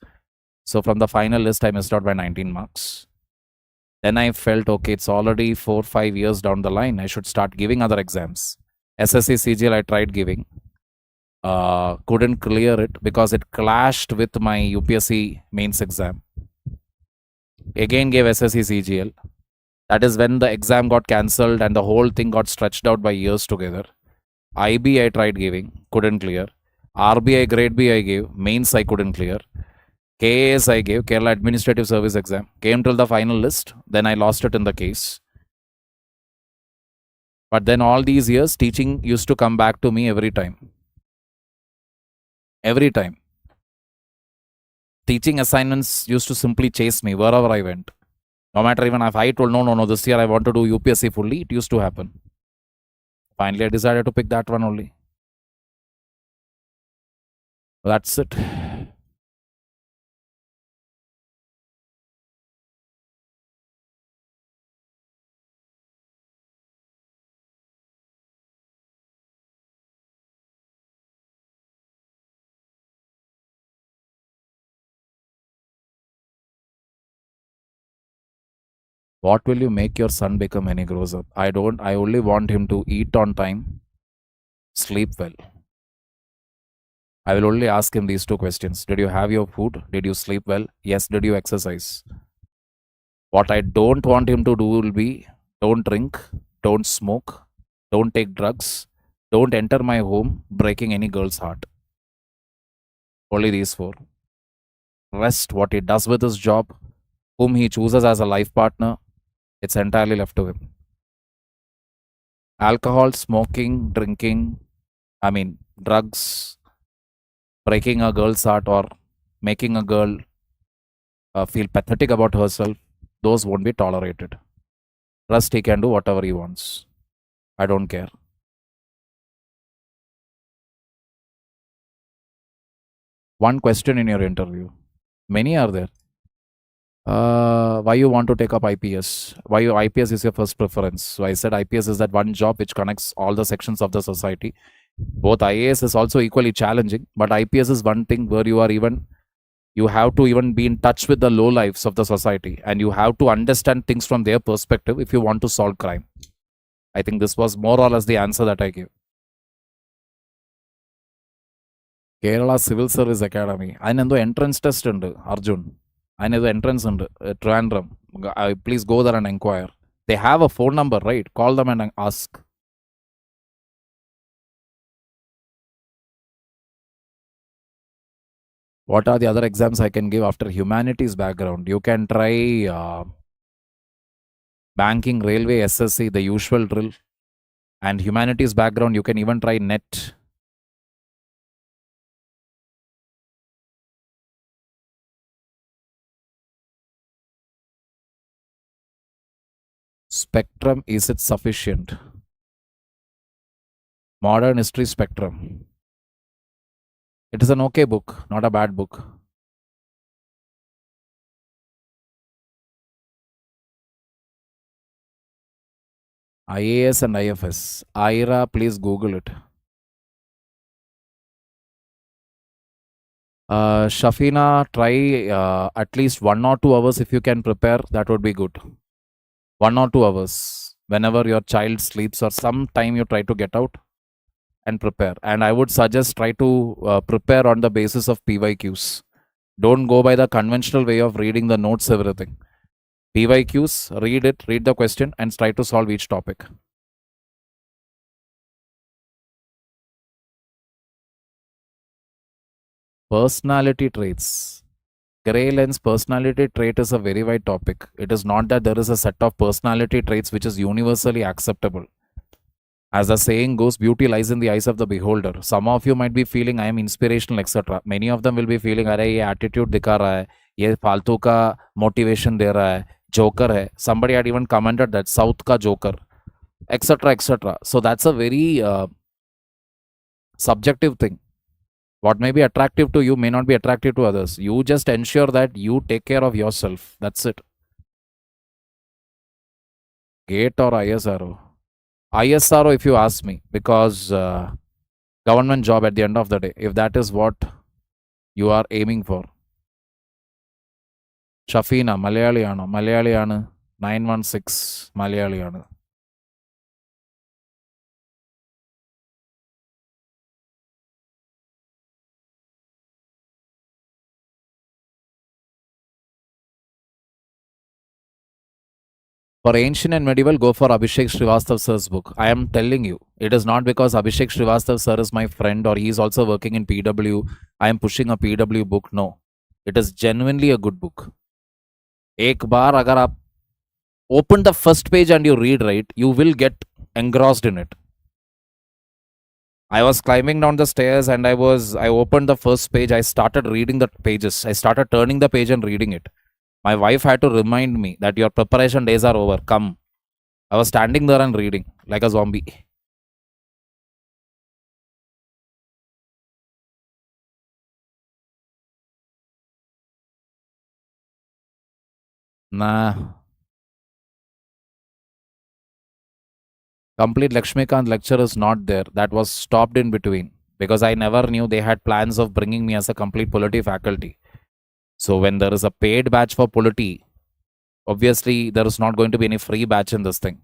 So from the final list, I missed out by 19 marks. Then I felt, okay, it's already 4-5 years down the line. I should start giving other exams. SSC CGL, I tried giving. Couldn't clear it because it clashed with my UPSC mains exam. Again gave SSC CGL. That is when the exam got cancelled and the whole thing got stretched out by years together. IB I tried giving, couldn't clear. RBI grade B I gave, mains I couldn't clear. KAS I gave, Kerala Administrative Service exam, came till the final list, then I lost it in the case. But then all these years, teaching used to come back to me every time. Every time. Teaching assignments used to simply chase me wherever I went. No matter even if I told, no, this year I want to do UPSC fully, it used to happen. Finally, I decided to pick that one only. That's it. What will you make your son become when he grows up? I only want him to eat on time, sleep well. I will only ask him these two questions. Did you have your food? Did you sleep well? Yes. Did you exercise? What I don't want him to do will be don't drink, don't smoke, don't take drugs, don't enter my home breaking any girl's heart. Only these four. Rest, what he does with his job, whom he chooses as a life partner, it's entirely left to him. Alcohol, smoking, drinking, drugs, breaking a girl's heart or making a girl feel pathetic about herself, those won't be tolerated. Rest, he can do whatever he wants. I don't care. One question in your interview. Many are there. Why you want to take up IPS? Why you IPS is your first preference? So I said IPS is that one job which connects all the sections of the society. Both IAS is also equally challenging, but IPS is one thing where you have to even be in touch with the low lives of the society and you have to understand things from their perspective if you want to solve crime. I think this was more or less the answer that I gave. Kerala Civil Service Academy. അതിനെന്തോ entrance test ഉണ്ട് Arjun. അതിനെന്തോ entrance ഉണ്ട് Trivandrum. Please go there and inquire. They have a phone number, right? Call them and ask. What are the other exams I can give after humanities background? You can try banking, railway, SSC, the usual drill. And humanities background, you can even try NET. Spectrum, is it sufficient? Modern history spectrum. It is an okay book, not a bad book. IAS and IFS. IRA, please Google it. Shafina, try at least 1 or 2 hours if you can prepare. That would be good. 1 or 2 hours. Whenever your child sleeps or some time you try to get out and prepare. And I would suggest try to prepare on the basis of PYQs. Don't go by the conventional way of reading the notes, everything. PYQs, read it, read the question and try to solve each topic. Personality traits. Gray lens personality trait is a very wide topic. It is not that there is a set of personality traits which is universally acceptable. As the saying goes, beauty lies in the eyes of the beholder. Some of you might be feeling I am inspirational, etc. Many of them will be feeling, अरे ये attitude दिखा रहा है, ये फालतू का motivation दे रहा है, joker है. Somebody had even commented that South का joker, etc. etc. So that's a very subjective thing. What may be attractive to you may not be attractive to others. You just ensure that you take care of yourself. That's it. GATE or ISRO? ISRO, if you ask me, because government job at the end of the day, if that is what you are aiming for. Shafina, Malayaliana, 916, Malayaliana. For ancient and medieval, go for Abhishek Srivastav sir's book. I am telling you, it is not because Abhishek Srivastav sir is my friend or he is also working in PW. I am pushing a PW book. No, it is genuinely a good book. Ek baar agar aap open the first page and you read, right, you will get engrossed in it. I was climbing down the stairs and I opened the first page. I started reading the pages. I started turning the page and reading it. My wife had to remind me that your preparation days are over. Come. I was standing there and reading like a zombie. Nah. Complete Lakshmikant lecture is not there. That was stopped in between because I never knew they had plans of bringing me as a complete polity faculty. So when there is a paid batch for polity, obviously there is not going to be any free batch in this thing.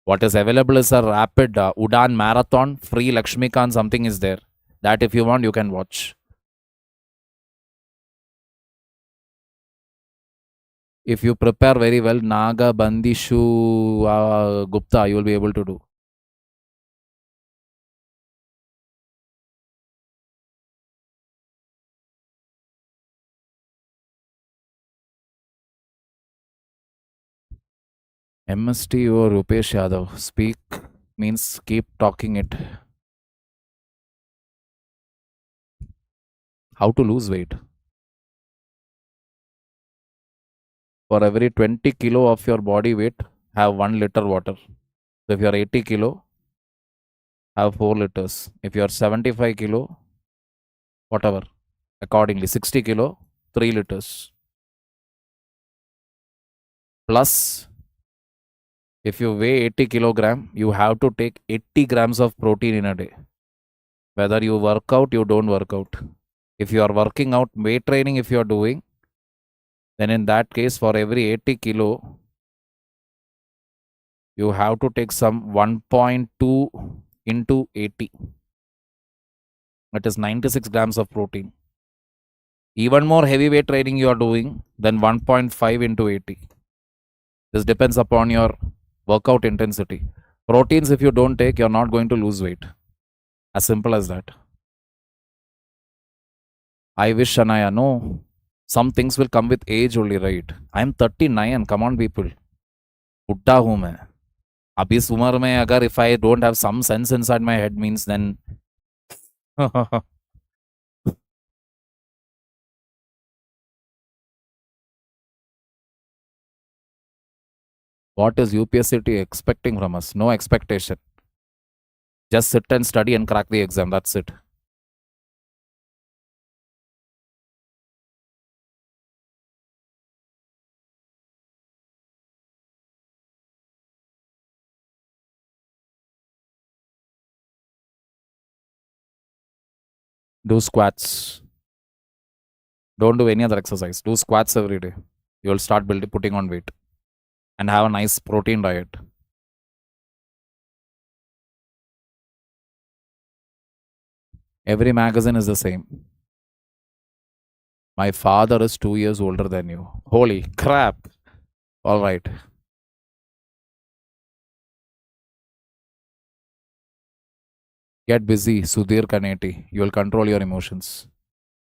What is available is a rapid Udan marathon, free Lakshmikant, something is there. That if you want, you can watch. If you prepare very well, Naga, Bandishu, Gupta, you will be able to do. MST or Rupesh Yadav. Speak means keep talking it. How to lose weight? For every 20 kilo of your body weight, have 1 liter water. So if you are 80 kilo, have 4 liters. If you are 75 kilo, whatever, accordingly, 60 kilo, 3 liters. Plus, if you weigh 80 kilogram, you have to take 80 grams of protein in a day. Whether you work out, you don't work out. If you are working out, weight training, if you are doing, then in that case, for every 80 kilo, you have to take some 1.2 into 80. That is 96 grams of protein. Even more heavy weight training you are doing, then 1.5 into 80. This depends upon your workout intensity. Proteins, if you don't take, you're not going to lose weight. As simple as that. I wish, Anaya, no. Some things will come with age only, right? I'm 39. Come on, people. बुड्ढा हूं मैं. अब इस उम्र में अगर if I don't have some sense inside my head means then what is UPSC expecting from us? No expectation. Just sit and study and crack the exam. That's it. Do squats. Don't do any other exercise. Do squats every day. You'll start putting on weight and have a nice protein diet. Every magazine is the same. My father is 2 years older than you. Holy crap. All right. Get busy, Sudhir Kaneti. You will control your emotions.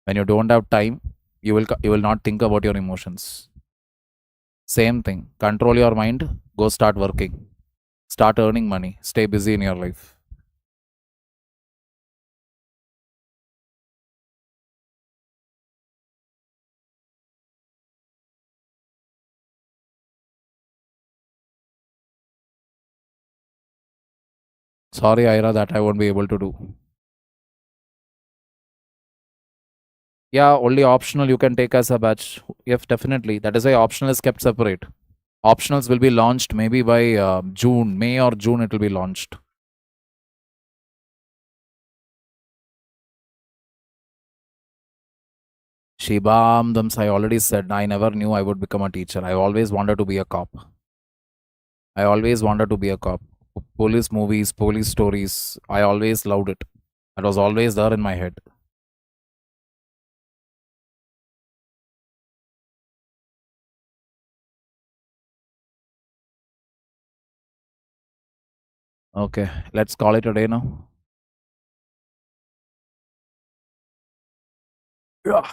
When you don't have time, you will not think about your emotions. Same thing. Control your mind. Go start working. Start earning money. Stay busy in your life. Sorry, Ira, that I won't be able to do. Yeah, only optional you can take as a batch. Yes, definitely. That is why optional is kept separate. Optionals will be launched maybe by June, May or June. It will be launched. Shibam I already said I never knew I would become a teacher. I always wanted to be a cop. I always wanted to be a cop. Police movies, police stories. I always loved it. It was always there in my head. Okay, let's call it a day now. Yeah.